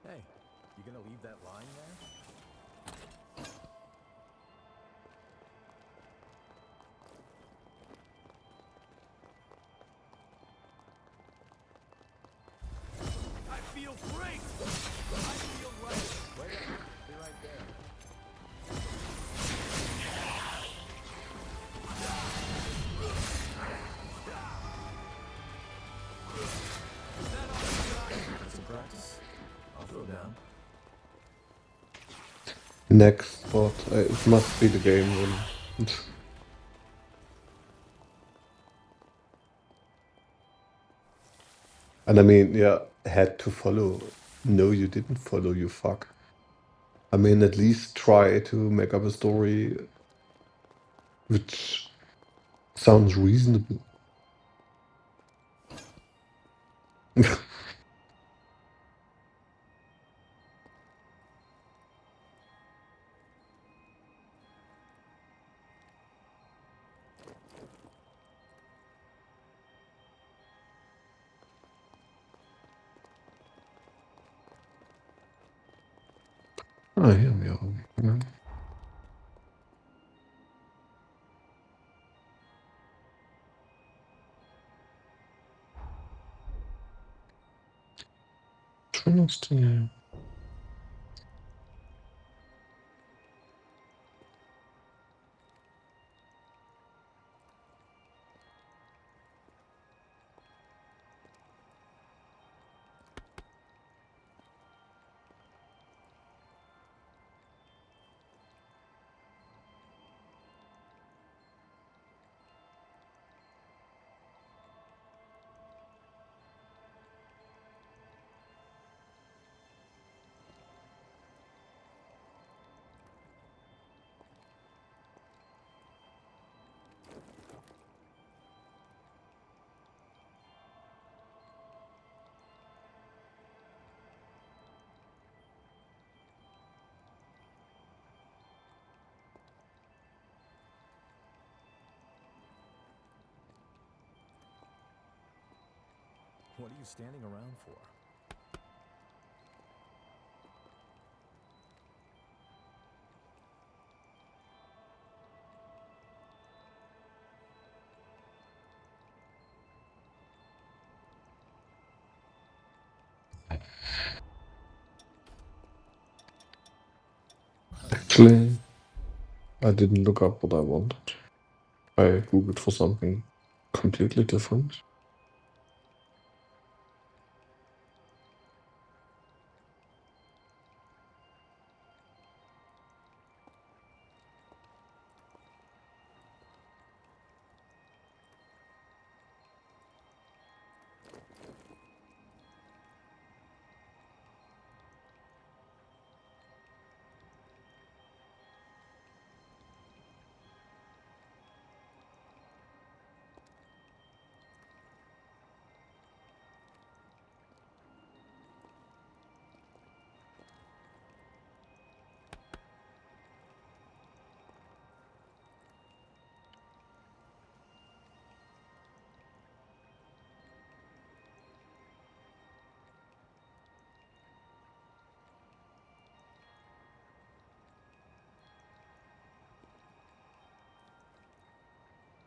Hey, you gonna leave that line there? I feel great! I feel right. Wait up, be right there. Surprise. I'll throw down. Next spot. It must be the game then. And I mean, yeah, had to follow. No, you didn't follow, you fuck. I mean, at least try to make up a story which sounds reasonable. Ah, hier haben wir auch. Ja. Schönes Ding. What are you standing around for? Actually, I didn't look up what I wanted. I googled for something completely different.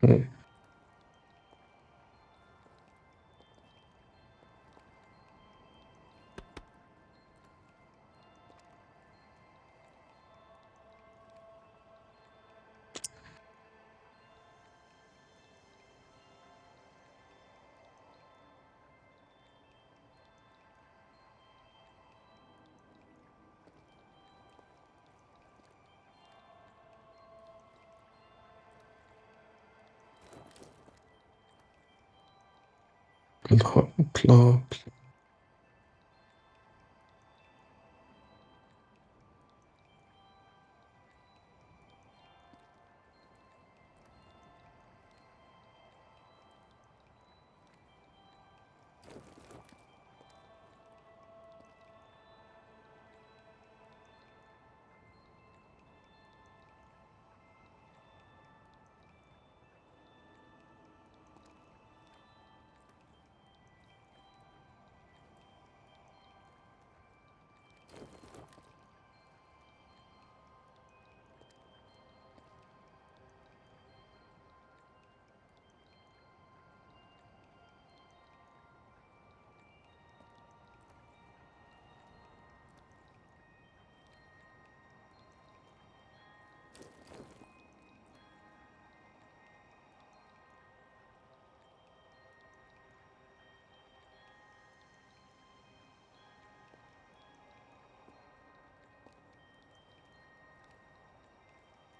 Hmm. Bla bla.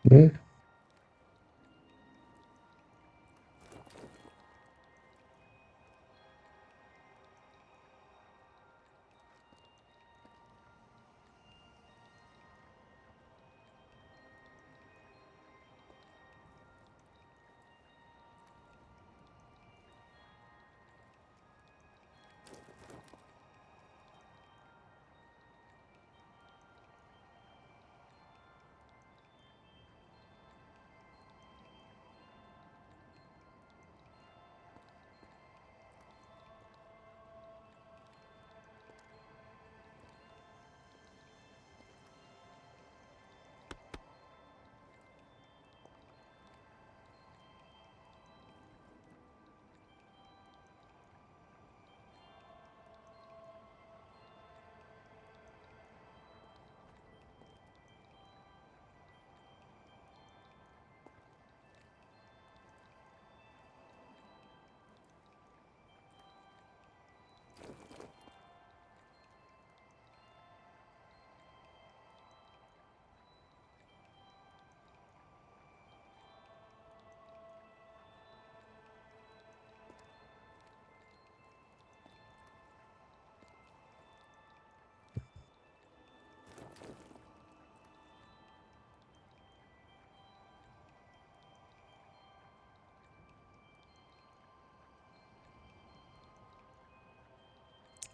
Hmm?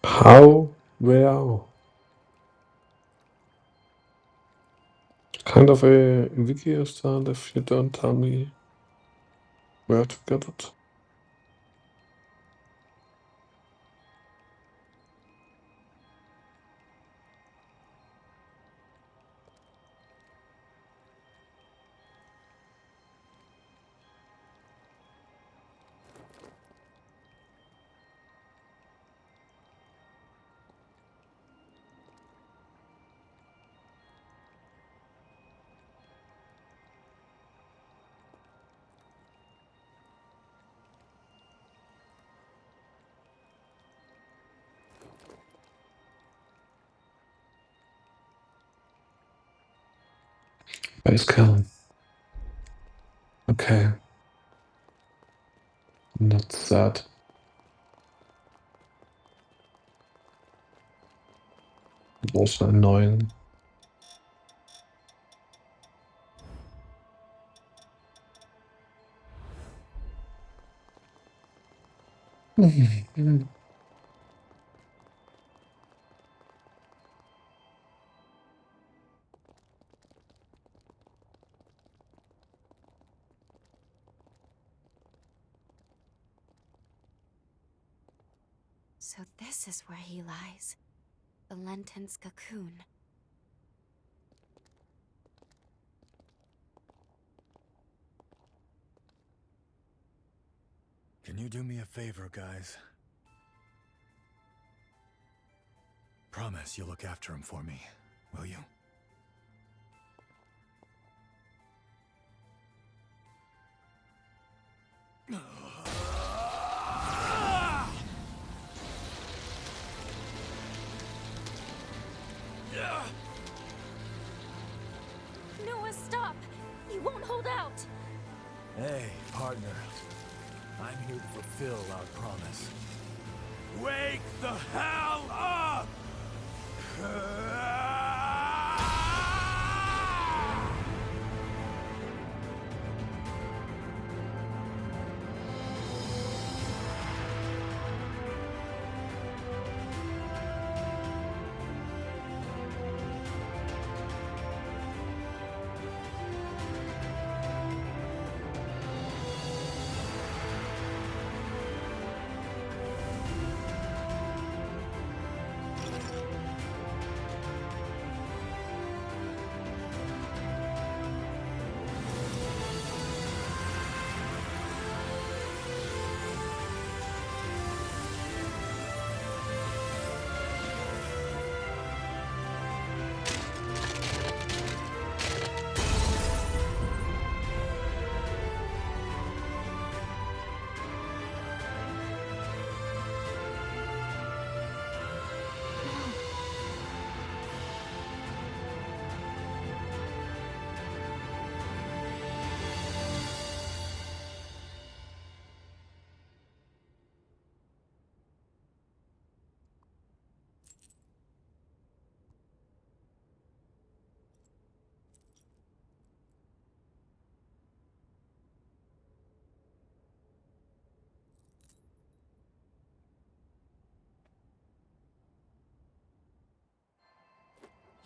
How? Where? Kind of a wiki is that if you don't tell me where to get it. Base Callan. Okay. Not sad. Also annoying. So this is where he lies. Valentin's cocoon. Can you do me a favor, guys? Promise you'll look after him for me, will you? Noah, stop! You won't hold out! Hey, partner. I'm here to fulfill our promise. Wake the hell up!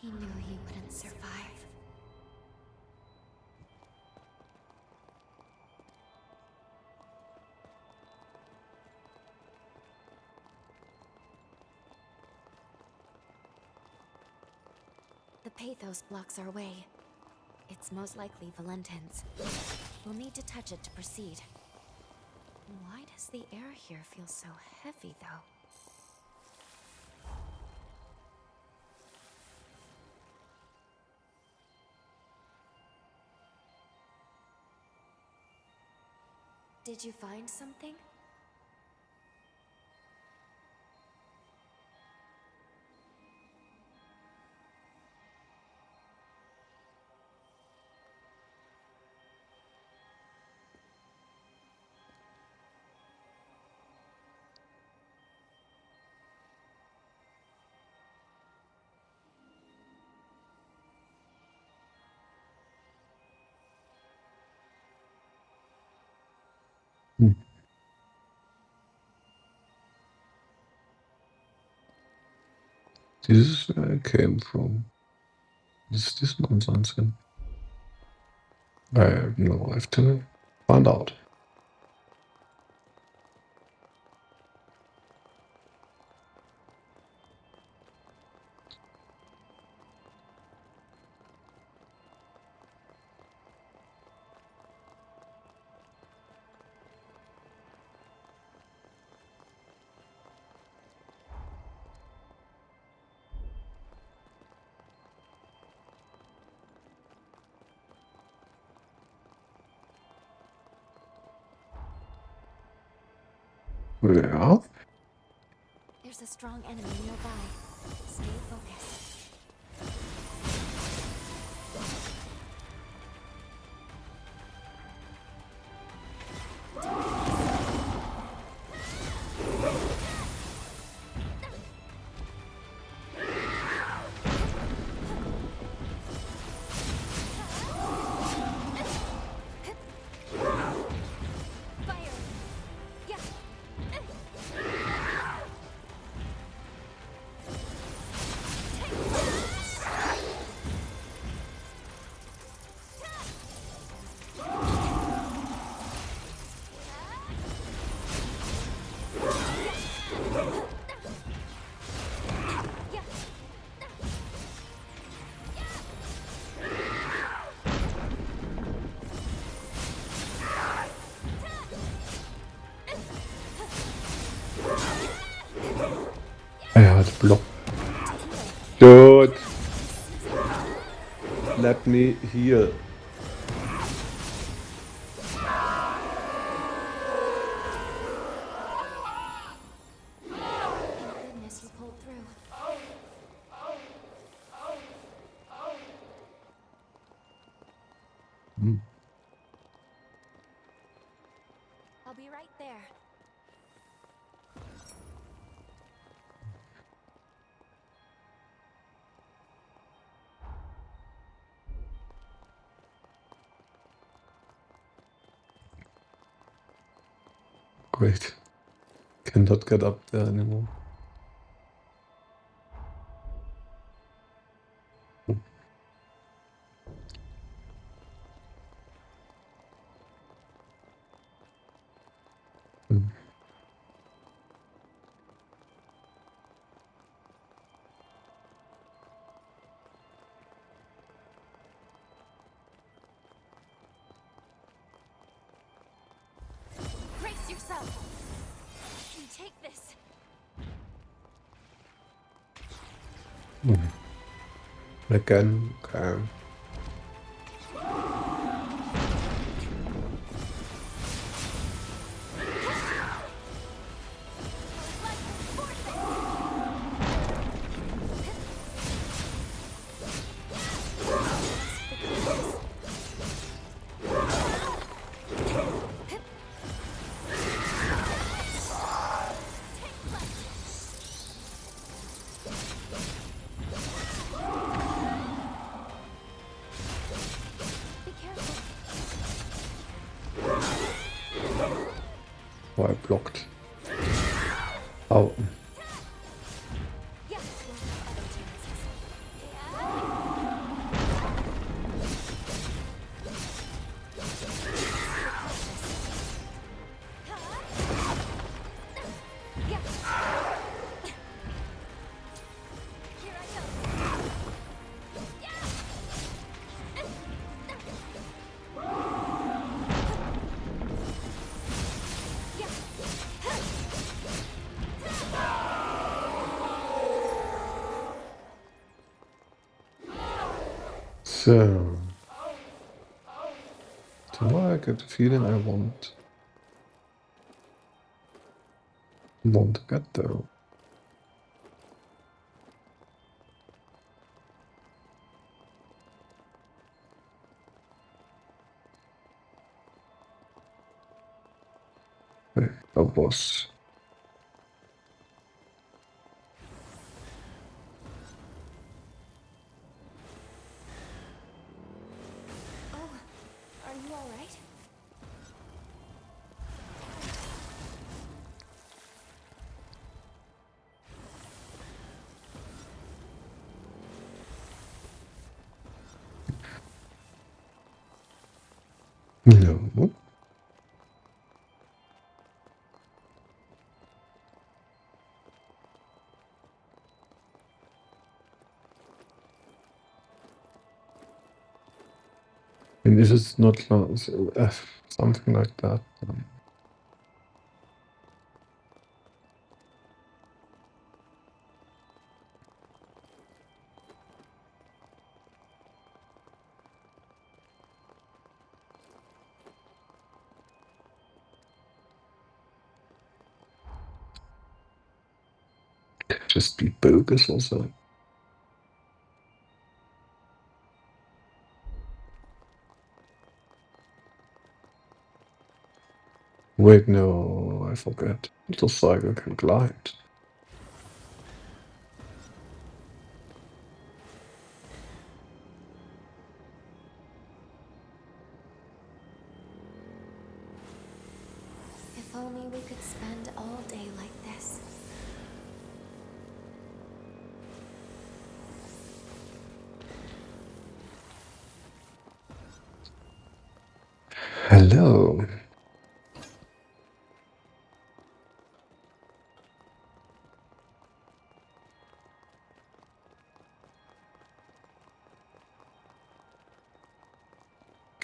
He knew he wouldn't survive. The Pathos blocks our way. It's most likely Valentin's. We'll need to touch it to proceed. Why does the air here feel so heavy, though? Did you find something? This is where I came from. Is this nonsense? I have no, I have to find out. Yeah. There's a strong enemy nearby. Stay focused. Er hat Block. Dude. Let me heal. Goodness, you pulled through. I'll be right there. great. Cannot get up there anymore. Mm. Brace yourself. You can take this. Again, okay. Be careful. Oh, I blocked. Oh, Yeah, we'll have other chances. Yeah. Here I go. so. Do I get the feeling I won't get there? Wait, that was. Oh, are you all right? No. And this is not something like that. Just be bogus or so. Wait, no, I forget. The cycle can glide. If only we could spend all day like this. Hello.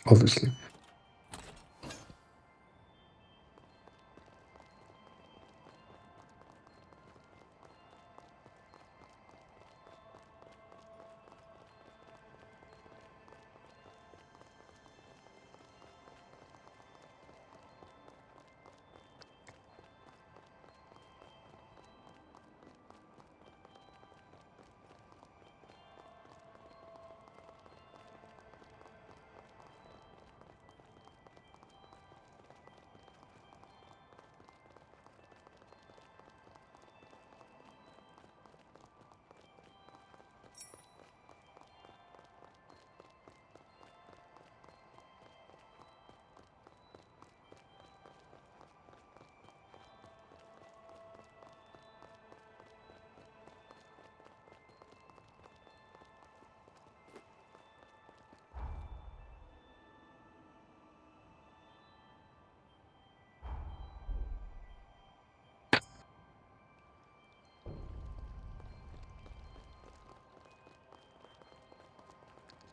Obviously.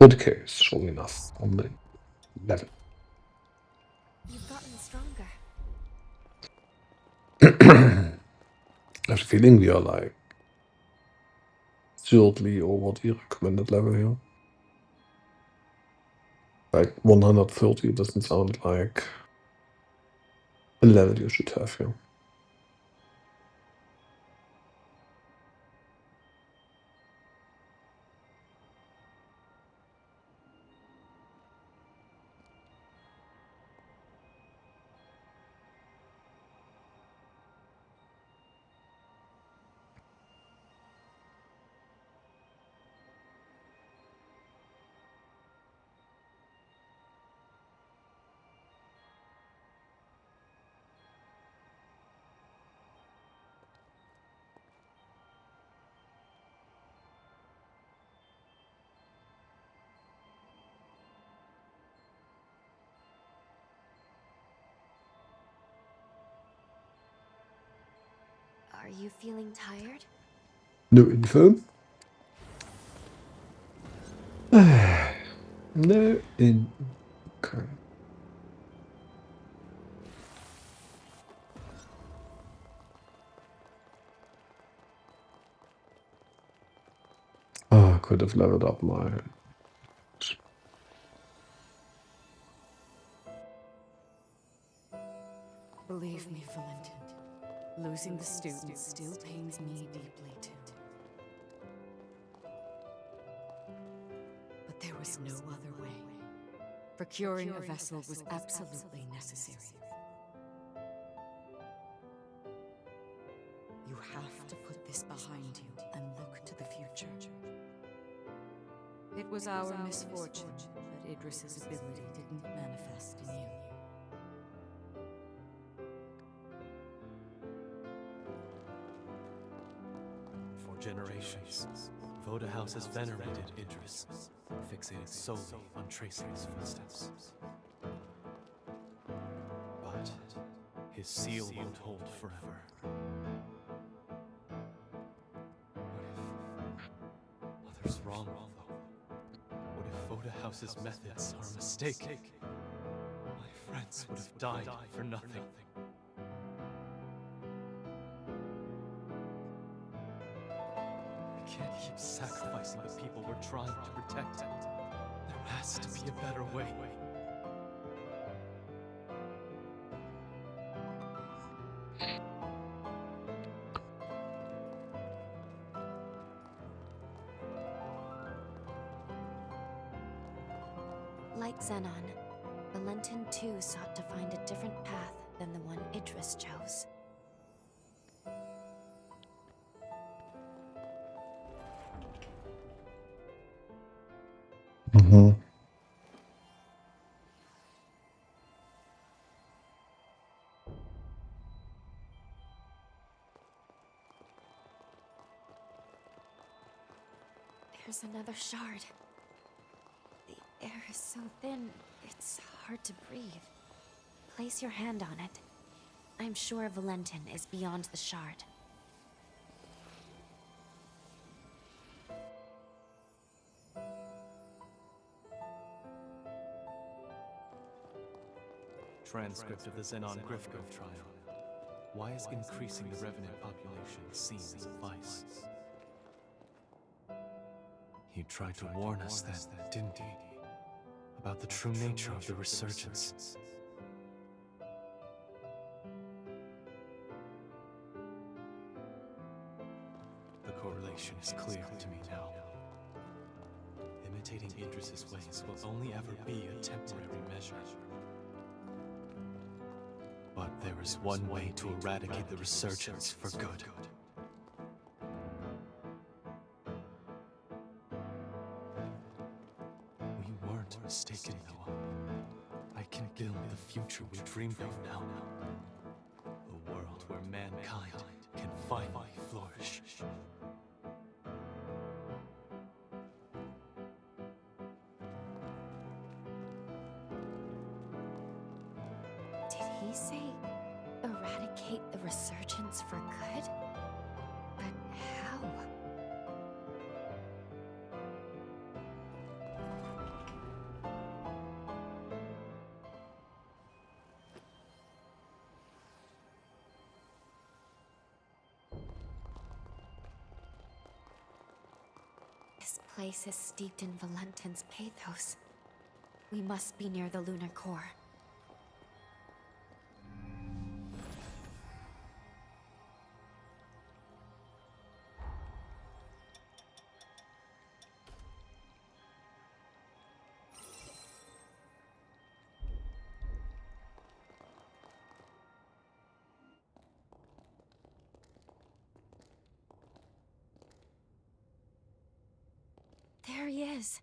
Okay, is strong enough on the level. You've gotten stronger. I have a feeling we are like shortly over the recommended level here. Like 130 doesn't sound like a level you should have here. Are you feeling tired? No info. No in. Okay. Oh, I could have leveled up my. Believe me, Valentin, losing the students still pains me deeply too. But there was no other way. Procuring a vessel was absolutely necessary. You have to put this behind you and look to the future. It was our misfortune that Idris's ability didn't manifest in you. For generations, Voda House has venerated Idris, fixated solely on tracing his footsteps. But his seal won't hold forever. What if others wrong, though? What if Voda House's methods are a mistake? My friends would have died for nothing. We can't keep sacrificing the people we're trying to protect. There has to be a better way. Like Xenon, Valentin too sought to find a different path than the one Idris chose. Mm-hmm. There's another shard. The air is so thin, it's hard to breathe. Place your hand on it. I'm sure Valentin is beyond the shard. Transcript of the Xenon Grifko trial. Why is increasing the Revenant population seen as a vice? He tried to warn us then, didn't he? About the true nature of the resurgence. The correlation is clear to me now. Imitating Idris's ways will only ever be a temporary measure. But there is one way to eradicate the resurgence for good. We weren't mistaken, Noah. I can build the future we dreamed of now. A world where mankind can finally flourish. Did he say eradicate the resurgence for good? But how? place is steeped in Valentin's pathos. We must be near the lunar core. There he is.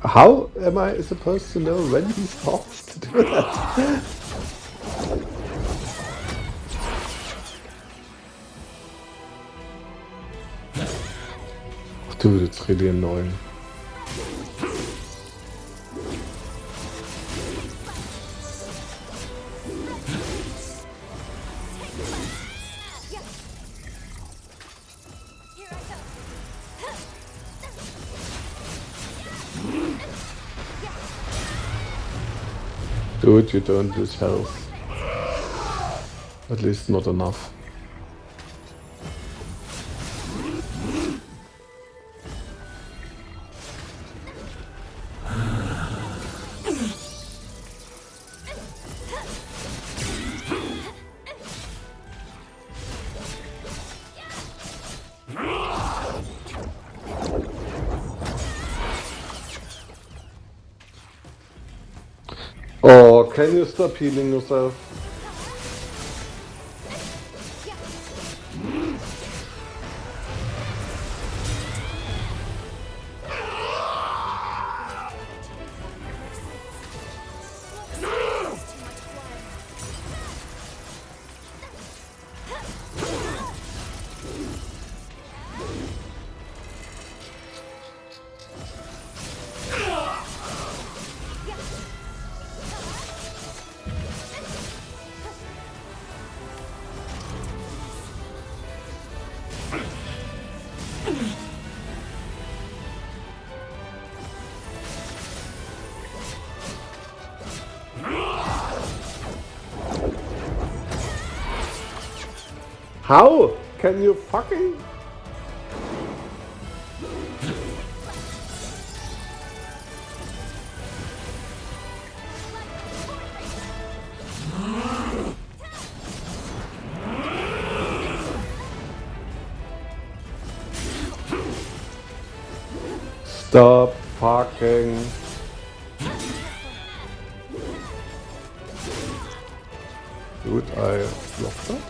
How am I supposed to know when he starts to do that? Dude, it's really annoying. Dude, you don't lose health. At least not enough. Oh, can you stop healing yourself? How can you fucking... Stop fucking... Dude, I lost that?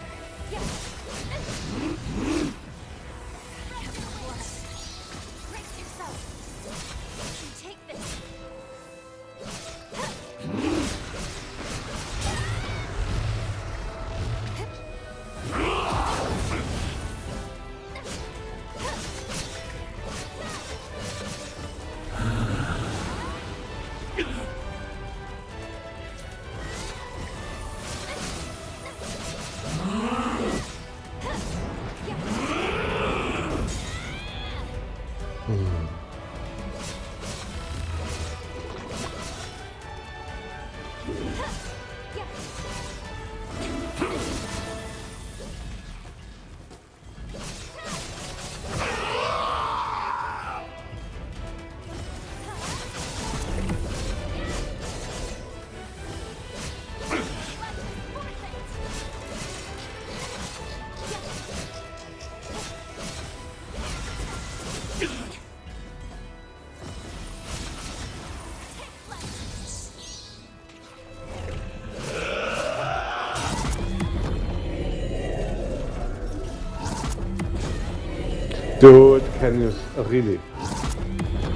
Dude, can you really?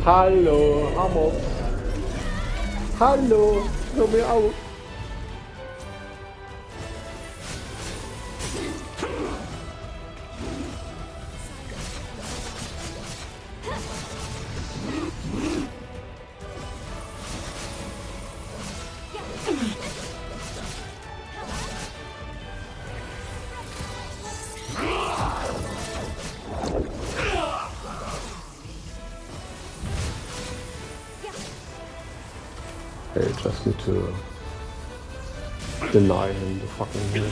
Hallo, Amos. Hallo. Help me out. I just need to deny him the fucking heal.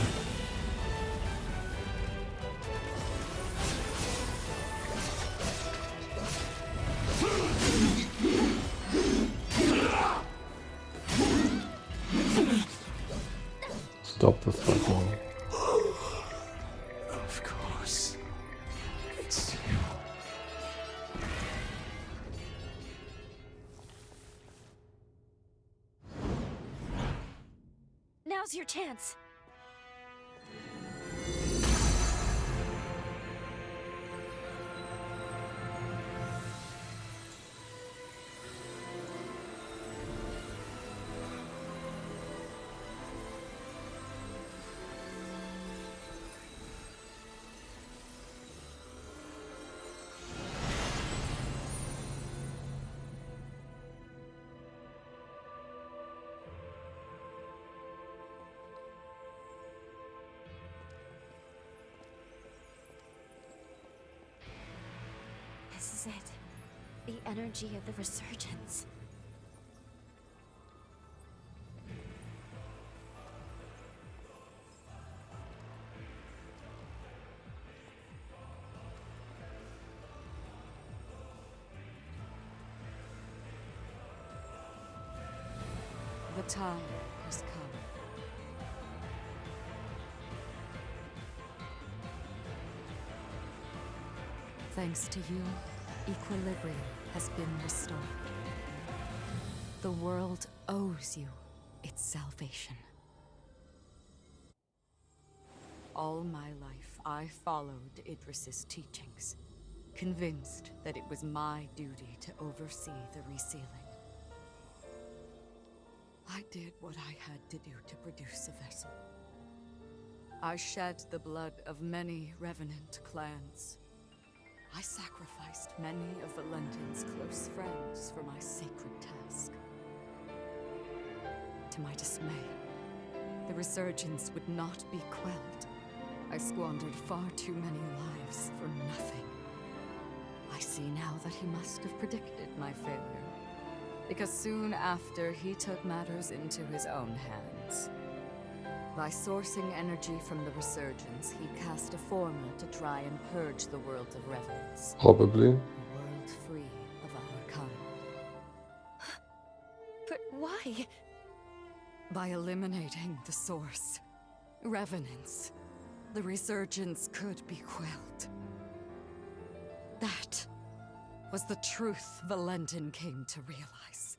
Stop the fuck now. Of course. It's you. Now's your chance. This is it. The energy of the resurgence. The time has come. Thanks to you, equilibrium has been restored. The world owes you its salvation. All my life, I followed Idris's teachings, convinced that it was my duty to oversee the resealing. I did what I had to do to produce a vessel. I shed the blood of many Revenant clans. I sacrificed many of Valentin's close friends for my sacred task. To my dismay, the resurgence would not be quelled. I squandered far too many lives for nothing. I see now that he must have predicted my failure, because soon after he took matters into his own hands. By sourcing energy from the resurgence, he cast a formula to try and purge the world of revenants. Probably. A world free of our kind. But why? By eliminating the source, revenants, the resurgence could be quelled. That was the truth Valentin came to realize.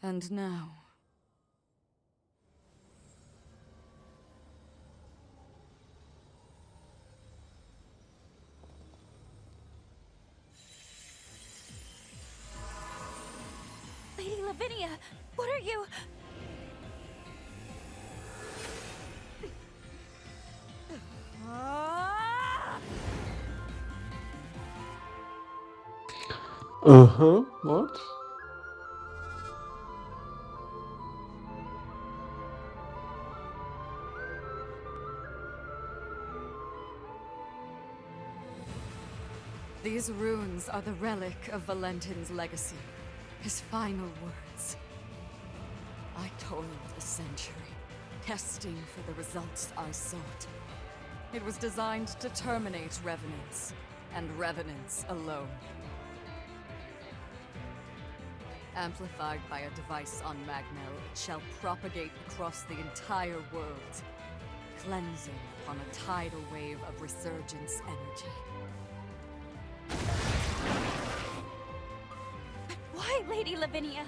And now, Lady Lavinia, what are you? What? these runes are the relic of Valentin's legacy, his final words. I toiled a century, testing for the results I sought. It was designed to terminate revenants, and revenants alone. Amplified by a device on Magnell, it shall propagate across the entire world, cleansing upon a tidal wave of resurgence energy. But why, Lady Lavinia?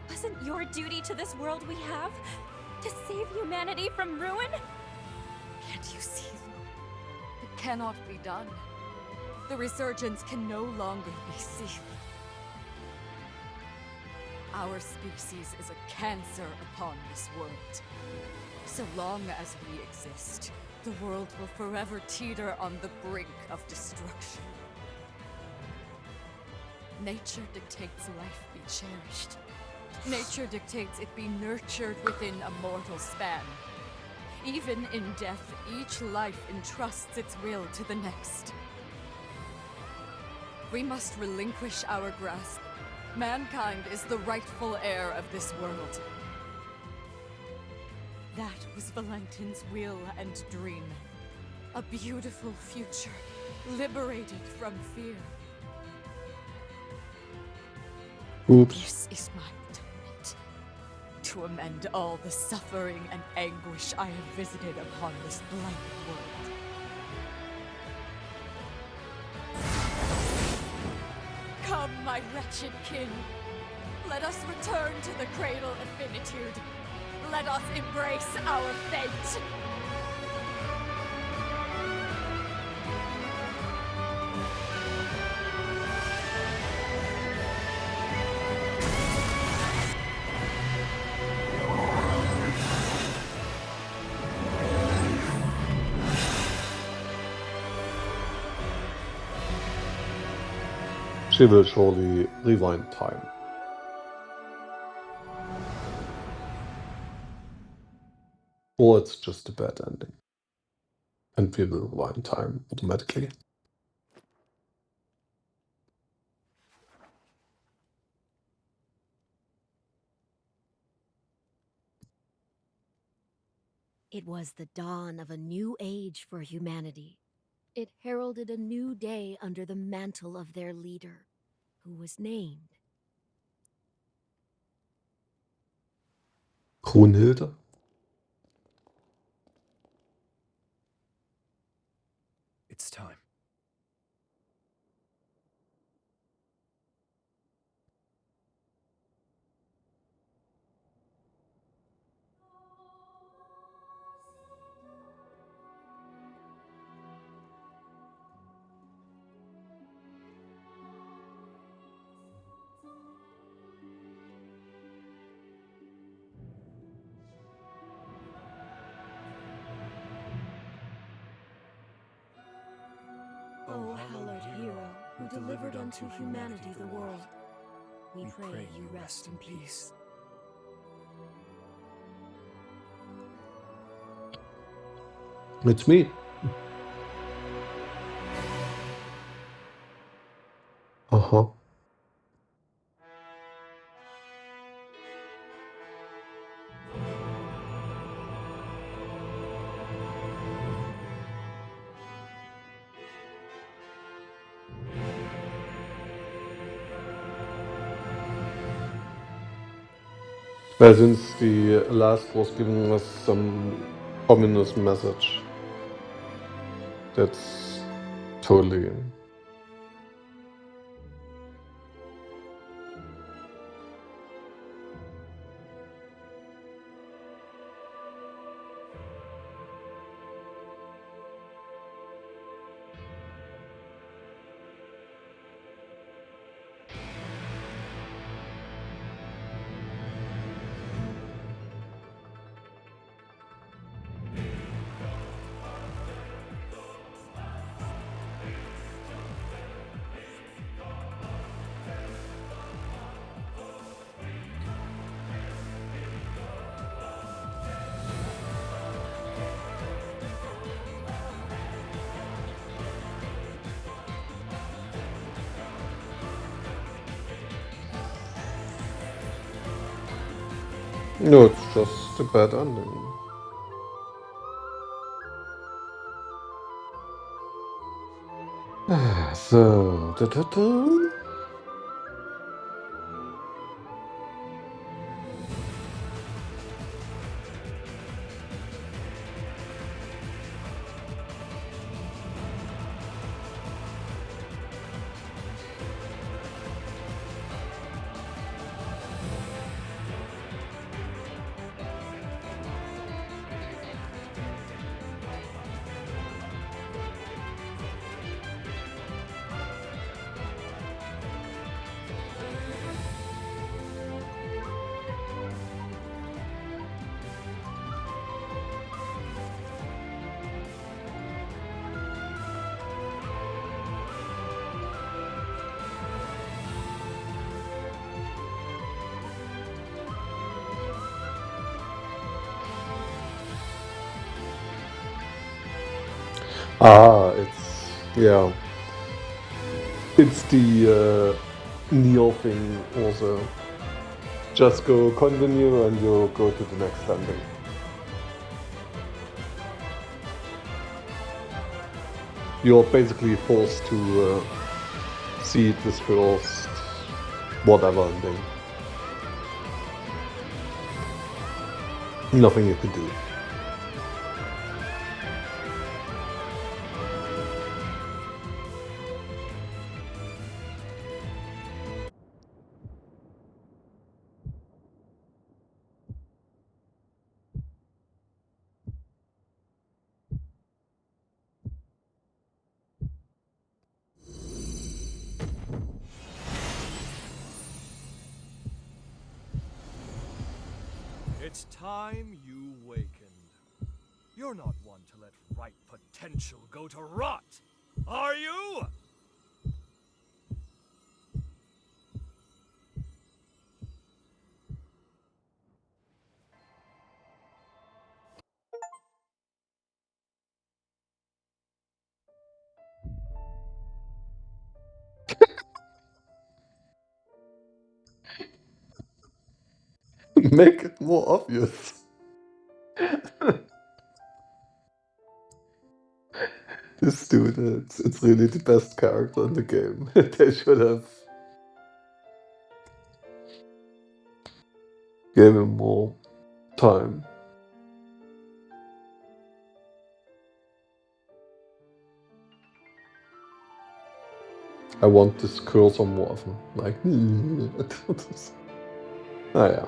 Wasn't your duty to this world we have to save humanity from ruin? Can't you see? It cannot be done. The resurgence can no longer be sealed. Our species is a cancer upon this world. So long as we exist, the world will forever teeter on the brink of destruction. Nature dictates life be cherished. Nature dictates it be nurtured within a mortal span. Even in death, each life entrusts its will to the next. We must relinquish our grasp. Mankind is the rightful heir of this world. That was Valentin's will and dream. A beautiful future, liberated from fear. Oops. This is my atonement. To amend all the suffering and anguish I have visited upon this blighted world. Come, my wretched kin. Let us return to the cradle of finitude. Let us embrace our fate. She will surely rewind time. Or it's just a bad ending. And we will rewind time automatically. It was the dawn of a new age for humanity. It heralded a new day under the mantle of their leader, who was named Brunhilde? It's time. O hallowed hero, who delivered unto humanity the world, we pray you rest in peace. It's me. Uh-huh. Well, since the last was giving us some ominous message, that's totally. No, it's just a bad ending. So, Ah, yeah. It's the Neo thing also. Just go continue and you'll go to the next landing. You're basically forced to see this first whatever ending. Nothing you can do. It's time you wakened. You're not one to let ripe potential go to rot, are you? Make it more obvious. This dude, it's really the best character in the game. They should have given him more time. I want this cursor more often. Like, ah yeah.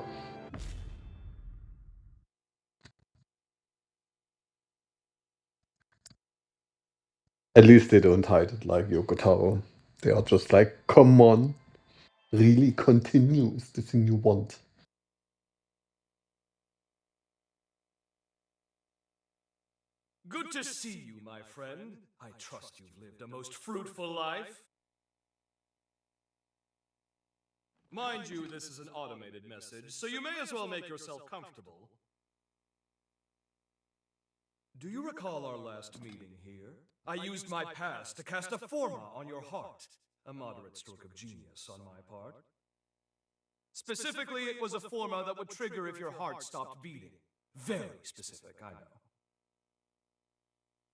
At least they don't hide it like Yoko Taro. They are just like, come on, really continue is the thing you want. Good to see you, my friend. I trust you've lived a most fruitful life. Mind you, this is an automated message, so you may as well make yourself comfortable. Do you recall our last meeting here? I used my past to cast a forma on your heart. A moderate stroke of genius on my part. Specifically, it was a forma that would trigger if your heart stopped beating. Very specific, I know.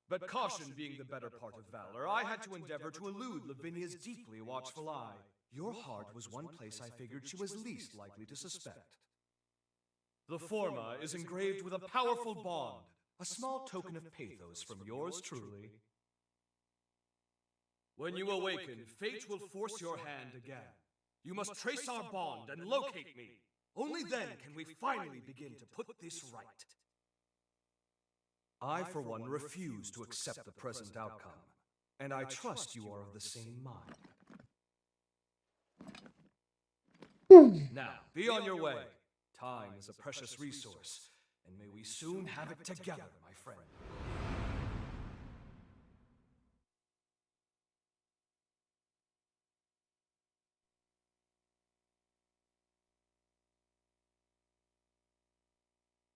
But caution being the better part of valor, I had to endeavor to elude Lavinia's deeply watchful eye. Your heart was one place I figured she was least likely to suspect. The forma is engraved with a powerful bond, a small token of pathos from yours truly. When you awaken, fate will force your hand again. You must trace our bond and locate me. Only then can we finally begin to put this right. I, for one, refuse to accept the present outcome, and I trust you are of the same mind. Now, be on your way. Time is a precious resource, and may we soon have it together, my friend.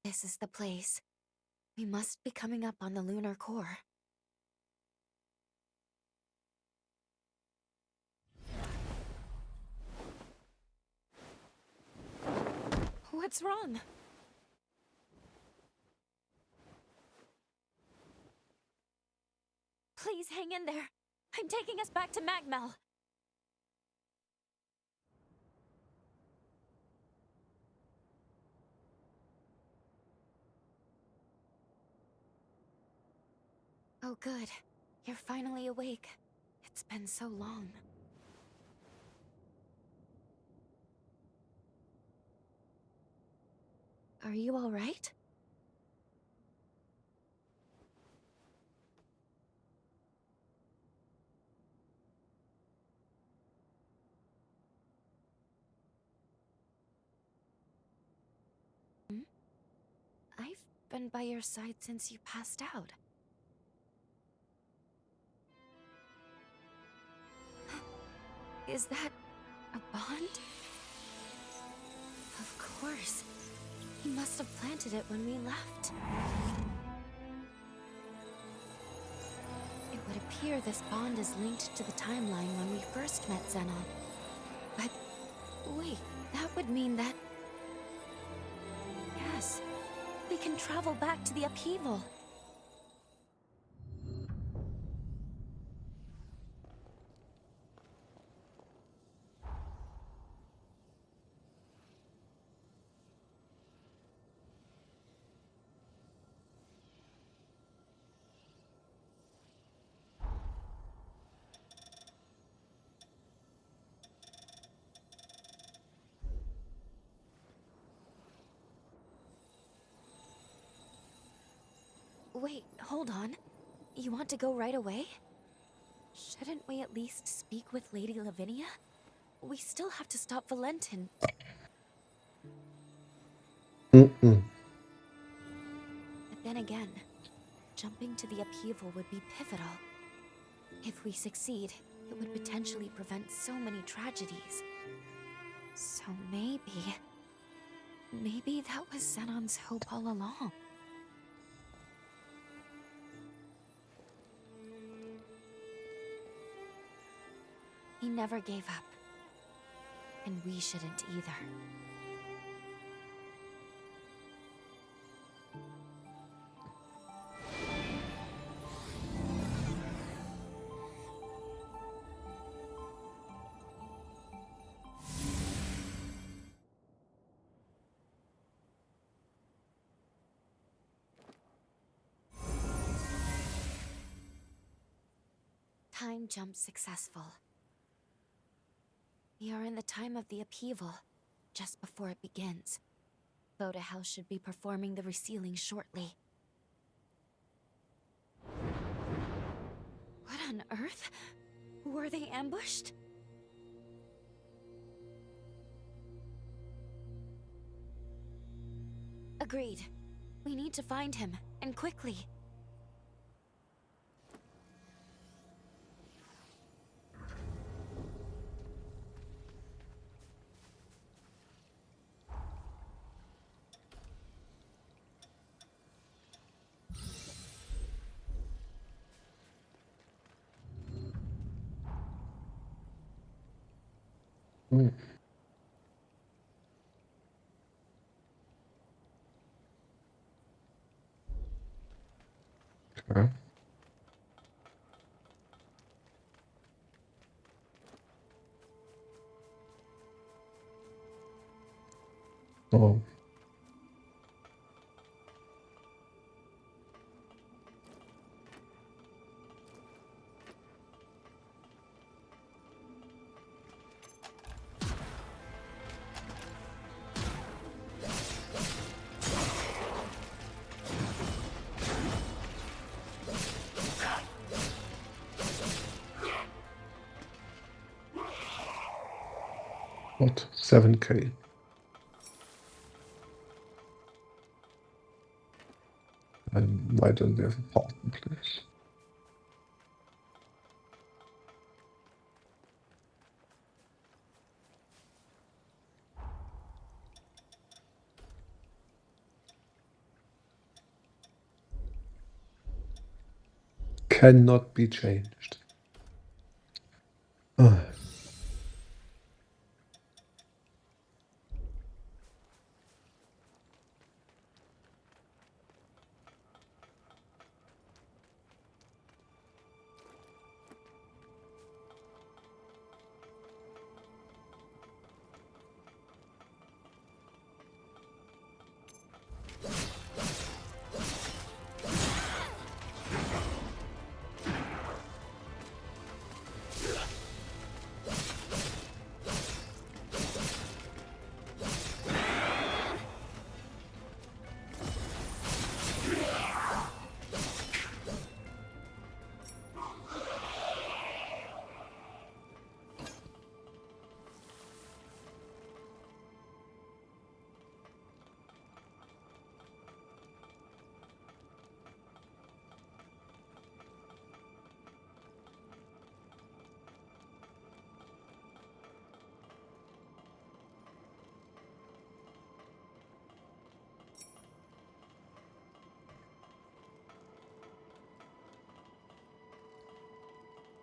This is the place. We must be coming up on the lunar core. What's wrong? Please hang in there. I'm taking us back to Magmel. Oh, good. You're finally awake. It's been so long. Are you all right? Hmm? I've been by your side since you passed out. Is that a bond? Of course. He must have planted it when we left. appear this bond is linked to the timeline when we first met Xenon. But wait, that would mean that... Yes, we can travel back to the upheaval. Wait, hold on. You want to go right away? Shouldn't we at least speak with Lady Lavinia? We still have to stop Valentin. But then again, jumping to the upheaval would be pivotal. If we succeed, it would potentially prevent so many tragedies. So maybe that was Xenon's hope all along. He never gave up. And we shouldn't either. Time jump successful. We are in the time of the upheaval, just before it begins. Voda House should be performing the resealing shortly. What on earth? Were they ambushed? Agreed. We need to find him, and quickly. Mm. Okay. Oh. What? 7K. Why don't they have a parking place? Cannot be changed. Ah.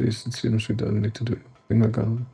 least it seems we don't need to do anything again.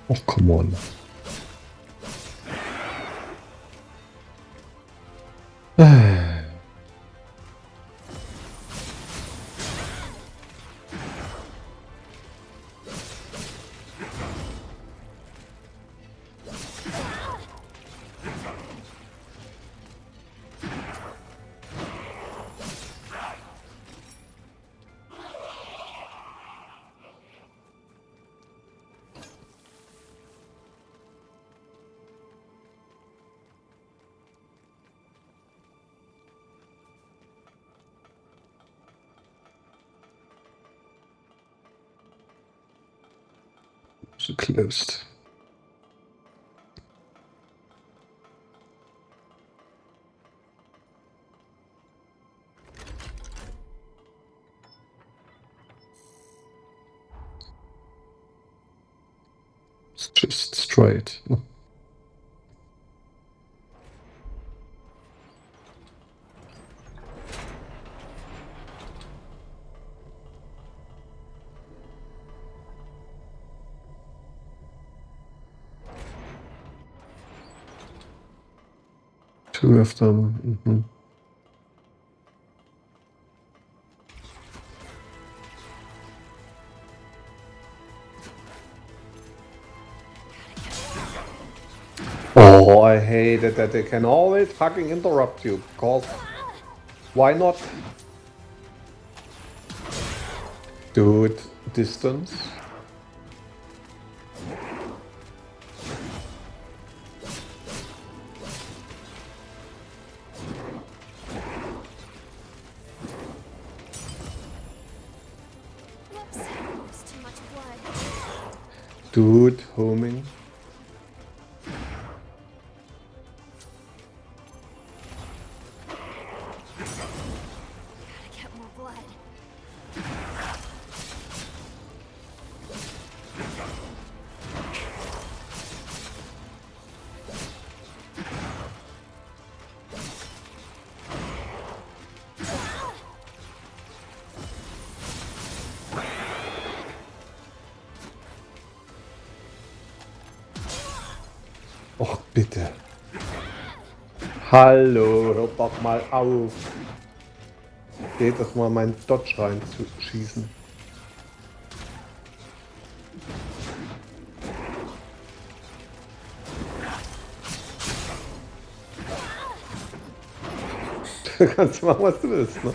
Oh, come on. So closed. It's just straight. Two of them. Mm-hmm. Oh, I hate it that they can always fucking interrupt you, because why not? Dude, distance. Whoops, there's too much blood. Dude, homing. Gotta get more blood. Och, bitte. Hallo, hört doch mal auf. Geht doch mal meinen Dodge reinzuschießen. Du kannst machen, was du willst, ne?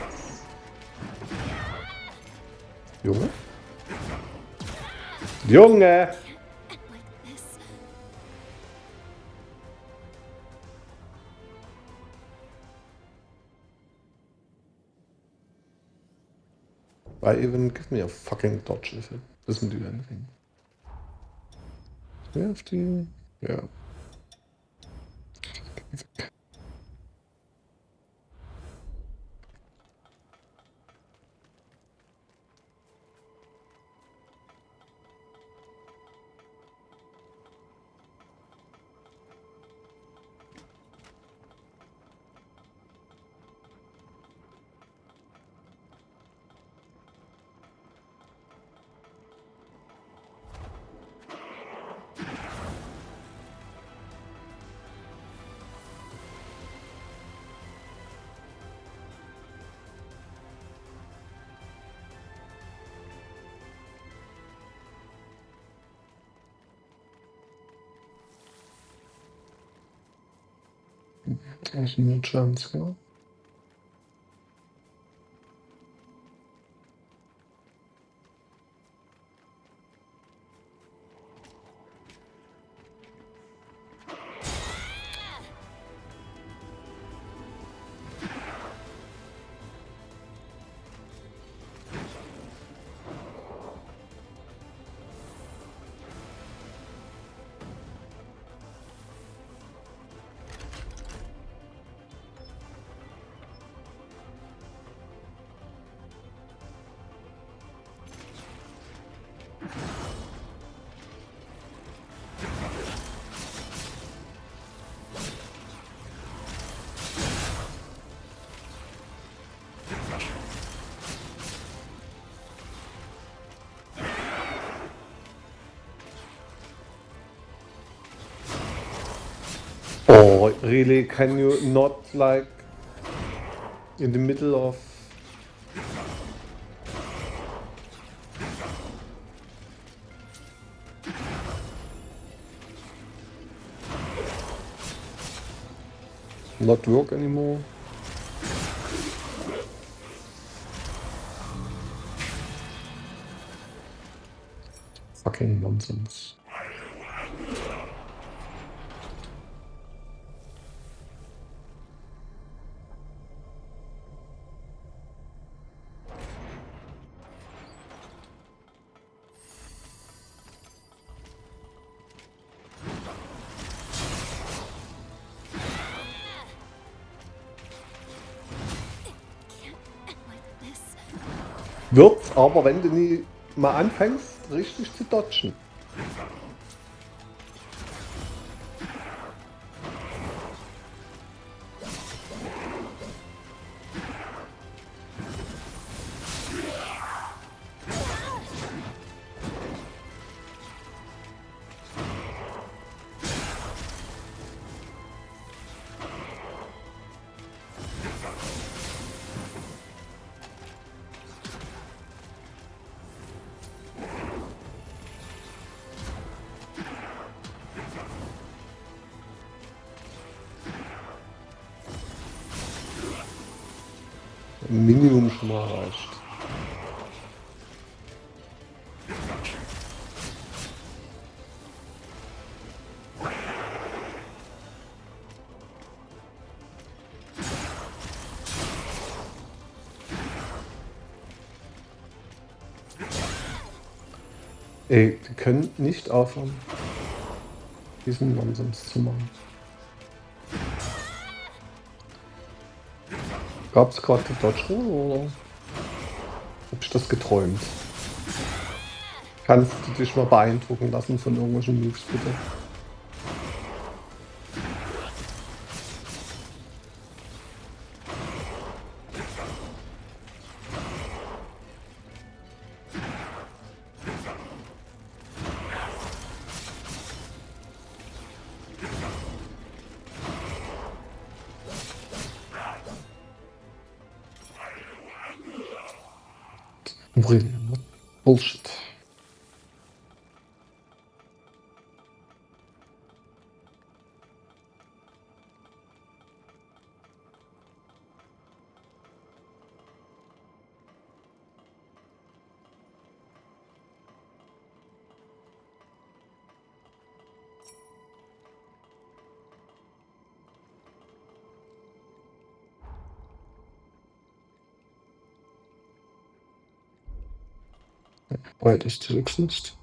Junge? Junge! Like this. Why even give me a fucking dodge if it doesn't do anything? Do we have to? Yeah. There's no chance here. Oh, really? Can you not, like, in the middle of... not work anymore? Fucking nonsense. Wird's aber, wenn du nie mal anfängst, richtig zu dodgen. Minimum schon mal erreicht. Ey, die können nicht aufhören, diesen Nonsens zu machen. Gab's gerade Dodge oder hab ich das geträumt? Kannst du dich mal beeindrucken lassen von irgendwelchen Moves, bitte? Brilliant. Bullshit. Why does still exist?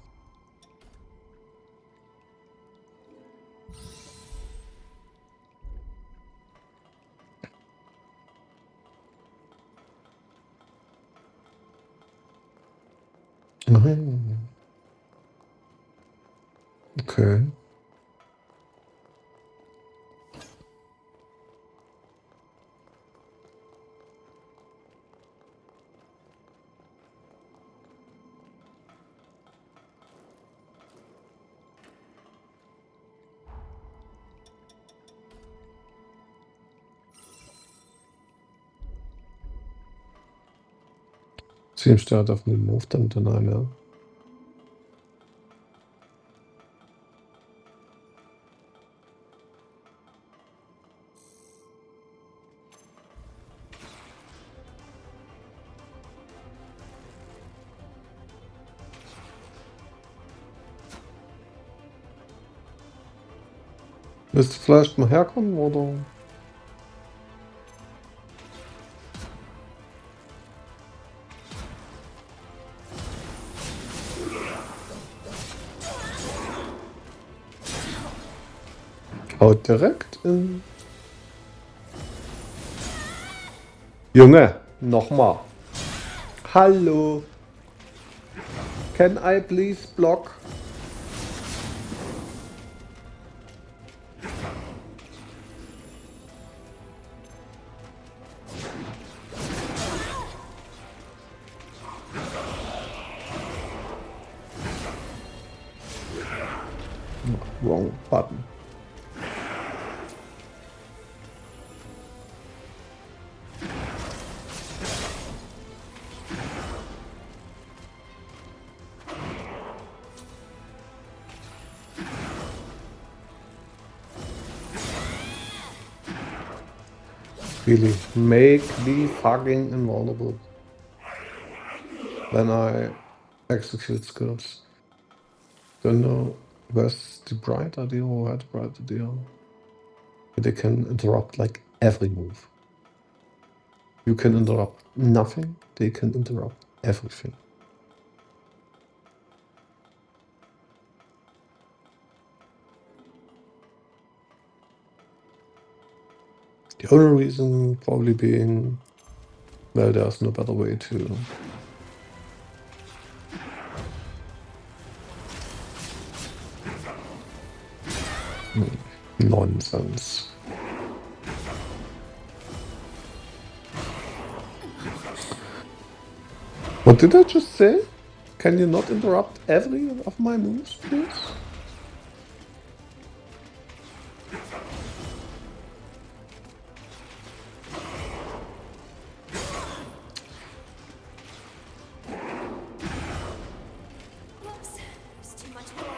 Okay. Seems to have definitely moved and deny now. Willst du vielleicht mal herkommen, oder? Haut direkt in... Junge, nochmal. Hallo. Can I please block? Wrong button. Really, make me fucking invulnerable. Then I execute skills. Don't know where's the bright idea or had the bright idea. They can interrupt like every move. You can interrupt nothing, they can interrupt everything. The only reason probably being, well, there's no better way to nonsense. What did I just say? Can you not interrupt every of my moves, please? Whoops, there's too much blood.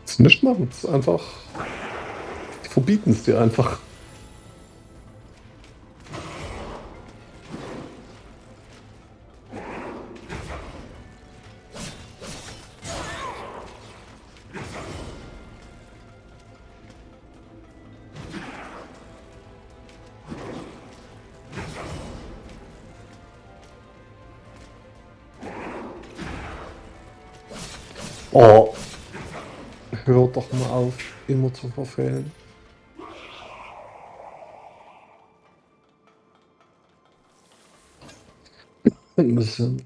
Es nicht machen, es ist einfach. Die verbieten es dir einfach. Oh, hör doch mal auf, immer zu verfehlen. Ein bisschen.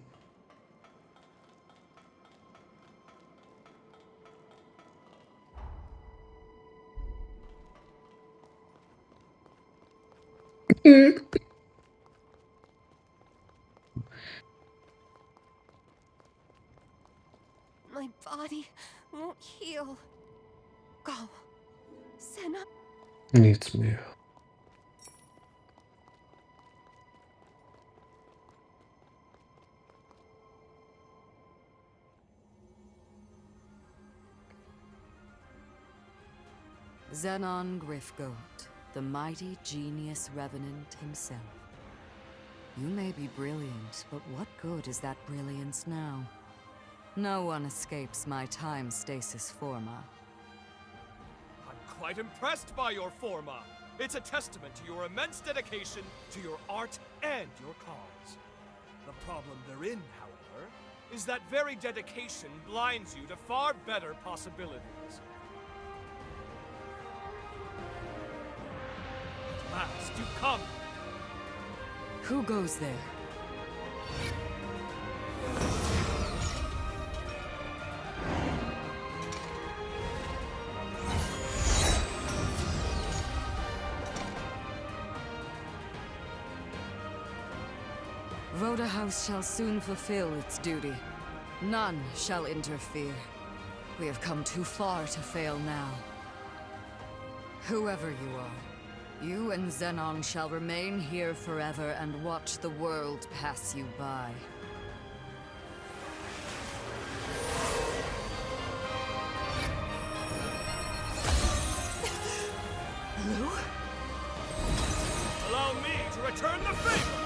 My body won't heal. Go. Senna. Nichts mehr. Xenon Grifgoat, the mighty genius revenant himself. You may be brilliant, but what good is that brilliance now? No one escapes my time stasis forma. I'm quite impressed by your forma. It's a testament to your immense dedication to your art and your cause. The problem therein, however, is that very dedication blinds you to far better possibilities. At last, you've come! Who goes there? Voda House shall soon fulfill its duty. None shall interfere. We have come too far to fail now. Whoever you are, you and Xenon shall remain here forever and watch the world pass you by. allow me to return the favor!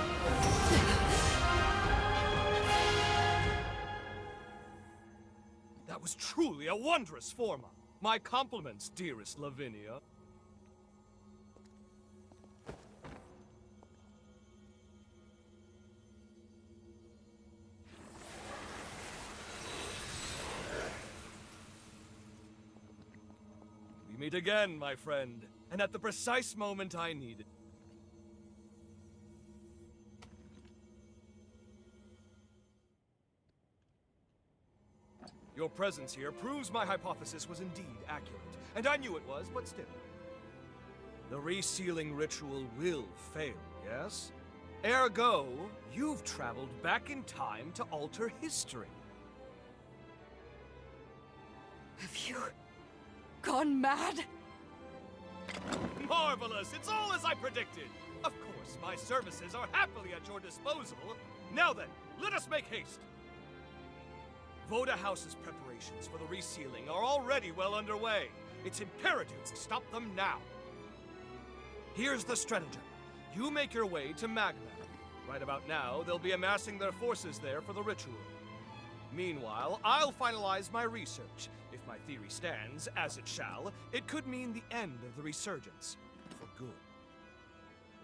That was truly a wondrous forma. My compliments, dearest Lavinia. We meet again, my friend, and at the precise moment I needed. Your presence here proves my hypothesis was indeed accurate, and I knew it was, but still. The resealing ritual will fail, yes? Ergo, you've traveled back in time to alter history. Have you gone mad? Marvelous! It's all as I predicted! Of course, my services are happily at your disposal. Now then, let us make haste! Voda House's preparations for the resealing are already well underway. It's imperative to stop them now. Here's the stratagem. You make your way to Magma. Right about now, they'll be amassing their forces there for the ritual. Meanwhile, I'll finalize my research. If my theory stands, as it shall, it could mean the end of the resurgence. For good.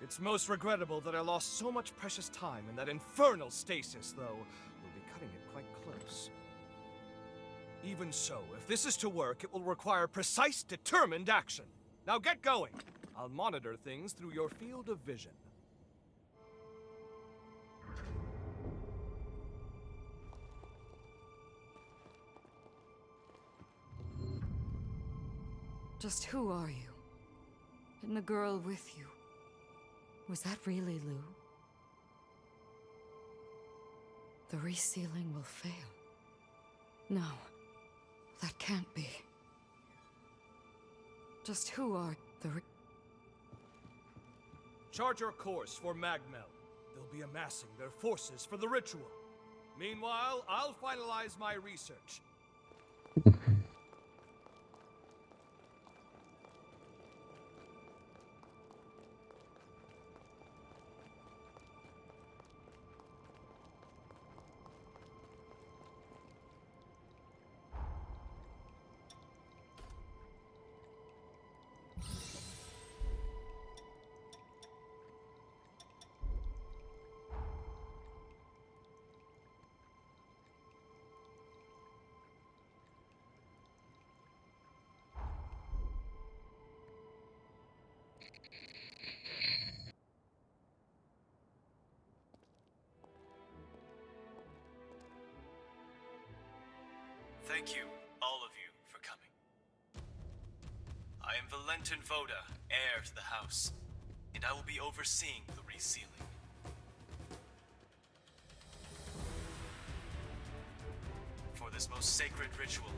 It's most regrettable that I lost so much precious time in that infernal stasis, though. We'll be cutting it quite close. Even so, if this is to work, it will require precise, determined action. Now get going. I'll monitor things through your field of vision. Just who are you? And the girl with you? Was that really Lou? The resealing will fail. No, that can't be. Just who are the Chart your course for Magmel. They'll be amassing their forces for the ritual. Meanwhile, I'll finalize my research. Thank you, all of you, for coming. I am Valentin Voda, heir to the house, and I will be overseeing the resealing. For this most sacred ritual,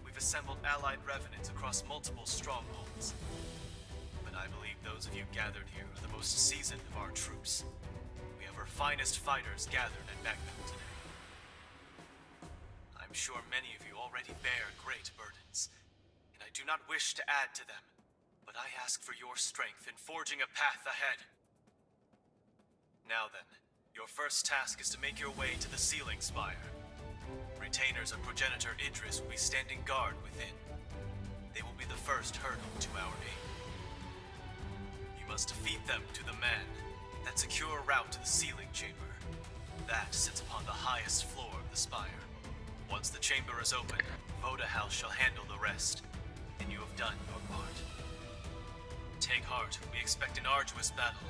we've assembled allied revenants across multiple strongholds. But I believe those of you gathered here are the most seasoned of our troops. We have our finest fighters gathered at Magmel today. I'm sure many of you already bear great burdens, and I do not wish to add to them, but I ask for your strength in forging a path ahead. Now then, your first task is to make your way to the Sealing Spire. Retainers of Progenitor Idris will be standing guard within. They will be the first hurdle to our aim. You must defeat them to the man, then secure a route to the sealing chamber. That sits upon the highest floor of the spire. Once the chamber is open, Voda House shall handle the rest, and you have done your part. Take heart, we expect an arduous battle.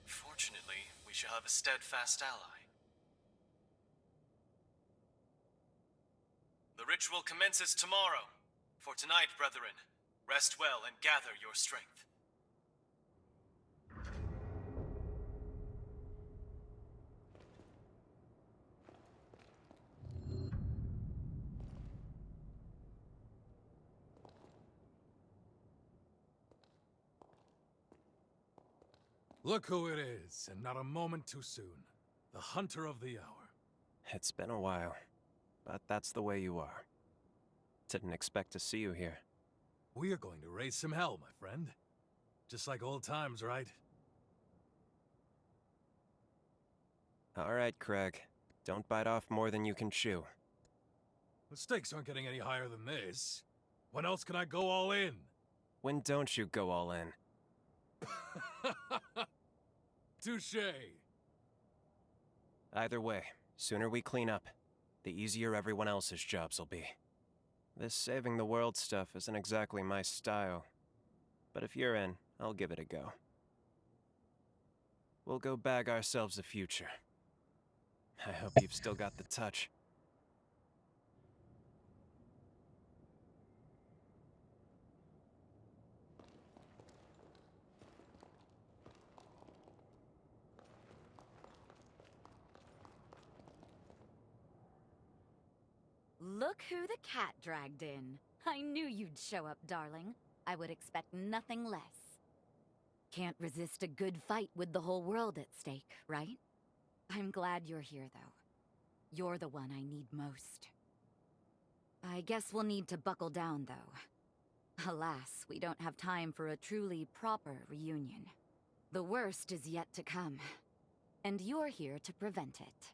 Fortunately, we shall have a steadfast ally. The ritual commences tomorrow. For tonight, brethren, rest well and gather your strength. Look who it is, and not a moment too soon. The Hunter of the Hour. It's been a while, but that's the way you are. Didn't expect to see you here. We are going to raise some hell, my friend. Just like old times, right? Alright, Craig. Don't bite off more than you can chew. The stakes aren't getting any higher than this. When else can I go all in? When don't you go all in? Touché. Either way, sooner we clean up, the easier everyone else's jobs will be. This saving the world stuff isn't exactly my style. But if you're in, I'll give it a go. We'll go bag ourselves a future. I hope you've still got the touch. Look who the cat dragged in. I knew you'd show up, darling. I would expect nothing less. Can't resist a good fight with the whole world at stake, right? I'm glad you're here, though. You're the one I need most. I guess we'll need to buckle down, though. Alas, we don't have time for a truly proper reunion. The worst is yet to come. And you're here to prevent it.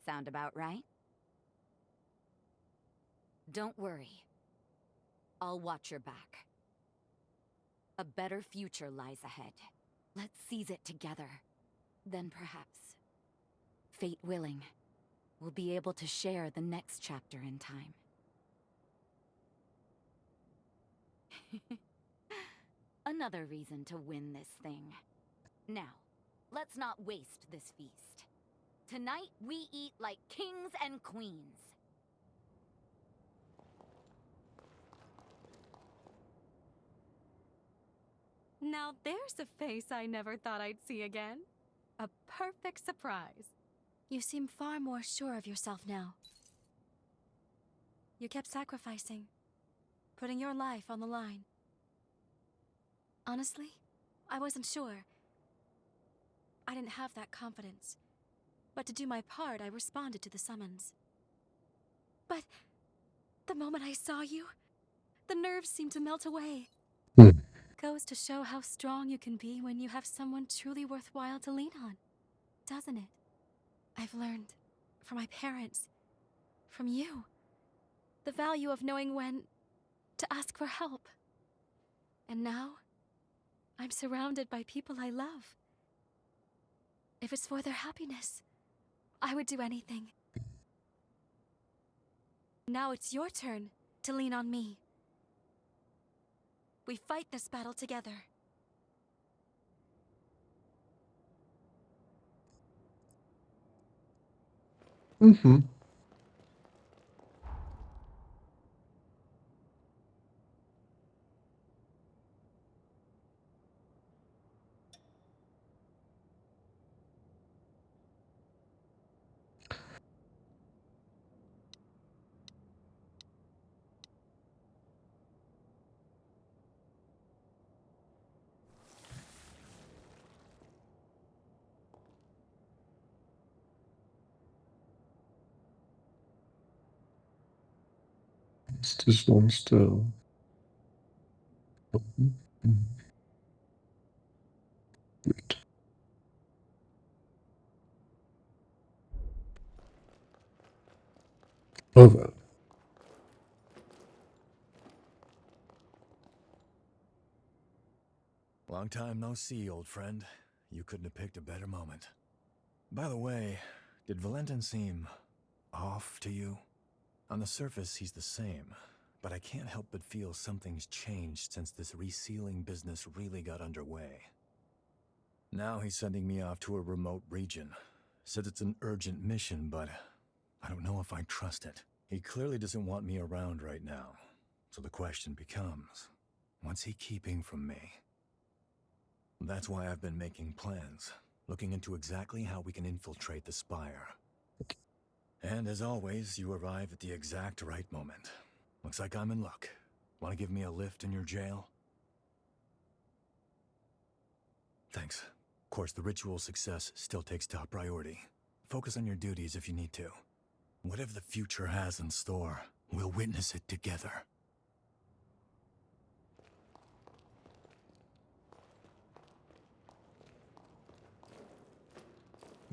Sound about right? Don't worry. I'll watch your back. A better future lies ahead. Let's seize it together. Then perhaps, fate willing, we'll be able to share the next chapter in time. Another reason to win this thing. Now, let's not waste this feast. Tonight, we eat like kings and queens. Now there's a face I never thought I'd see again. A perfect surprise. You seem far more sure of yourself now. You kept sacrificing, putting your life on the line. Honestly, I wasn't sure. I didn't have that confidence. But to do my part, I responded to the summons. But the moment I saw you, the nerves seemed to melt away. Goes to show how strong you can be when you have someone truly worthwhile to lean on, doesn't it? I've learned from my parents, from you, the value of knowing when to ask for help. And now, I'm surrounded by people I love. If it's for their happiness, I would do anything. Now it's your turn to lean on me. We fight this battle together. Mm-hmm. Is this one still? Good. Oh well. Long time no see, old friend. You couldn't have picked a better moment. By the way, did Valentin seem off to you? On the surface, he's the same, but I can't help but feel something's changed since this resealing business really got underway. Now he's sending me off to a remote region. Said it's an urgent mission, but I don't know if I trust it. He clearly doesn't want me around right now, so the question becomes, what's he keeping from me? That's why I've been making plans, looking into exactly how we can infiltrate the Spire. And as always, you arrive at the exact right moment. Looks like I'm in luck. Want to give me a lift in your jail? Thanks. Of course, the ritual success still takes top priority. Focus on your duties if you need to. Whatever the future has in store, we'll witness it together.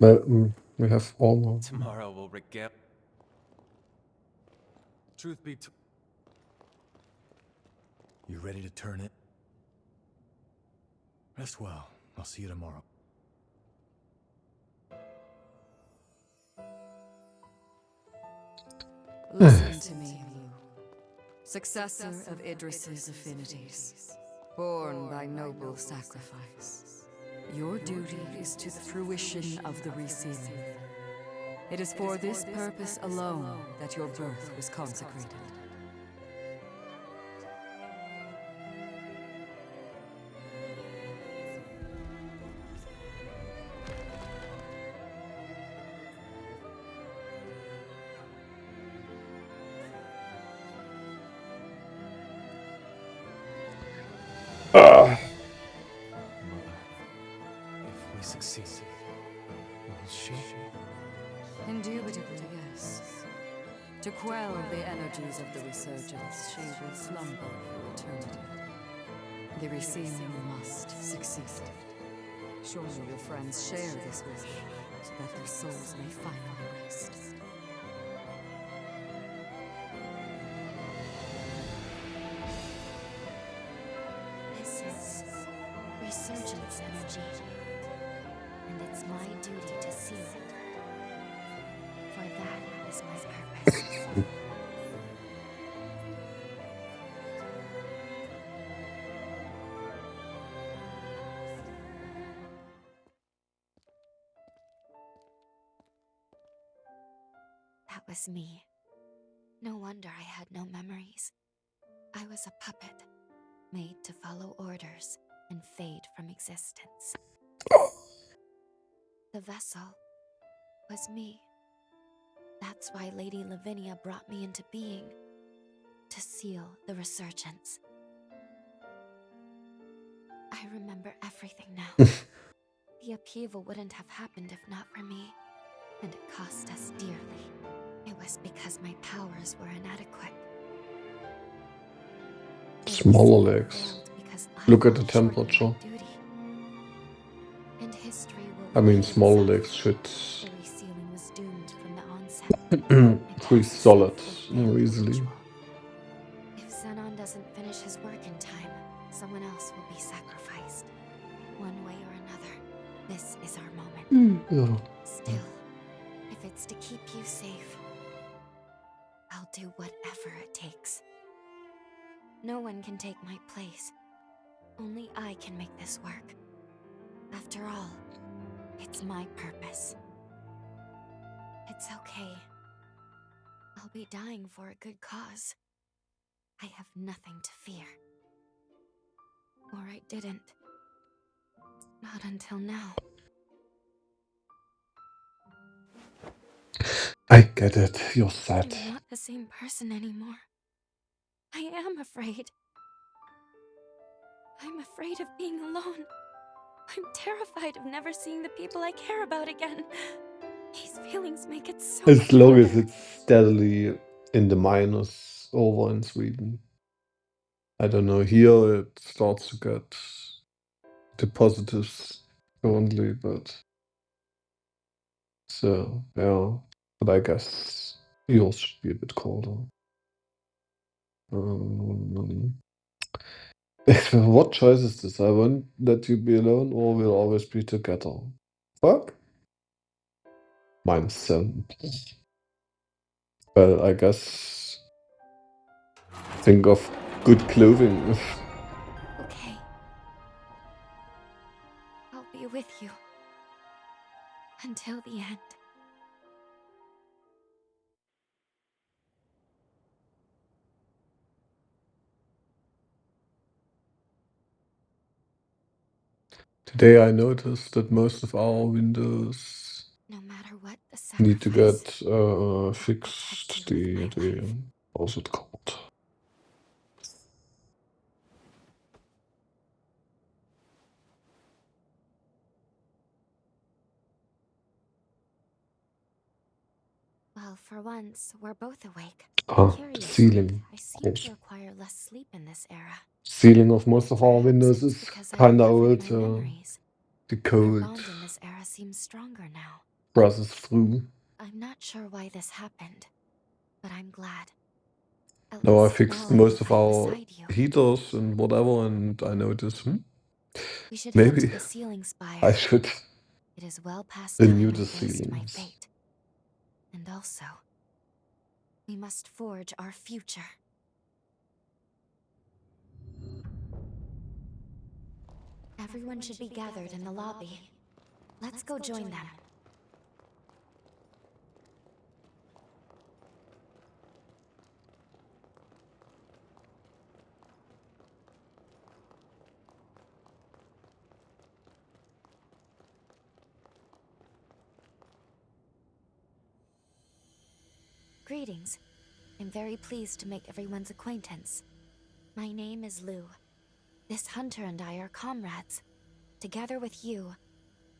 Well, we have almost. Tomorrow will regale. Truth be told, you ready to turn it? Rest well. I'll see you tomorrow. Listen to me, you. Successor of Idris's affinities, born by noble sacrifice. Your duty is to the fruition of the resealing. It is for this purpose alone that your birth was consecrated. Mother, if we succeed, will she? Indubitably, yes. To quell the energies of the resurgence, she will slumber for eternity. The resealing must succeed. Surely your friends share this wish, so that their souls may finally rest. This is resurgence energy, and it's my duty to seal it. For that is my purpose. That was me. No wonder I had no memories. I was a puppet, made to follow orders and fade from existence. The vessel was me. That's why Lady Lavinia brought me into being, to seal the resurgence. I remember everything now. The upheaval wouldn't have happened if not for me, and it cost us dearly. It was because my powers were inadequate. Smaller legs. Look at the temperature. And history I will mean, smaller legs should the resealing was doomed from the onset. freeze solid more easily. If Xenon doesn't finish his work in time, someone else will be sacrificed. One way or another, this is our moment. Yeah. Still, if it's to keep you safe, I'll do whatever it takes. No one can take my place. Only I can make this work. After all, it's my purpose. It's okay. I'll be dying for a good cause. I have nothing to fear. Or I didn't. Not until now. I get it. You're sad. I'm not the same person anymore. I am afraid. I'm afraid of being alone. I'm terrified of never seeing the people I care about again. These feelings make it so As much long as harder. it's steadily in the minus over in Sweden. I don't know. Here it starts to get the positives currently, but so yeah. But I guess yours should be a bit colder. What choice is this? I want that you be alone or we'll always be together. Fuck? Mine's 7. Well, I guess think of good clothing. Okay. I'll be with you. Until the end. Today I noticed that most of our windows No matter what the need to sacrifice, get fixed. The how's it called? well, for once, we're both awake. The Curiously, ceiling. I seem to require less sleep in this era. Ceiling of most of our windows is because I kinda recovered old. my memories. The Our code. bond in this era seems stronger now. brushes through. I'm not sure why this happened, but I'm glad. At Now I least fixed now I most can of fight our beside you. heaters and whatever, and I noticed, We should head to maybe the ceiling spire. I should It is well past renew time the I faced my ceilings. fate. And also, we must forge our future. Everyone should be gathered in the lobby. Let's go join them. Greetings. I'm very pleased to make everyone's acquaintance. My name is Lou. This hunter and I are comrades. Together with you,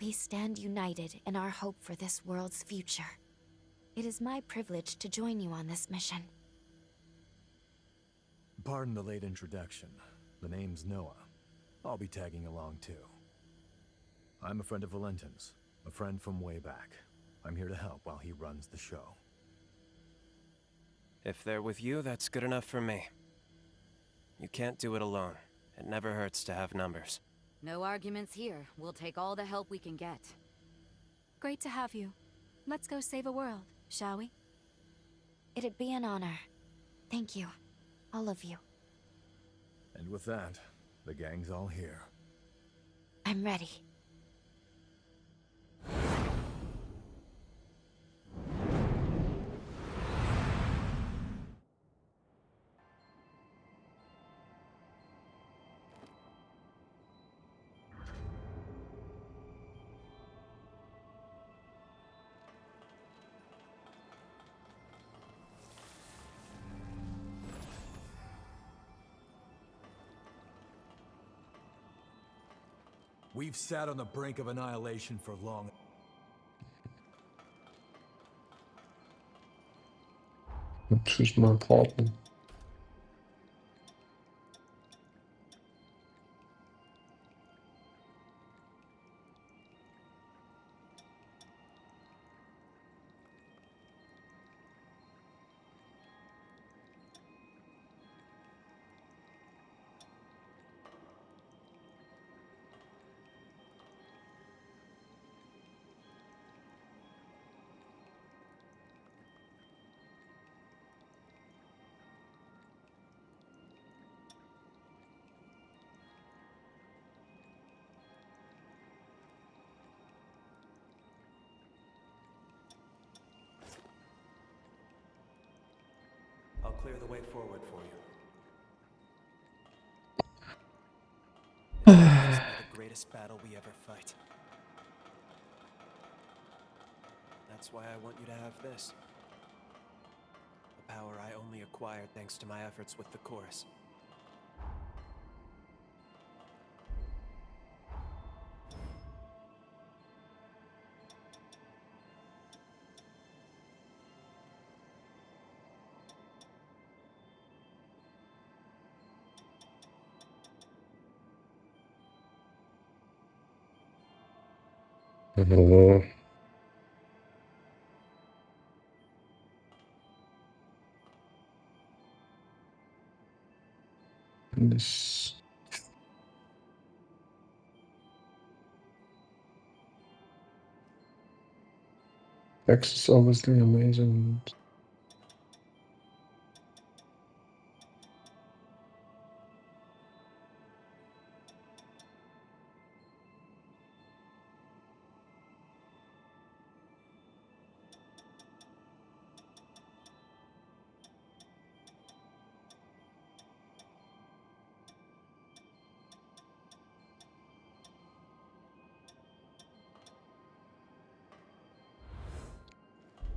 we stand united in our hope for this world's future. It is my privilege to join you on this mission. Pardon the late introduction. The name's Noah. I'll be tagging along too. I'm a friend of Valentin's, a friend from way back. I'm here to help while he runs the show. If they're with you, that's good enough for me. You can't do it alone. It never hurts to have numbers. No arguments here. We'll take all the help we can get. Great to have you. Let's go save a world, shall we? It'd be an honor. Thank you, all of you. And with that, the gang's all here. I'm ready. We've sat on the brink of annihilation for long. Choose my partner. I'll clear the way forward for you. This will be the greatest battle we ever fight. That's why I want you to have this. A power I only acquired thanks to my efforts with the chorus. This X is obviously amazing.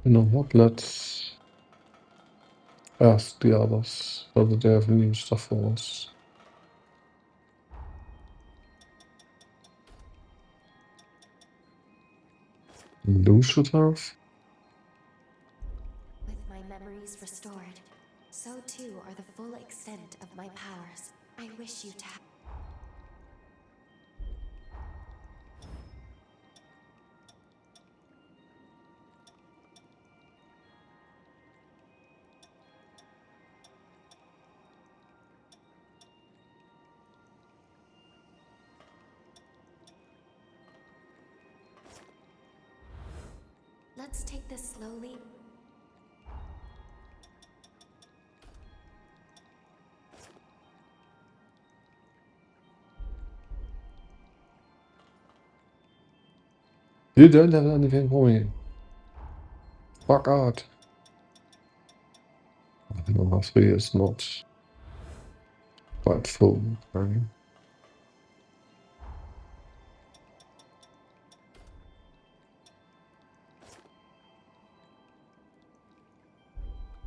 You know what? Let's ask the others whether they have new stuff for us. Lou should have. With my memories restored, so too are the full extent of my powers. I wish you to have. let's take this slowly. You don't have anything for me. Fuck out. Number 3 is not quite full. Right?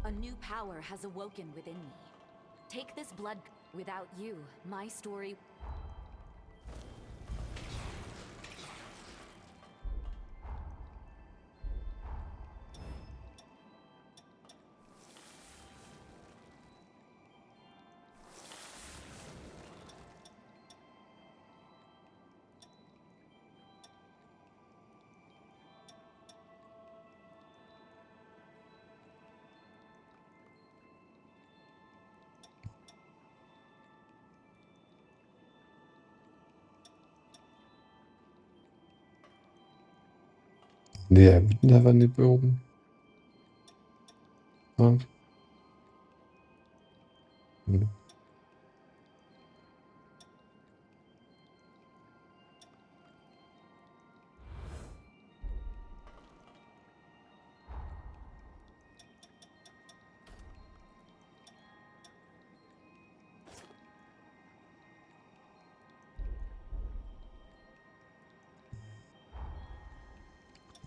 A new power has awoken within me. Take this blood. Without you, my story... Yeah, never any building. Right.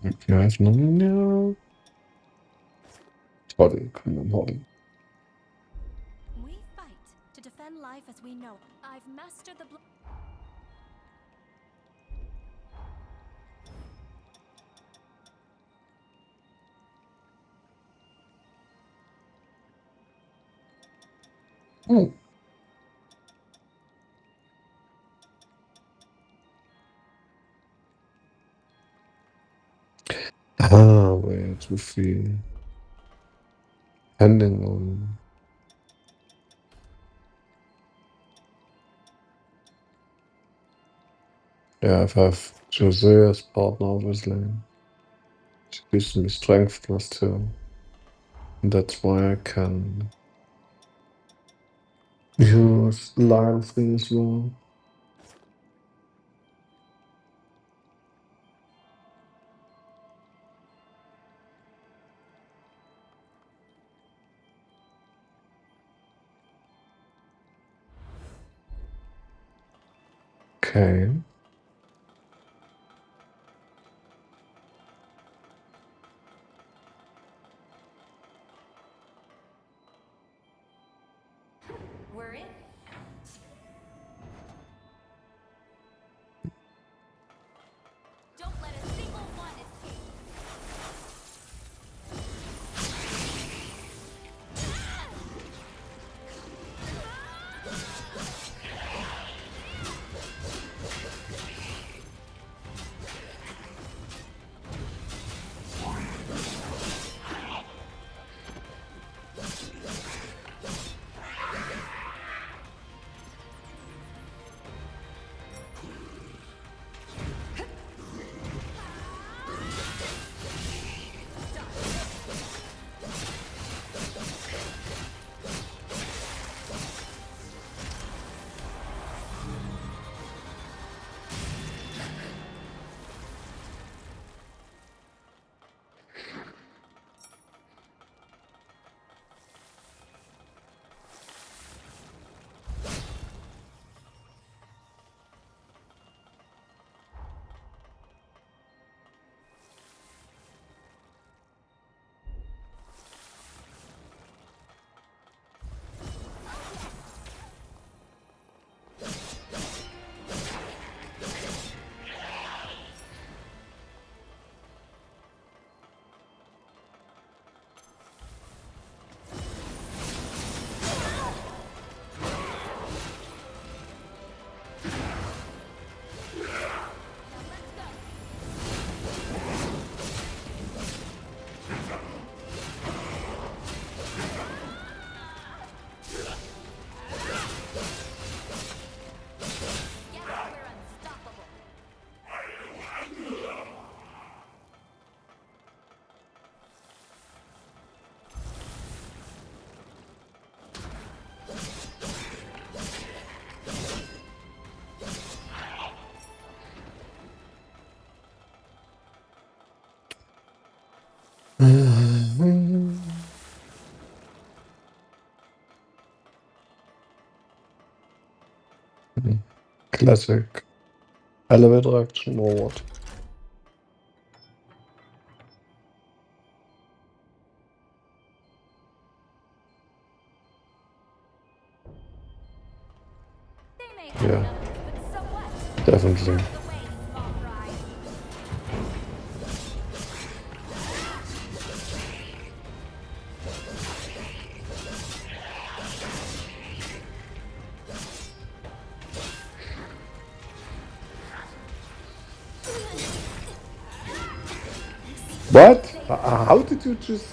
Okay, I have nothing now. Body, come on, body. We fight to defend life as we know it. I've mastered the Oh. Ah, wait, with the ending on. Yeah, if I have Jose as partner, obviously. She gives me strength +2. And that's why I can use line 3 as well. Okay. We're in. Don't let a single one escape. Classic. Elevator action or what? Yeah. Definitely. What? How did you just...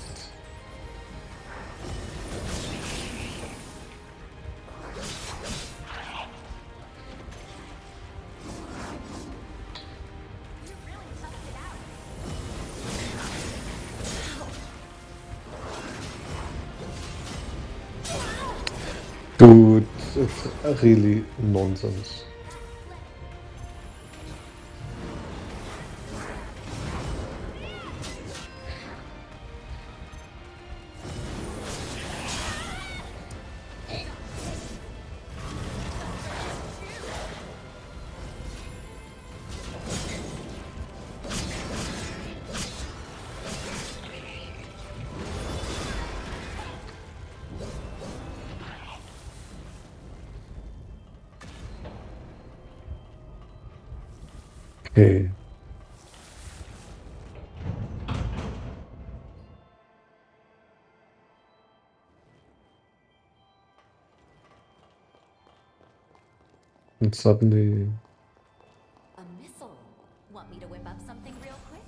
Dude, it's really nonsense. Okay. And suddenly... A missile. Want me to whip up something real quick?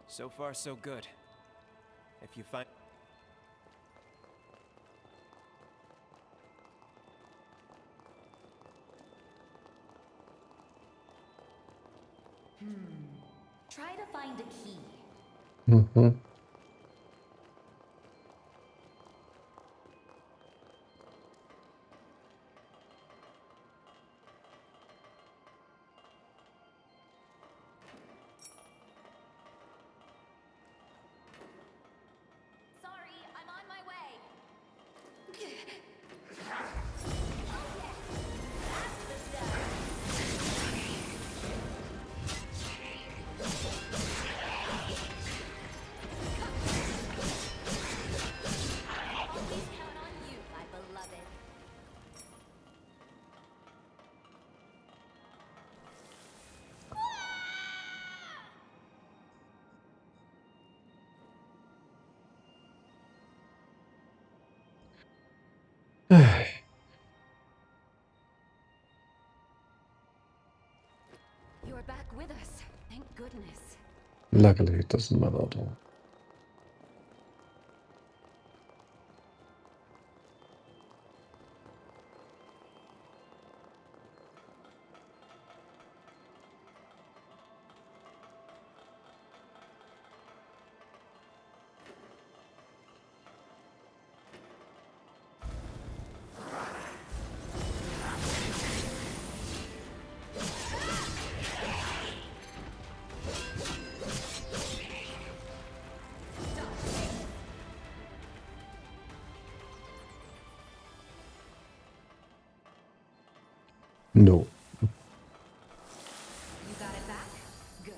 So far, so good. If you find... Try to find a key. Mm-hmm. Sorry, I'm on my way. Always count on you, my beloved. You're back with us. Thank goodness. Luckily, it doesn't matter at all. No. You got it back? Good.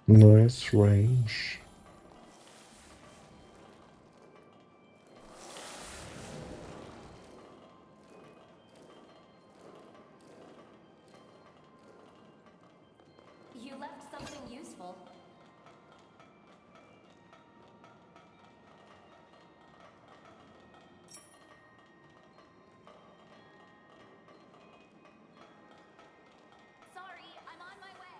Nice range. You left something useful. Sorry, I'm on my way.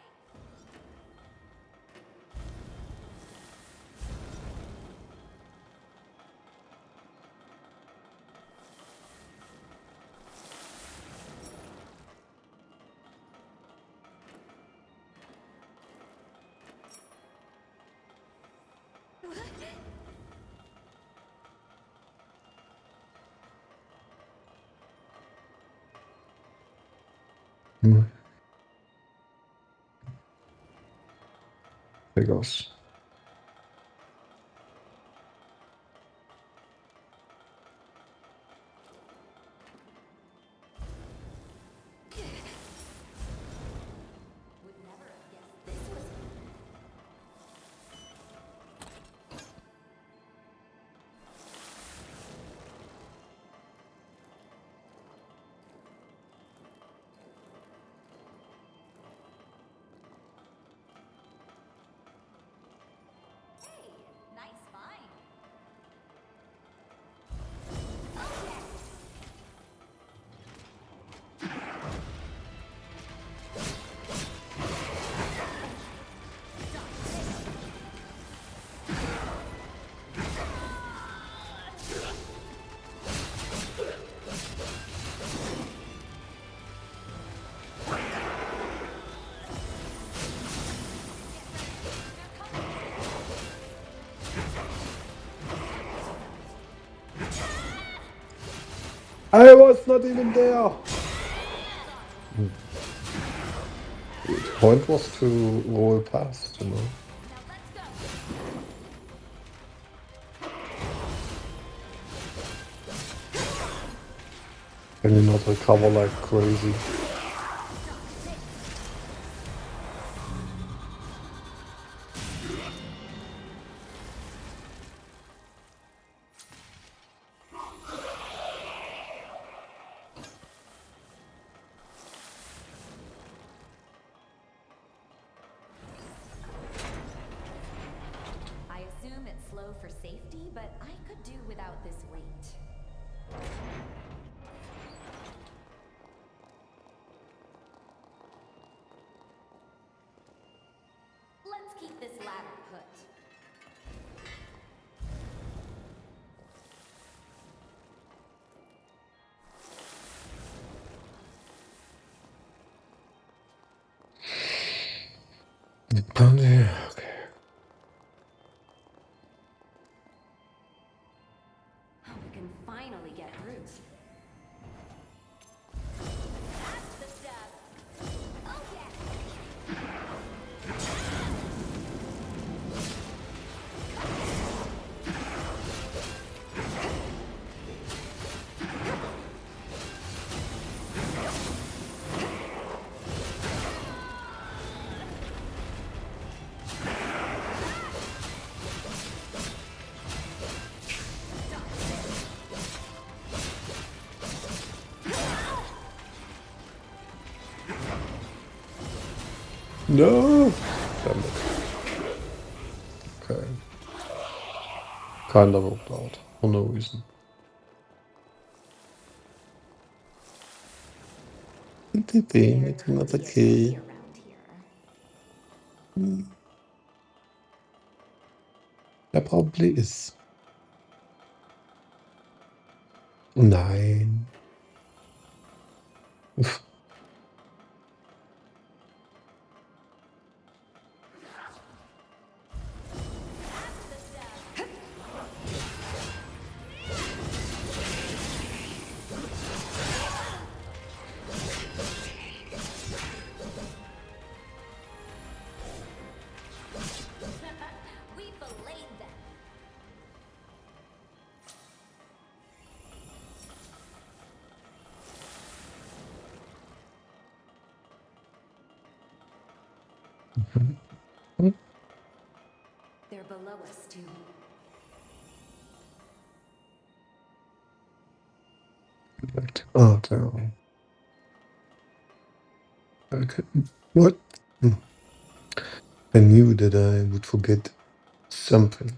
Figures. Nice find. I was not even there! The point was to roll past, you know. Can you not recover like crazy? I assume it's slow for safety, but I could do without this weight. Let's keep this ladder put. Okay. We can finally get through. That's the stuff. Oh yeah. No! Damn it. Okay. Kinda worked out, for no reason. It's not okay. Er probably is. Nein. Uff. We filleted them. They're below us too. Oh, damn. Okay. What? I knew that I would forget something.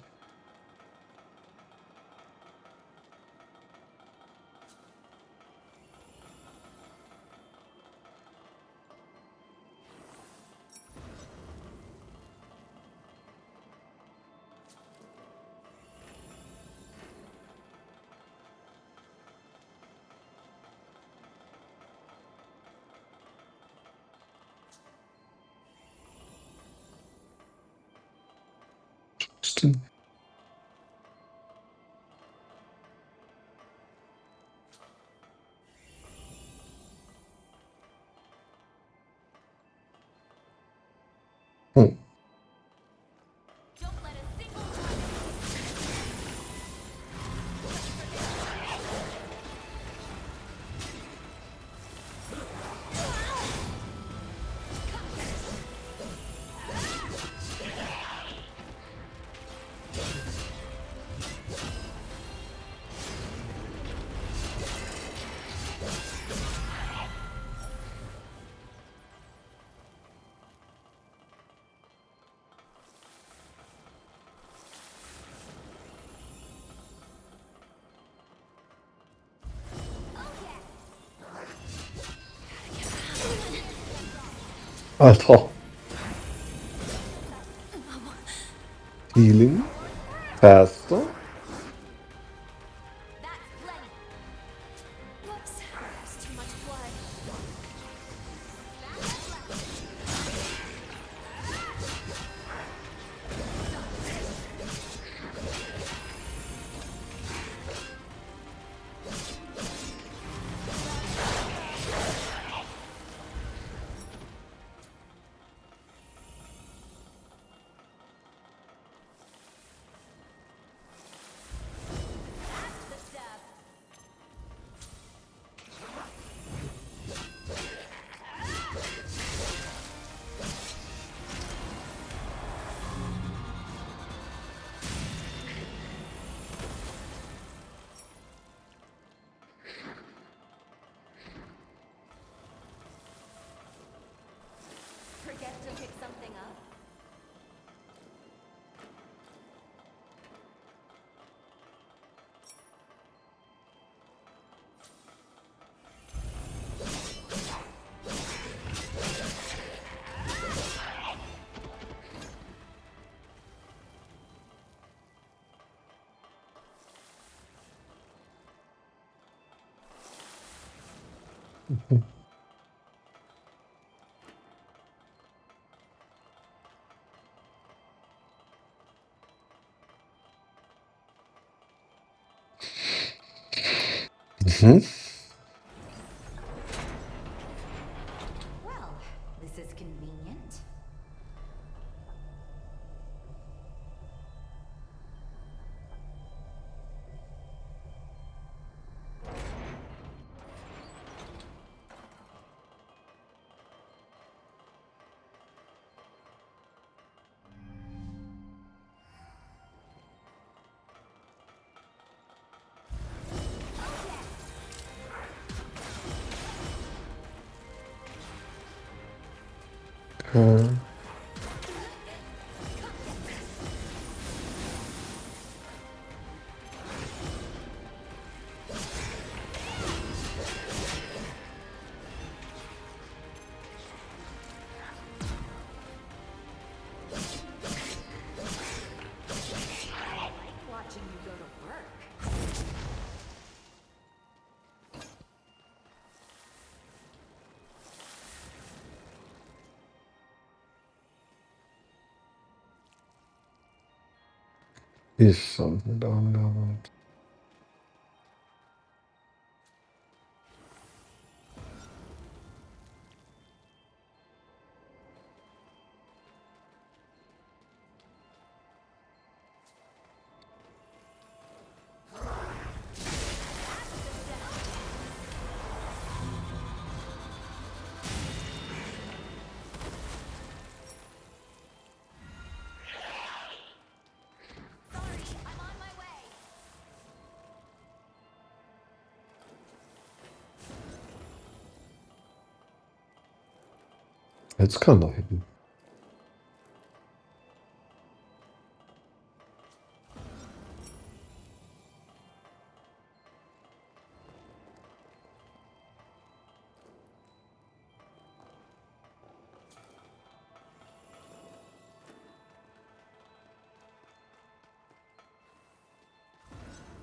Stimmt. Alter. Healing. Faster. Whoops, that's too much blood. Forget to pick something up? Mhm. Well, this is convenient. Okay. Watching you go to work. Ist something down there. Jetzt kann er hin.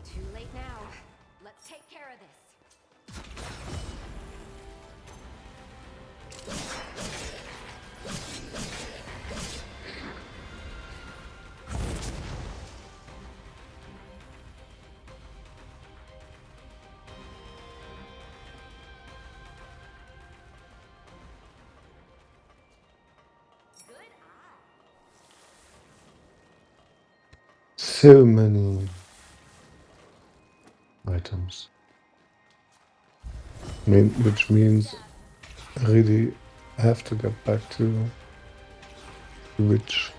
Too late now. Let's take care of this. So many items. Which means I really have to get back to the witch.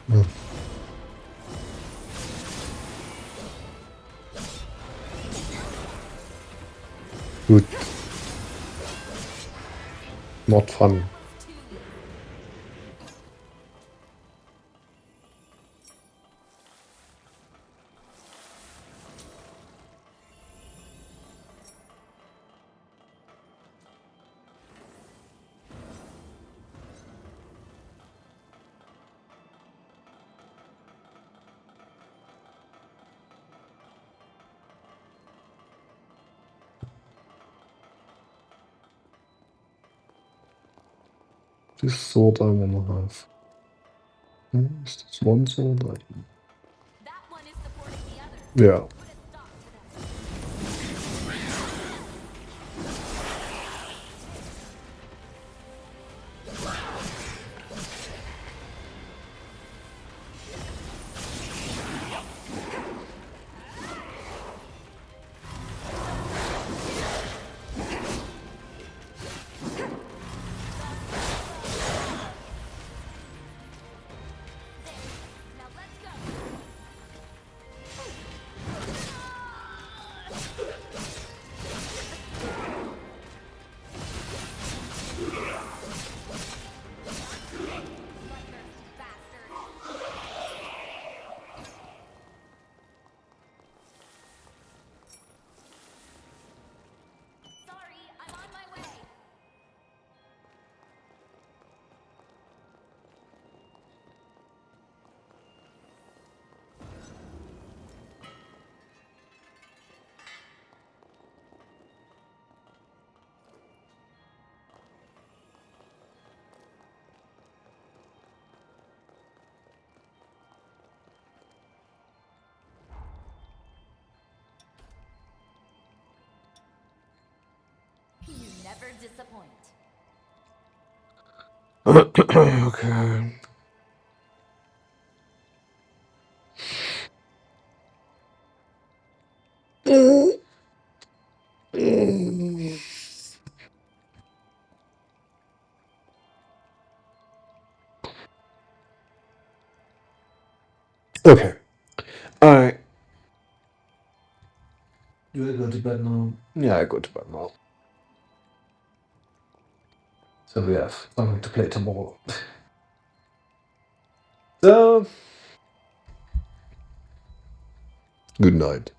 Good. Not fun. This sword I wanna have. Is this one sword? Yeah. You never disappoint. Okay. Okay. Alright. Do I go to bed now? Yeah, I go to bed now. So we have something to play tomorrow. So, good night.